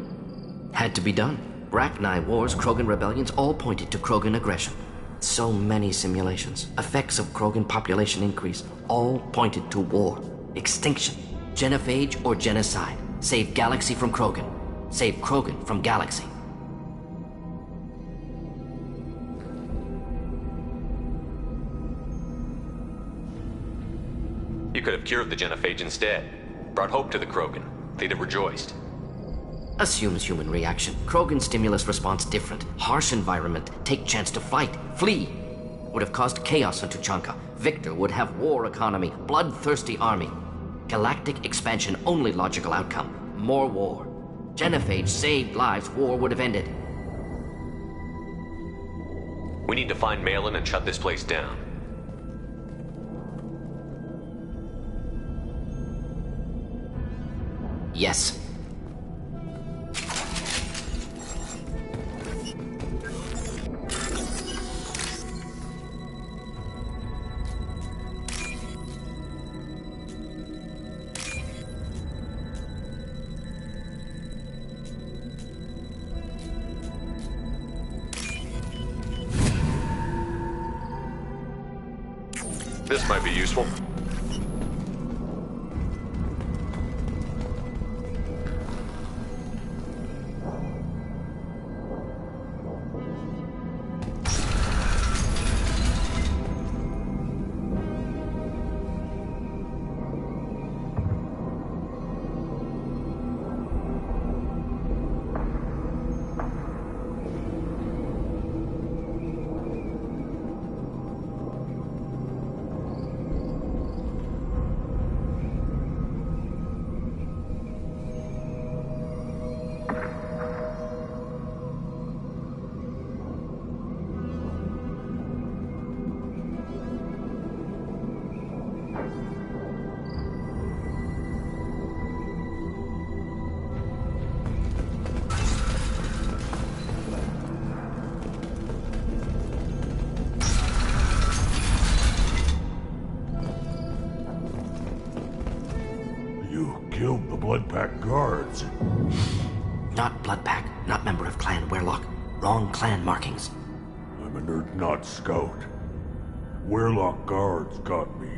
Had to be done. Rachni wars, Krogan rebellions, all pointed to Krogan aggression. So many simulations. Effects of Krogan population increase. All pointed to war. Extinction. Genophage or genocide. Save Galaxy from Krogan. Save Krogan from Galaxy. You could have cured the genophage instead. Brought hope to the Krogan. They'd have rejoiced. Assumes human reaction. Krogan stimulus response different. Harsh environment. Take chance to fight. Flee. Would have caused chaos on Tuchanka. Victor would have war economy. Bloodthirsty army. Galactic expansion only logical outcome. More war. Genophage saved lives. War would have ended. We need to find Malin and shut this place down. Yes. This might be useful. Killed the Bloodpack guards. Not Bloodpack, not member of Clan Werelock. Wrong clan markings. I'm a nerd, not scout. Werelock guards got me.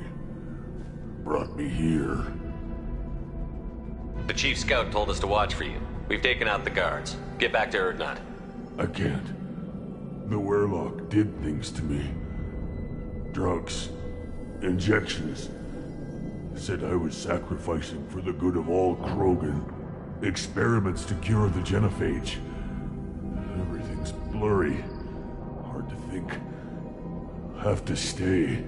Brought me here. The chief scout told us to watch for you. We've taken out the guards. Get back to Erdnot. I can't. The Werelock did things to me. Drugs. Injections. Said I was sacrificing for the good of all Krogan. Experiments to cure the genophage. Everything's blurry. Hard to think. Have to stay.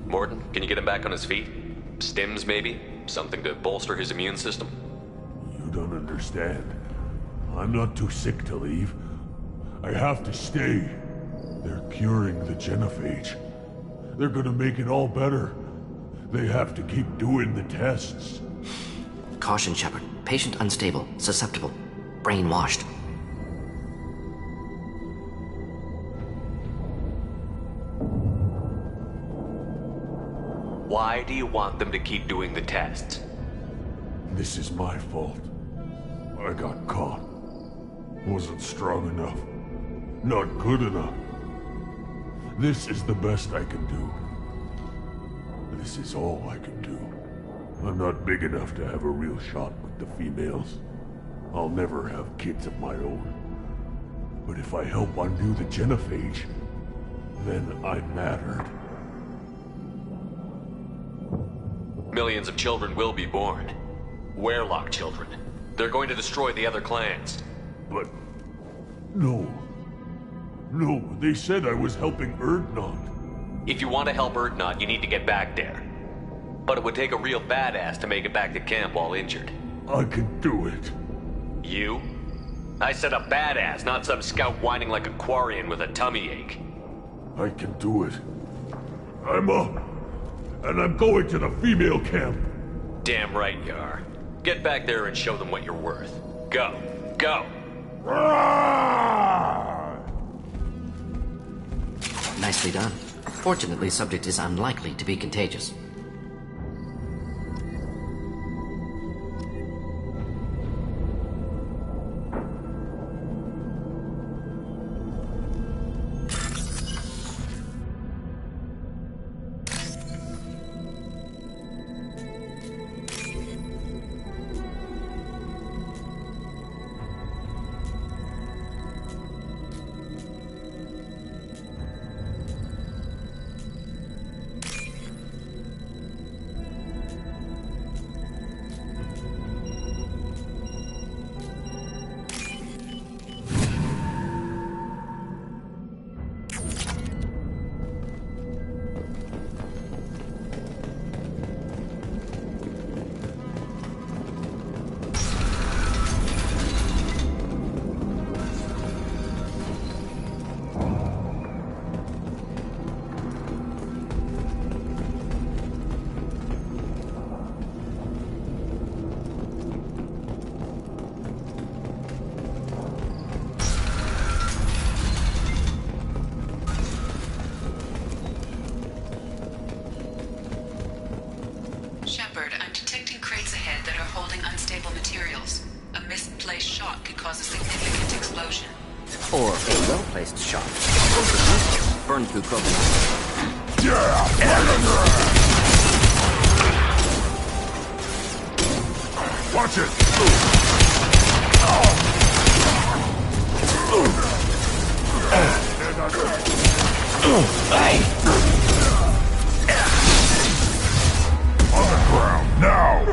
Mordin, can you get him back on his feet? Stims, maybe? Something to bolster his immune system? You don't understand. I'm not too sick to leave. I have to stay. They're curing the genophage. They're gonna make it all better. They have to keep doing the tests. Caution, Shepard. Patient unstable, susceptible, brainwashed. Why do you want them to keep doing the tests? This is my fault. I got caught. Wasn't strong enough. Not good enough. This is the best I can do. This is all I can do. I'm not big enough to have a real shot with the females. I'll never have kids of my own. But if I help undo the genophage, then I mattered. Millions of children will be born. Werelock children. They're going to destroy the other clans. But... no. No, they said I was helping Urdnot. If you want to help Urdnot, you need to get back there. But it would take a real badass to make it back to camp while injured. I can do it. You? I said a badass, not some scout whining like a Quarian with a tummy ache. I can do it. I'm up. And I'm going to the female camp. Damn right you are. Get back there and show them what you're worth. Go. Go! Nicely done. Fortunately, subject is unlikely to be contagious. Shepard, I'm detecting crates ahead that are holding unstable materials. A misplaced shot could cause a significant explosion. Or a well-placed shot. Burn through Krogan. Watch it! On the ground, now!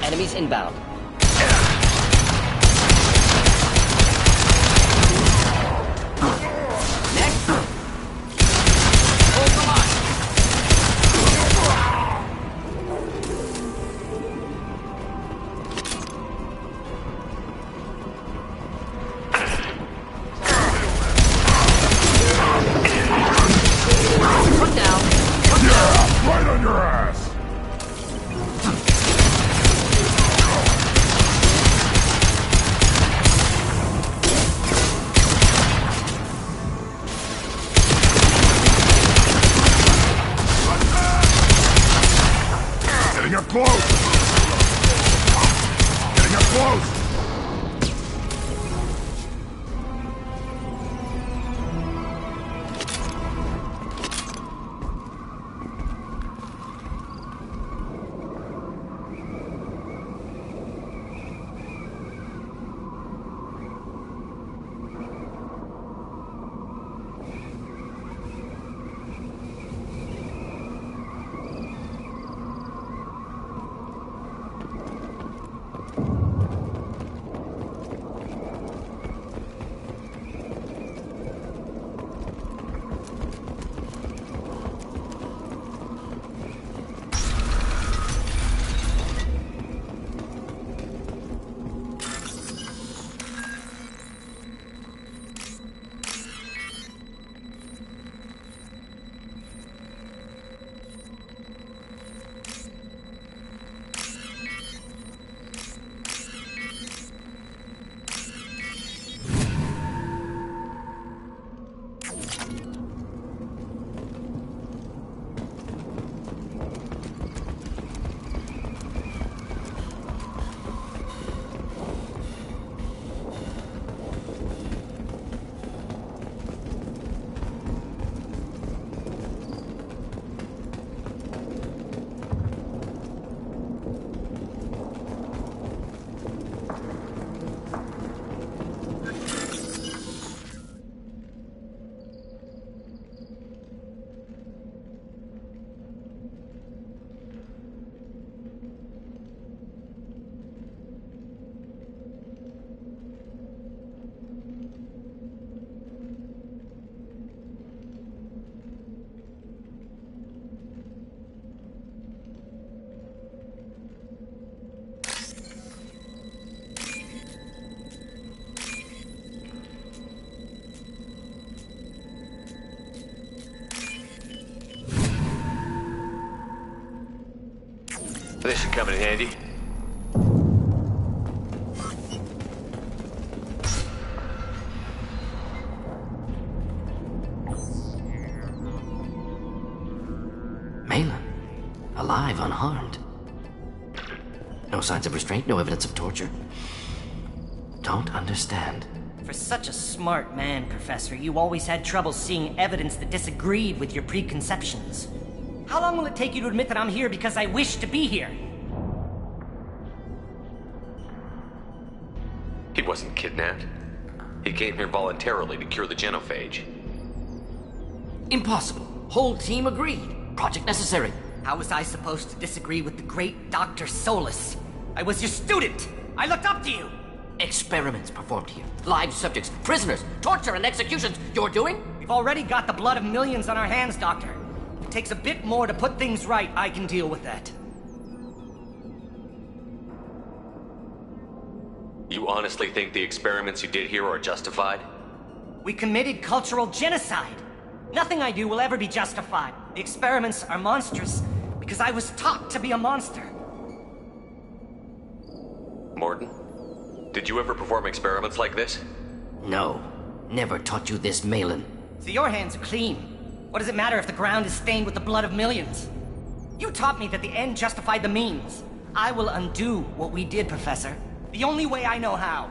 Enemies inbound. Next. Oh, come on. Put down. Put down. Right on your ass. This should come in handy. Malin, alive, unharmed. No signs of restraint, no evidence of torture. Don't understand. For such a smart man, Professor, you always had trouble seeing evidence that disagreed with your preconceptions. How long will it take you to admit that I'm here because I wish to be here? He wasn't kidnapped. He came here voluntarily to cure the genophage. Impossible. Whole team agreed. Project necessary. How was I supposed to disagree with the great Dr. Solus? I was your student! I looked up to you! Experiments performed here. Live subjects, prisoners, torture and executions. You're doing? We've already got the blood of millions on our hands, Doctor. It takes a bit more to put things right. I can deal with that. You honestly think the experiments you did here are justified? We committed cultural genocide. Nothing I do will ever be justified. The experiments are monstrous because I was taught to be a monster. Morton, did you ever perform experiments like this? No. Never taught you this, Malin. So your hands are clean. What does it matter if the ground is stained with the blood of millions? You taught me that the end justified the means. I will undo what we did, Professor. The only way I know how.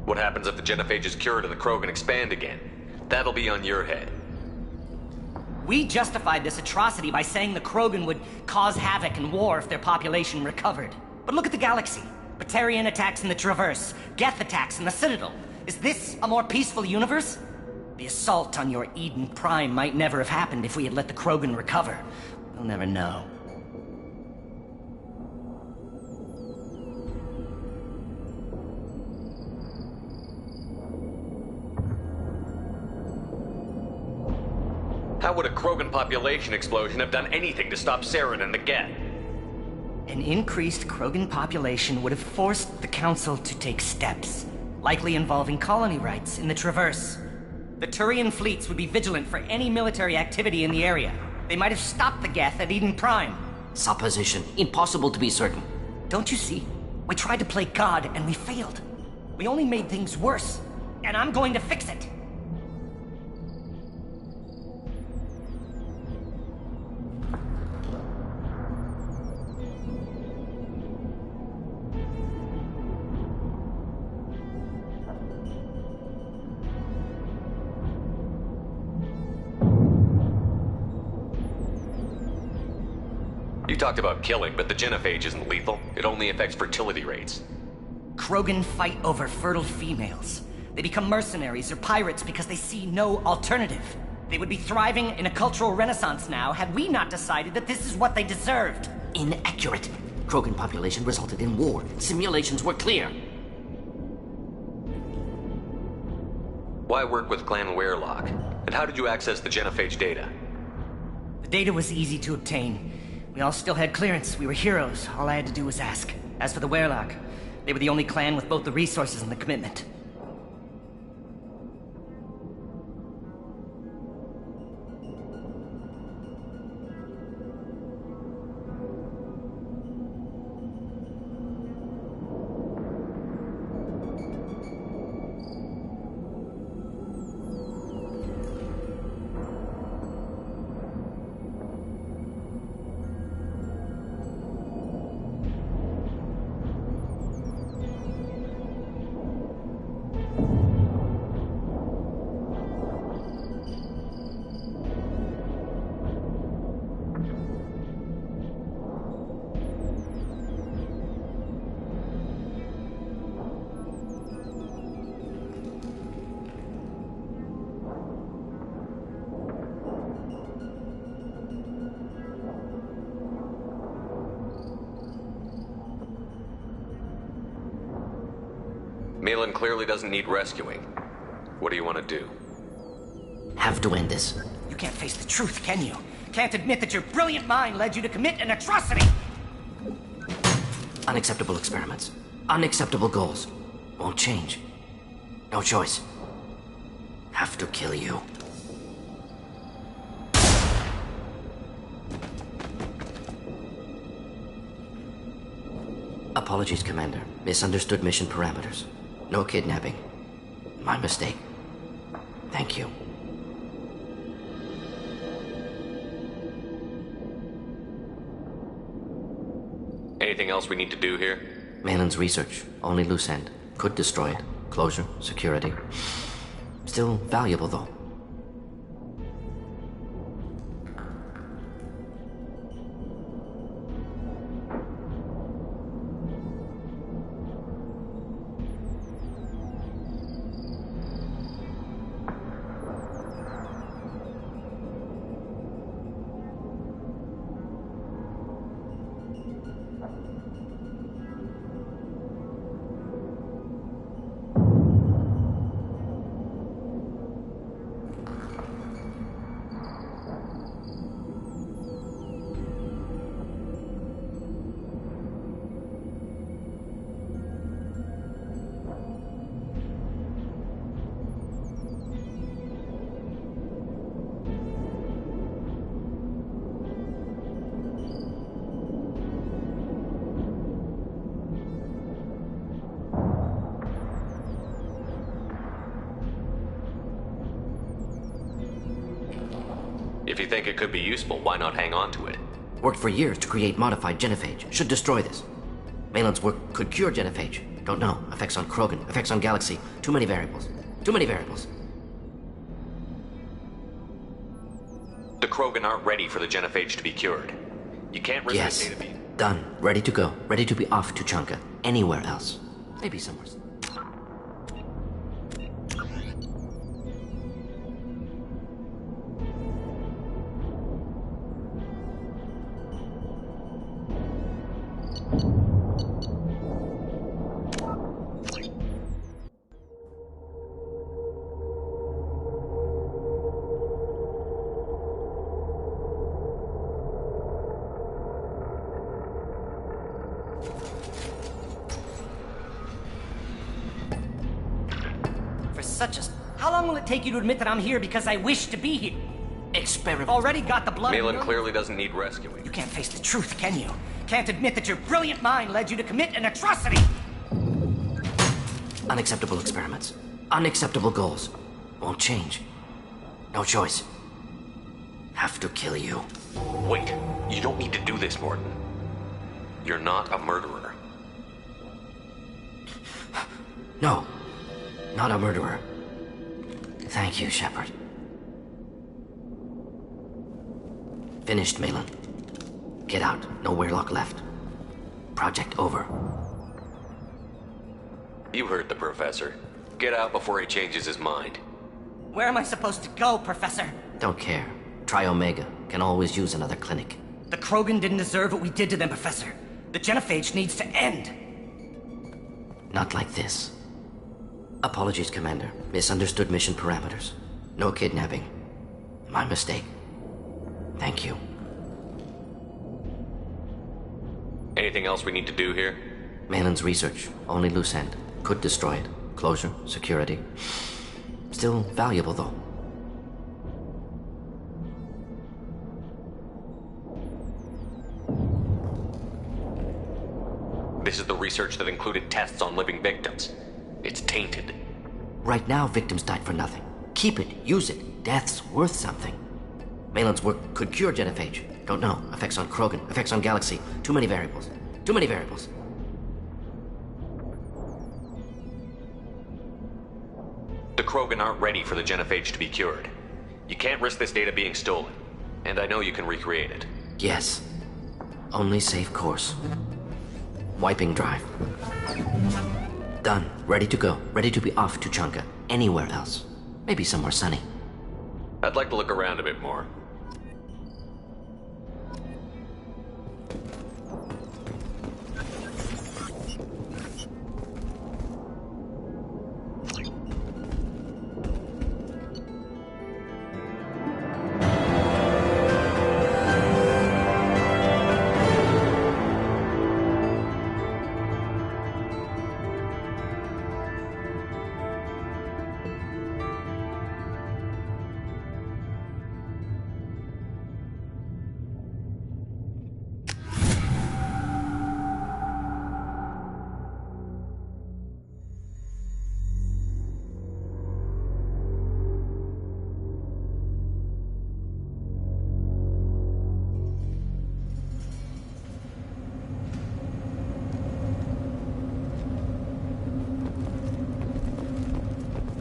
What happens if the genophage is cured and the Krogan expand again? That'll be on your head. We justified this atrocity by saying the Krogan would cause havoc and war if their population recovered. But look at the galaxy. Batarian attacks in the Traverse, Geth attacks in the Citadel. Is this a more peaceful universe? The assault on your Eden Prime might never have happened if we had let the Krogan recover. We'll never know. How would a Krogan population explosion have done anything to stop Saren and the Geth? An increased Krogan population would have forced the Council to take steps, likely involving colony rights in the Traverse. The Turian fleets would be vigilant for any military activity in the area. They might have stopped the Geth at Eden Prime. Supposition. Impossible to be certain. Don't you see? We tried to play God and we failed. We only made things worse. And I'm going to fix it. You talked about killing, but the genophage isn't lethal. It only affects fertility rates. Krogan fight over fertile females. They become mercenaries or pirates because they see no alternative. They would be thriving in a cultural renaissance now had we not decided that this is what they deserved. Inaccurate. Krogan population resulted in war. Simulations were clear. Why work with Clan Weyrloc? And how did you access the genophage data? The data was easy to obtain. We all still had clearance. We were heroes. All I had to do was ask. As for the Weyrloc, they were the only clan with both the resources and the commitment. Malin clearly doesn't need rescuing. What do you want to do? Have to end this. You can't face the truth, can you? Can't admit that your brilliant mind led you to commit an atrocity! Unacceptable experiments. Unacceptable goals. Won't change. No choice. Have to kill you. Apologies, Commander. Misunderstood mission parameters. No kidnapping. My mistake. Thank you. Anything else we need to do here? Malin's research. Only loose end. Could destroy it. Closure, security. Still valuable, though. If you think it could be useful, why not hang on to it? Worked for years to create modified genophage. Should destroy this. Malin's work could cure genophage. Don't know. Effects on Krogan, effects on Galaxy. Too many variables. Too many variables. The Krogan aren't ready for the genophage to be cured. You can't risk Yes. the data beam. Done. Ready to go. Ready to be off Tuchanka. Anywhere else. Maybe somewhere. How long will it take you to admit that I'm here because I wish to be here? Experiment. Already got the blood. Malin clearly doesn't need rescuing. You can't face the truth, can you? Can't admit that your brilliant mind led you to commit an atrocity. Unacceptable experiments. Unacceptable goals. Won't change. No choice. Have to kill you. Wait, you don't need to do this, Morton. You're not a murderer. No. Not a murderer. Thank you, Shepard. Finished, Malin. Get out. No Weirlock left. Project over. You heard the professor. Get out before he changes his mind. Where am I supposed to go, Professor? Don't care. Try Omega. Can always use another clinic. The Krogan didn't deserve what we did to them, Professor. The genophage needs to end. Not like this. Apologies, Commander. Misunderstood mission parameters. No kidnapping. My mistake. Thank you. Anything else we need to do here? Malin's research. Only loose end. Could destroy it. Closure, security. Still valuable, though. This is the research that included tests on living victims. It's tainted. Right now, victims died for nothing. Keep it. Use it. Death's worth something. Malin's work could cure genophage. Don't know. Effects on Krogan, effects on Galaxy. Too many variables. Too many variables. The Krogan aren't ready for the genophage to be cured. You can't risk this data being stolen. And I know you can recreate it. Yes. Only safe course. Wiping drive. Done. Ready to go. Ready to be off Tuchanka. Anywhere else. Maybe somewhere sunny. I'd like to look around a bit more.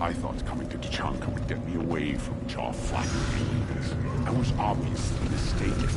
I thought coming to Tuchanka would get me away from jaw-flapping aliens. I was obviously mistaken.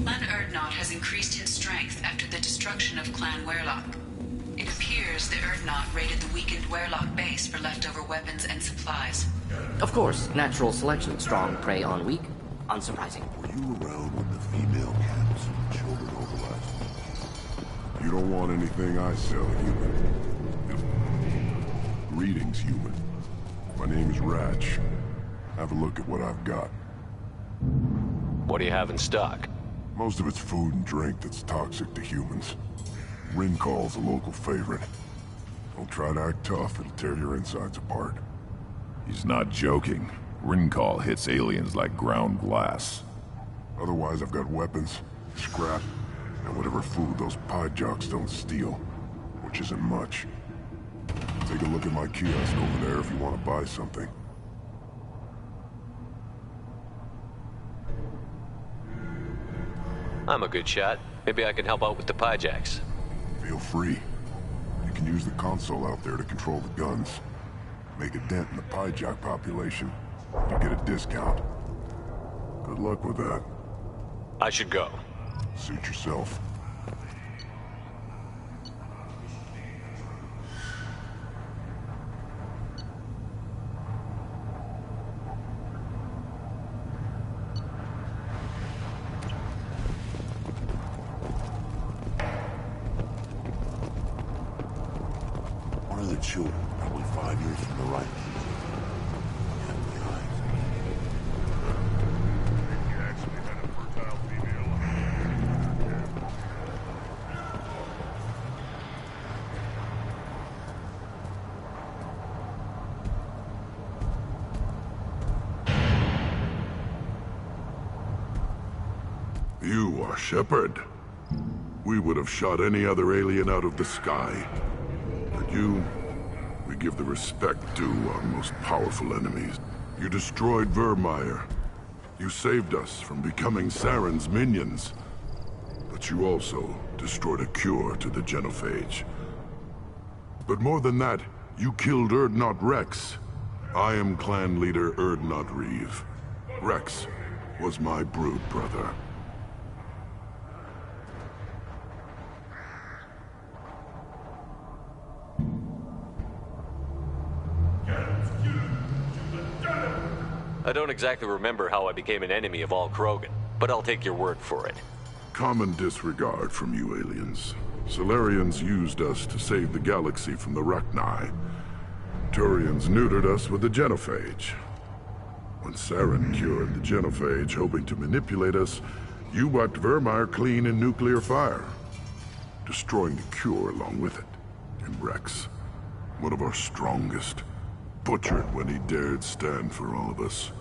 Clan Urdnot has increased in strength after the destruction of Clan Werlock. It appears the Urdnot raided the weakened Werlock base for leftover weapons and supplies. Of course, natural selection. Strong prey on weak. Unsurprising. Were you around when the female camps and children overlapped? You don't want anything I sell, human. Greetings, human. My name is Ratch. Have a look at what I've got. What do you have in stock? Most of it's food and drink that's toxic to humans. Ringcall's a local favorite. Don't try to act tough, it'll tear your insides apart. He's not joking. Ringcall hits aliens like ground glass. Otherwise, I've got weapons, scrap, and whatever food those pie jocks don't steal, which isn't much. Take a look at my kiosk over there if you want to buy something. I'm a good shot. Maybe I can help out with the Pyjacks. Feel free. You can use the console out there to control the guns. Make a dent in the Pyjack population. You get a discount. Good luck with that. I should go. Suit yourself. One of the children, probably 5 years from the right. You are Shepard. We would have shot any other alien out of the sky. But you, we give the respect due our most powerful enemies. You destroyed Virmire. You saved us from becoming Saren's minions. But you also destroyed a cure to the genophage. But more than that, you killed Urdnot Rex. I am clan leader Urdnot Reeve. Rex was my brood brother. I don't exactly remember how I became an enemy of all Krogan, but I'll take your word for it. Common disregard from you aliens. Salarians used us to save the galaxy from the Rachni. Turians neutered us with the genophage. When Saren cured the genophage, hoping to manipulate us, you wiped Virmire clean in nuclear fire, destroying the cure along with it. And Rex, one of our strongest, butchered when he dared stand for all of us.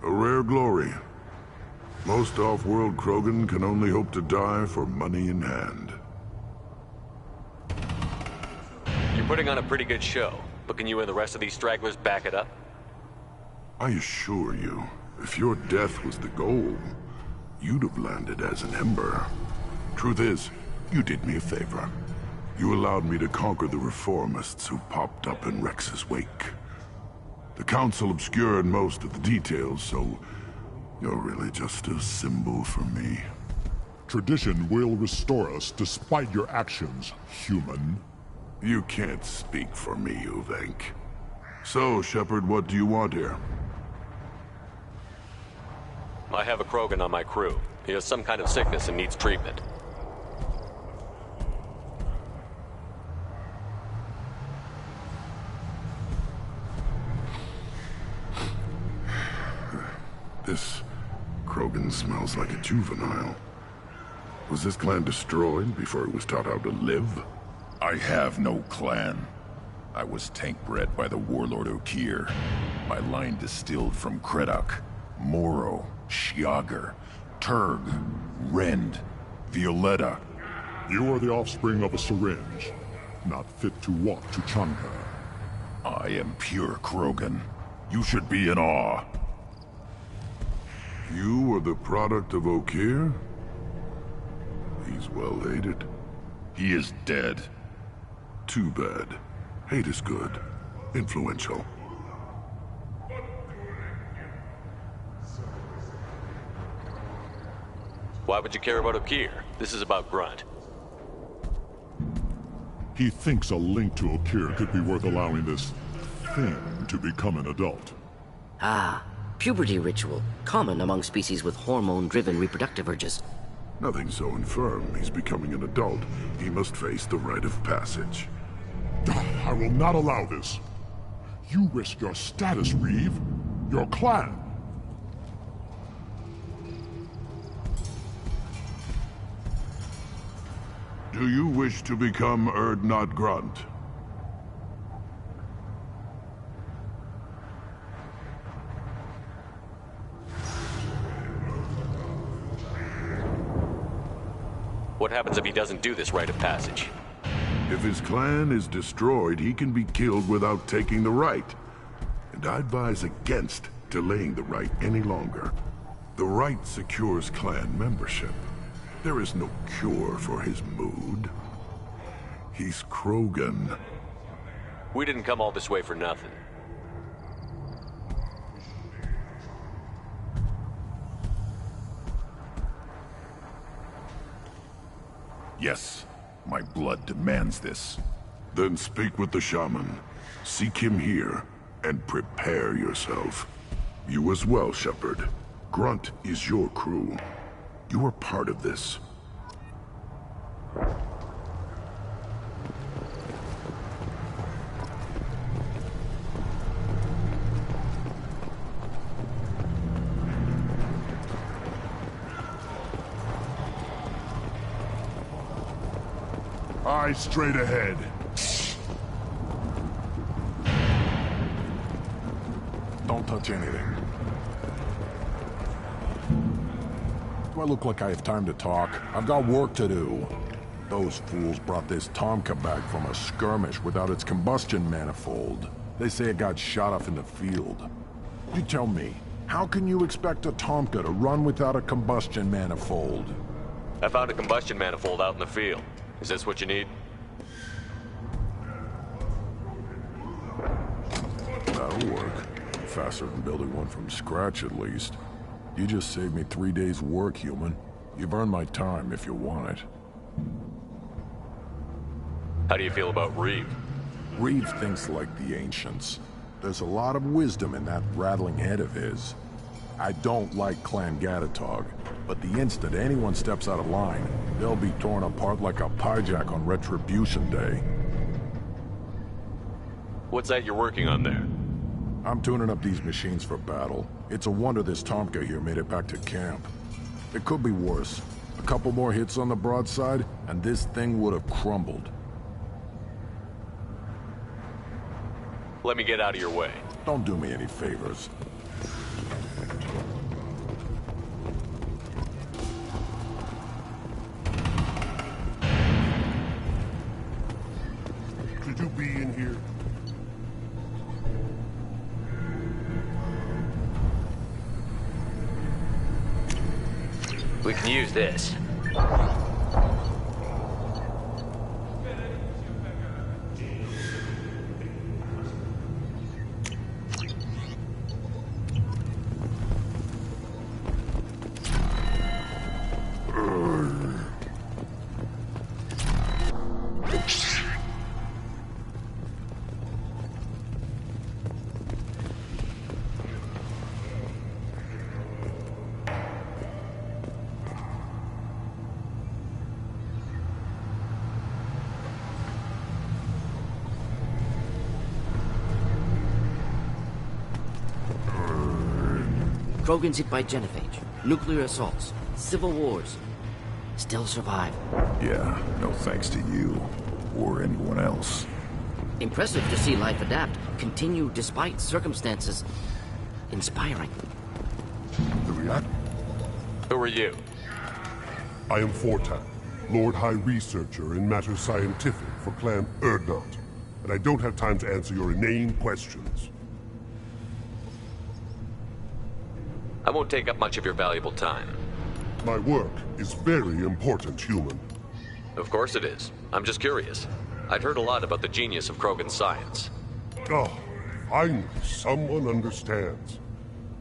A rare glory, Most off-world Krogan can only hope to die for money in hand. You're putting on a pretty good show, but can you and the rest of these stragglers back it up? I assure you, if your death was the goal, you'd have landed as an Ember. Truth is, you did me a favor. You allowed me to conquer the reformists who popped up in Rex's wake. The Council obscured most of the details, so you're really just a symbol for me. Tradition will restore us despite your actions, human. You can't speak for me, Uvenk. So, Shepard, what do you want here? I have a Krogan on my crew. He has some kind of sickness and needs treatment. This Krogan smells like a juvenile. Was this clan destroyed before it was taught how to live? I have no clan. I was tank-bred by the warlord Okeer. My line distilled from Kredok, Moro, Shiagar, Turg, Rend, Violetta. You are the offspring of a syringe, not fit to walk to Chanka. I am pure Krogan. You should be in awe. You are the product of Okeer? He's well hated. He is dead. Too bad. Hate is good. Influential. Why would you care about Okeer? This is about Grunt. He thinks a link to Okeer could be worth allowing this thing to become an adult. Ah, puberty ritual. Common among species with hormone-driven reproductive urges. Nothing so infirm. He's becoming an adult. He must face the rite of passage. I will not allow this. You risk your status, Reeve. Your clan. Do you wish to become Urdnot Grunt? What happens if he doesn't do this rite of passage? If his clan is destroyed, he can be killed without taking the rite. And I advise against delaying the rite any longer. The rite secures clan membership. There is no cure for his mood. He's Krogan. We didn't come all this way for nothing. Yes, my blood demands this. Then speak with the shaman. Seek him here, and prepare yourself. You as well, Shepard. Grunt is your crew. You are part of this. Eyes straight ahead. Don't touch anything. Do I look like I have time to talk? I've got work to do. Those fools brought this Tomka back from a skirmish without its combustion manifold. They say it got shot off in the field. You tell me, how can you expect a Tomka to run without a combustion manifold? I found a combustion manifold out in the field. Is this what you need? That'll work. Faster than building one from scratch, at least. You just saved me 3 days' work, human. You've earned my time if you want it. How do you feel about Reeve? Reeve thinks like the ancients. There's a lot of wisdom in that rattling head of his. I don't like Clan Gatatog, but the instant anyone steps out of line, they'll be torn apart like a pyjak on Retribution Day. What's that you're working on there? I'm tuning up these machines for battle. It's a wonder this Tomka here made it back to camp. It could be worse. A couple more hits on the broadside, and this thing would have crumbled. Let me get out of your way. Don't do me any favors. We can use this. Krogan's hit by genophage, nuclear assaults, civil wars. Still survive. Yeah, no thanks to you. Or anyone else. Impressive to see life adapt, continue despite circumstances. Inspiring. The react? Who are you? I am Fortan, Lord High Researcher in matters scientific for Clan Urdnot. And I don't have time to answer your inane questions. I won't take up much of your valuable time. My work is very important, human. Of course it is. I'm just curious. I'd heard a lot about the genius of Krogan science. Oh, finally, someone understands.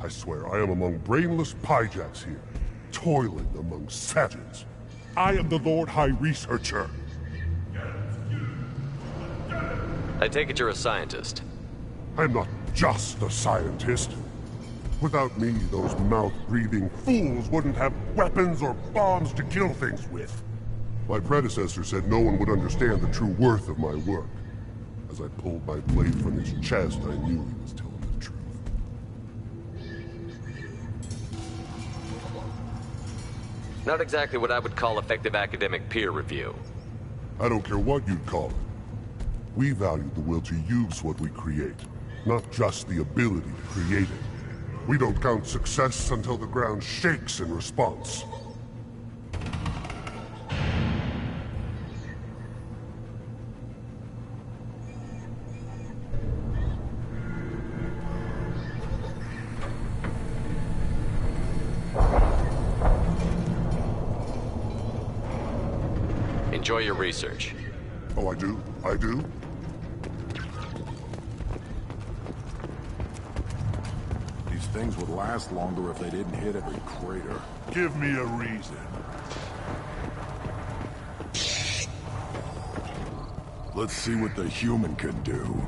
I swear I am among brainless pyjaks here, toiling among savages. I am the Lord High Researcher. I take it you're a scientist. I'm not just a scientist. Without me, those mouth-breathing fools wouldn't have weapons or bombs to kill things with. My predecessor said no one would understand the true worth of my work. As I pulled my blade from his chest, I knew he was telling the truth. Not exactly what I would call effective academic peer review. I don't care what you'd call it. We value the will to use what we create, not just the ability to create it. We don't count success until the ground shakes in response. Enjoy your research. Oh, I do? I do? Things would last longer if they didn't hit every crater. Give me a reason. Let's see what the human can do.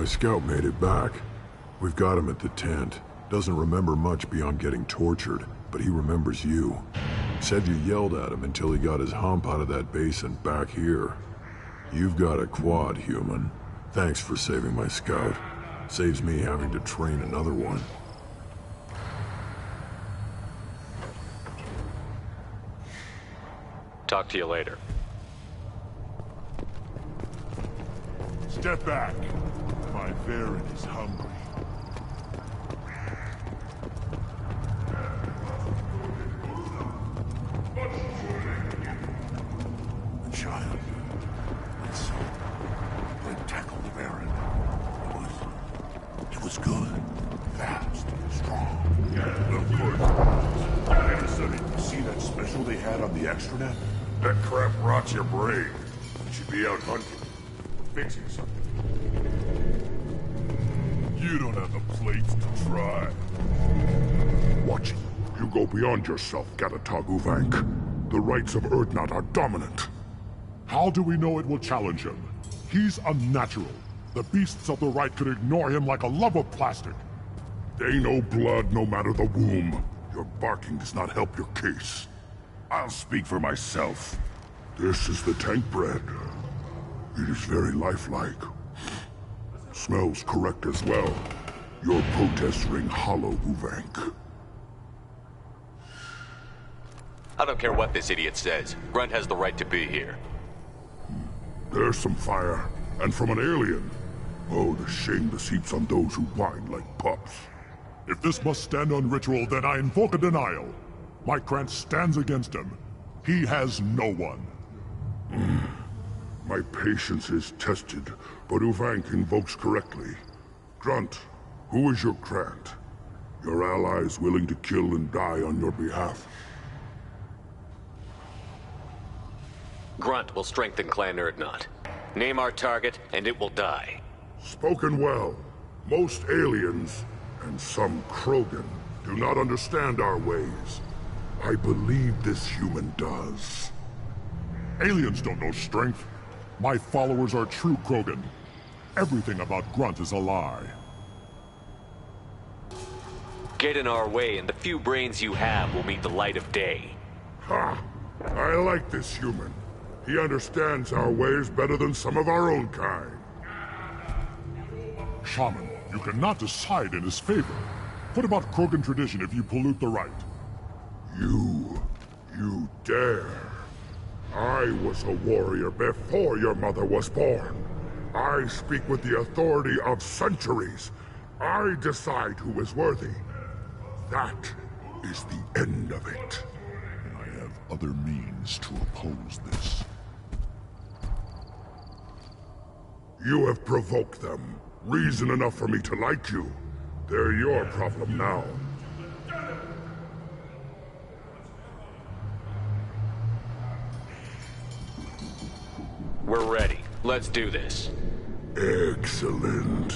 My scout made it back. We've got him at the tent. Doesn't remember much beyond getting tortured, but he remembers you. Said you yelled at him until he got his hump out of that basin back here. You've got a quad, human. Thanks for saving my scout. Saves me having to train another one. Talk to you later. Step back. My Varren is hungry. The child. My son. They tackled the Varren. It was good. Fast. Strong. Yeah, of course. Hey, Sonny, you see that special they had on the extranet? That crap rots your brain. You should be out hunting. Fixing something. You don't have the plates to try. Watch it. You go beyond yourself, Gatatog Uvank. The rights of Urdnot are dominant. How do we know it will challenge him? He's unnatural. The beasts of the right could ignore him like a lump of plastic. They know blood no matter the womb. Your barking does not help your case. I'll speak for myself. This is the tank bread. It is very lifelike. Smells correct as well. Your protests ring hollow, Uvank. I don't care what this idiot says. Grunt has the right to be here. There's some fire, and from an alien. Oh, the shame this heaps on those who whine like pups. If this must stand on ritual, then I invoke a denial. My Krantz stands against him. He has no one. My patience is tested, but Uvank invokes correctly. Grunt, who is your Krant? Your allies willing to kill and die on your behalf? Grunt will strengthen Clan Urdnot. Name our target, and it will die. Spoken well. Most aliens, and some Krogan, do not understand our ways. I believe this human does. Aliens don't know strength. My followers are true Krogan. Everything about Grunt is a lie. Get in our way, and the few brains you have will meet the light of day. Ha! I like this human. He understands our ways better than some of our own kind. Shaman, you cannot decide in his favor. What about Krogan tradition if you pollute the rite? You dare. I was a warrior before your mother was born. I speak with the authority of centuries. I decide who is worthy. That is the end of it. And I have other means to oppose this. You have provoked them. Reason enough for me to like you. They're your problem now. We're ready. Let's do this. Excellent.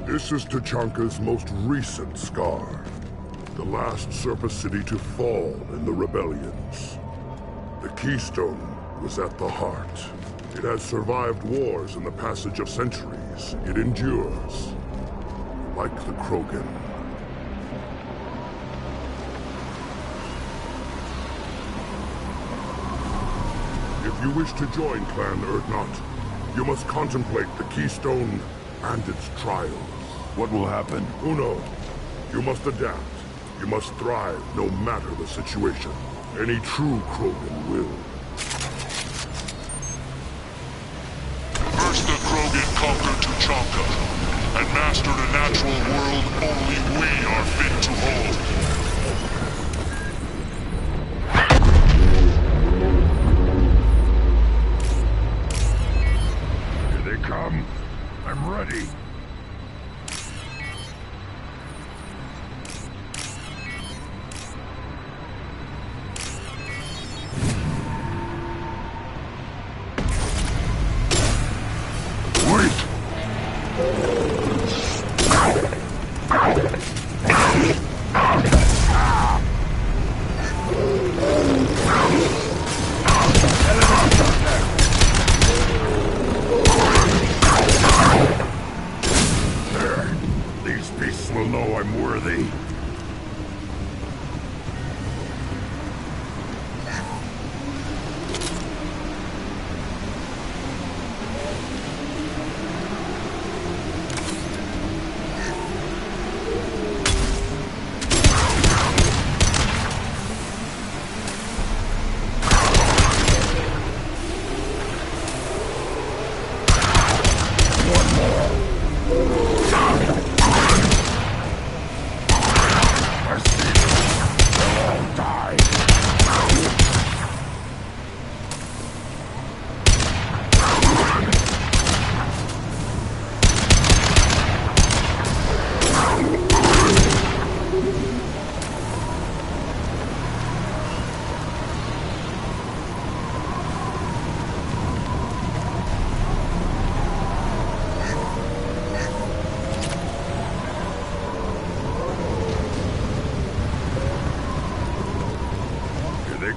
This is Tachanka's most recent scar. The last surface city to fall in the rebellions. The Keystone was at the heart. It has survived wars and the passage of centuries. It endures. Like the Krogan. If you wish to join Clan Urdnot, you must contemplate the Keystone and its trials. What will happen? Who knows? You must adapt. You must thrive no matter the situation. Any true Krogan will. First the Krogan conquered Tuchanka, and mastered a natural world only we are fit to hold. Here they come. I'm ready. These beasts will know I'm worthy.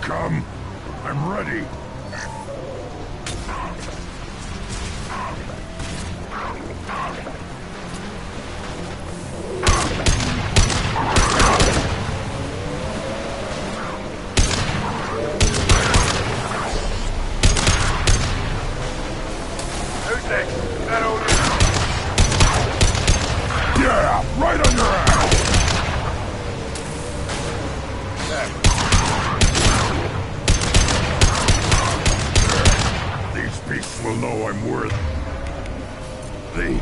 Come. I'm ready. Who's next? Is that all? Yeah, right on your ass. Beasts will know I'm worth thee.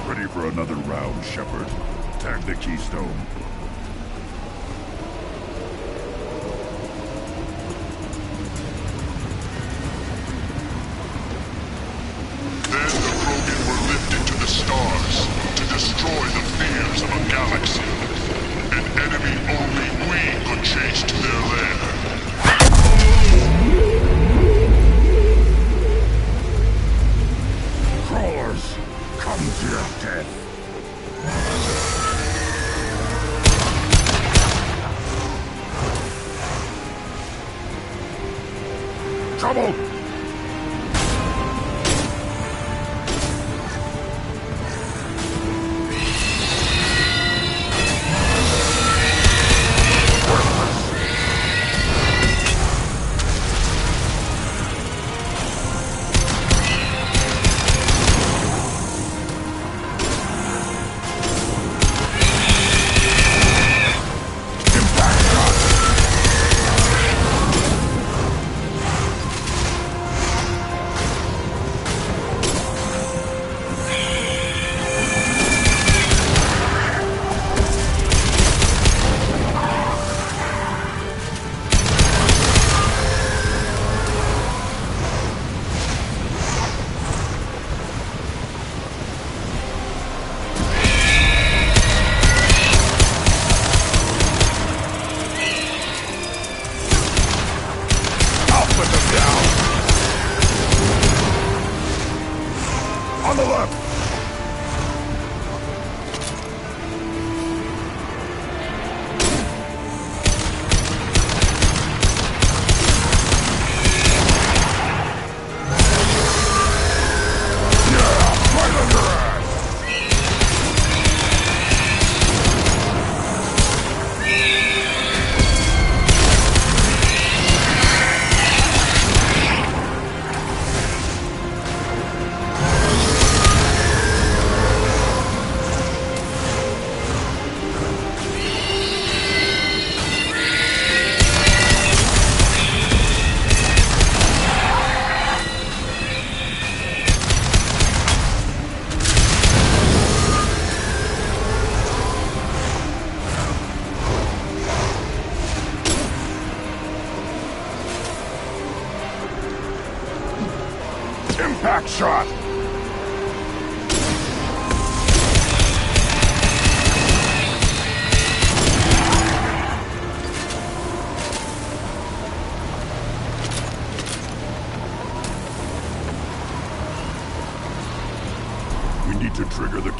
Ready for another round, Shepard. Tag the Keystone. Stars to destroy the fears of a galaxy. An enemy only we could chase to their lair. Crawlers, come to your death. Trouble!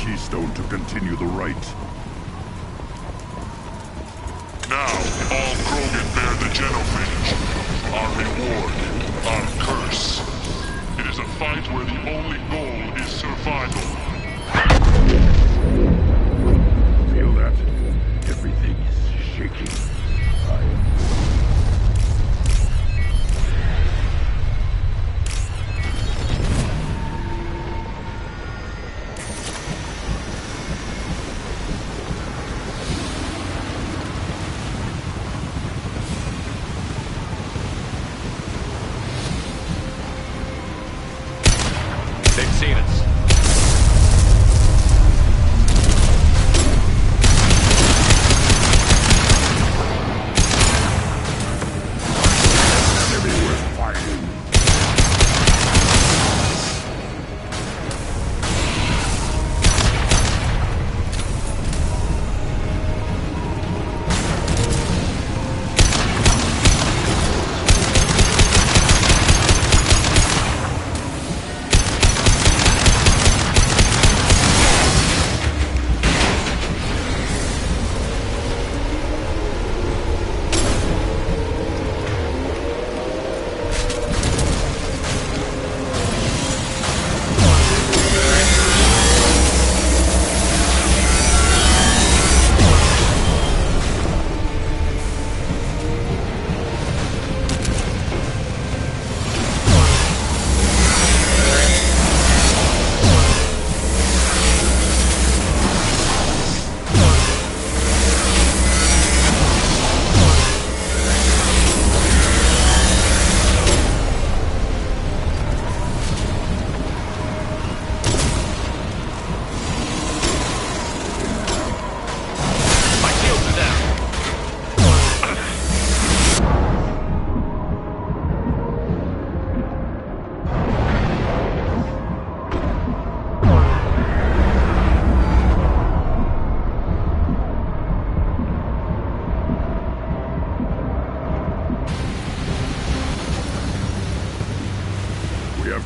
keystone to continue the rite. Now, all Krogan bear the genophage. Our reward, our curse. It is a fight where the only goal is survival. Feel that? Everything is shaking. They've seen us.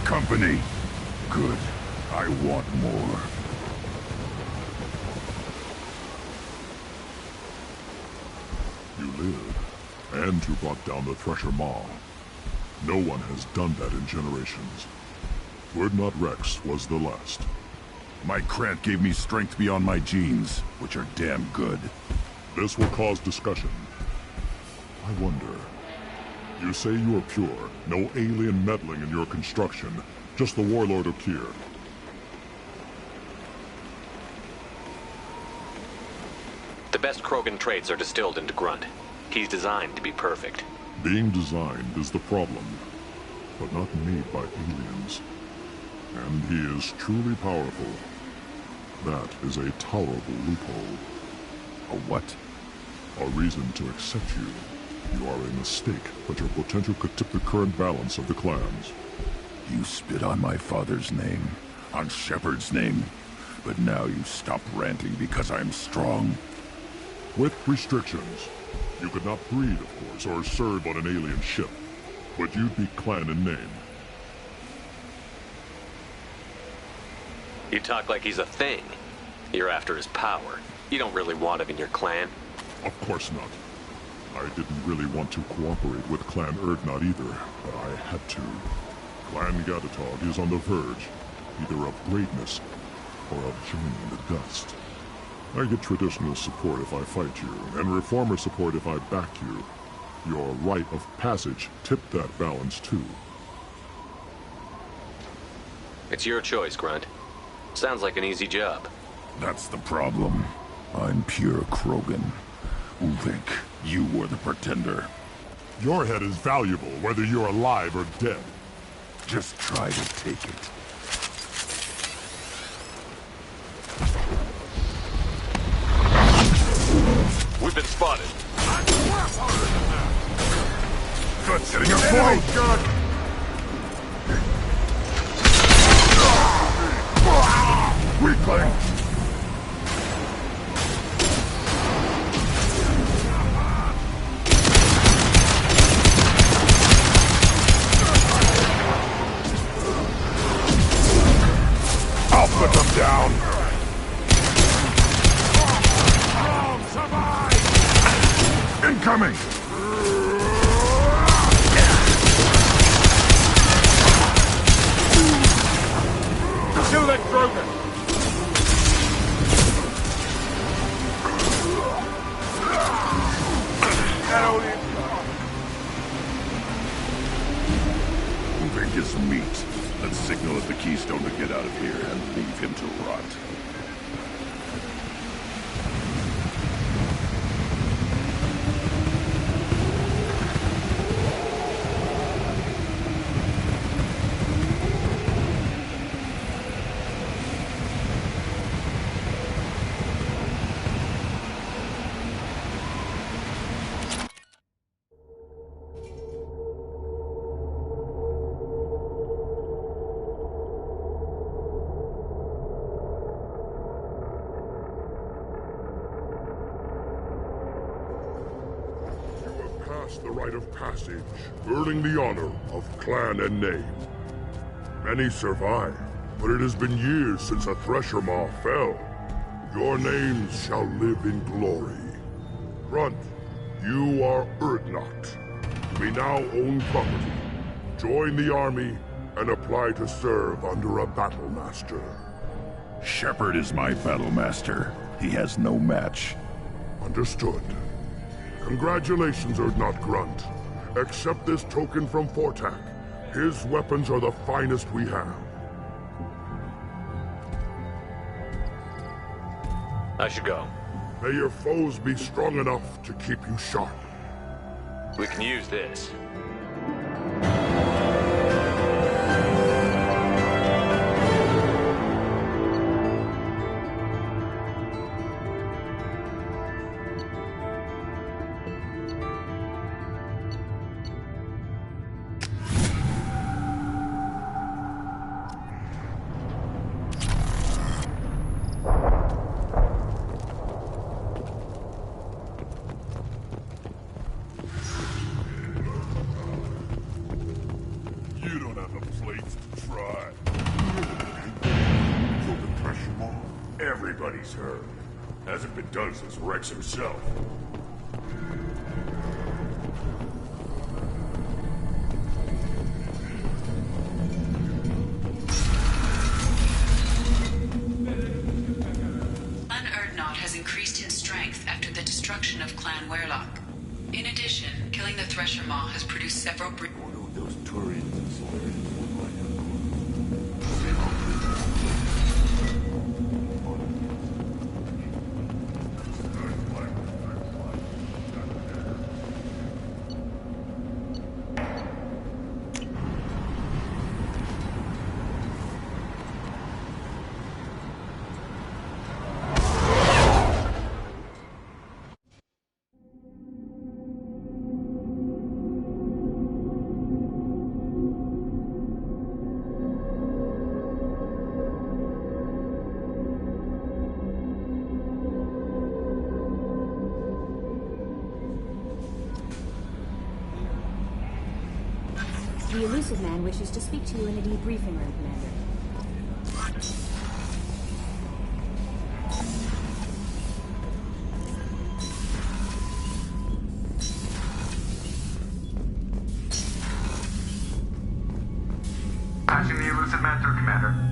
Company. Good. I want more. You live, and you brought down the Thresher Maw. No one has done that in generations. Urdnot Rex was the last. My Krant gave me strength beyond my genes, which are damn good. This will cause discussion. I wonder... You say you are pure, no alien meddling in your construction, just the Warlord Okeer. The best Krogan traits are distilled into Grunt. He's designed to be perfect. Being designed is the problem, but not made by aliens. And he is truly powerful. That is a tolerable loophole. A what? A reason to accept you. You are a mistake, but your potential could tip the current balance of the clans. You spit on my father's name, on Shepard's name, but now you stop ranting because I'm strong. With restrictions. You could not breed, of course, or serve on an alien ship, but you'd be clan in name. You talk like he's a thing. You're after his power. You don't really want him in your clan. Of course not. I didn't really want to cooperate with Clan Urdnot either, but I had to. Clan Gatatog is on the verge, either of greatness or of joining the dust. I get traditional support if I fight you, and reformer support if I back you. Your rite of passage tipped that balance too. It's your choice, Grunt. Sounds like an easy job. That's the problem. I'm pure Krogan. Ulvik, you were the pretender. Your head is valuable, whether you're alive or dead. Just try to take it. We've been spotted. Good, setting up point! Weakling! I'll put them down! Incoming! Kill that Krogan! Moving his meat. Let's signal at the Keystone to get out of here and leave him to rot. The rite of passage, earning the honor of clan and name. Many survive, but it has been years since a Thresher Maw fell. Your names shall live in glory. Grunt, you are Urdnot. You may now own property. Join the army and apply to serve under a battle master. Shepard is my battle master. He has no match. Understood. Congratulations, Urdnot Grunt. Accept this token from Fortak. His weapons are the finest we have. I should go. May your foes be strong enough to keep you sharp. We can use this. Everybody's heard. Hasn't been done since Rex himself. Clan Urdnot has increased in strength after the destruction of Clan Werlock. In addition, killing the Thresher Maw has produced several Those Turians and soldiers. The Illusive Man wishes to speak to you in a debriefing room, Commander. Patching the Illusive Man through, Commander.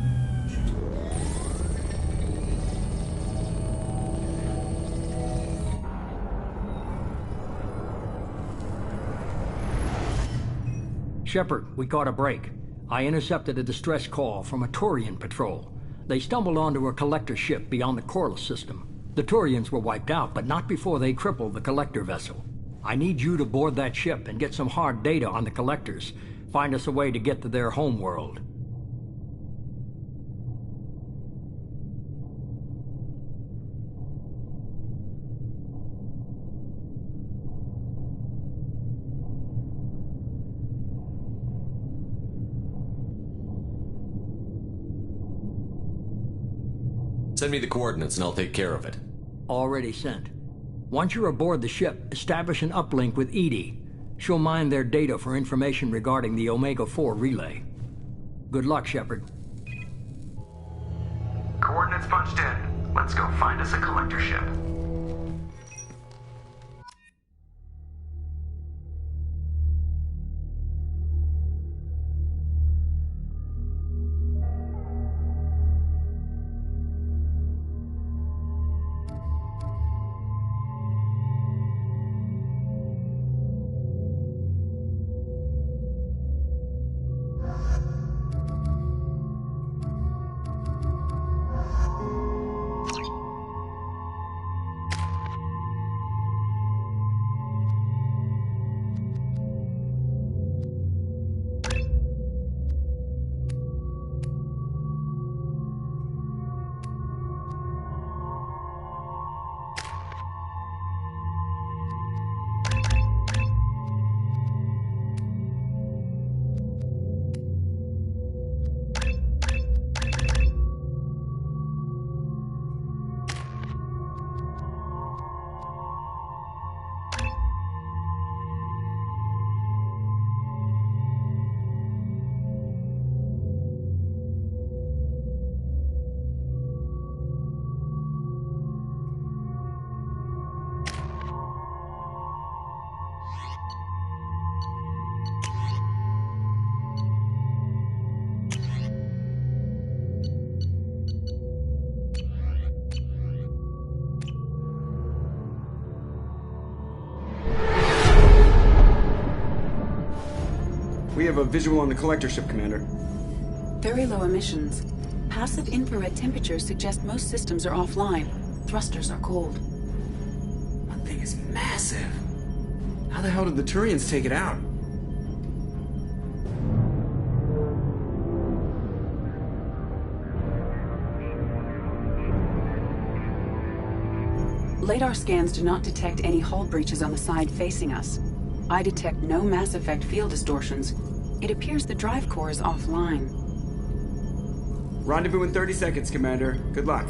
Shepard, we caught a break. I intercepted a distress call from a Turian patrol. They stumbled onto a collector ship beyond the Corliss system. The Turians were wiped out, but not before they crippled the collector vessel. I need you to board that ship and get some hard data on the collectors. Find us a way to get to their homeworld. Send me the coordinates and I'll take care of it. Already sent. Once you're aboard the ship, establish an uplink with EDI. She'll mine their data for information regarding the Omega-4 relay. Good luck, Shepard. Coordinates punched in. Let's go find us a collector ship. have a visual on the collector ship, Commander. Very low emissions. Passive infrared temperatures suggest most systems are offline. Thrusters are cold. That thing is massive. How the hell did the Turians take it out? Radar scans do not detect any hull breaches on the side facing us. I detect no Mass Effect field distortions. It appears the drive core is offline. Rendezvous in 30 seconds, Commander. Good luck.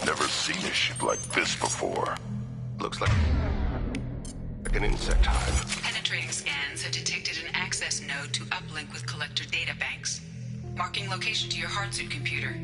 Never seen a ship like this before. Looks like an insect hive. Penetrating scans have detected an access node to uplink with collector data banks. Marking location to your hardsuit computer.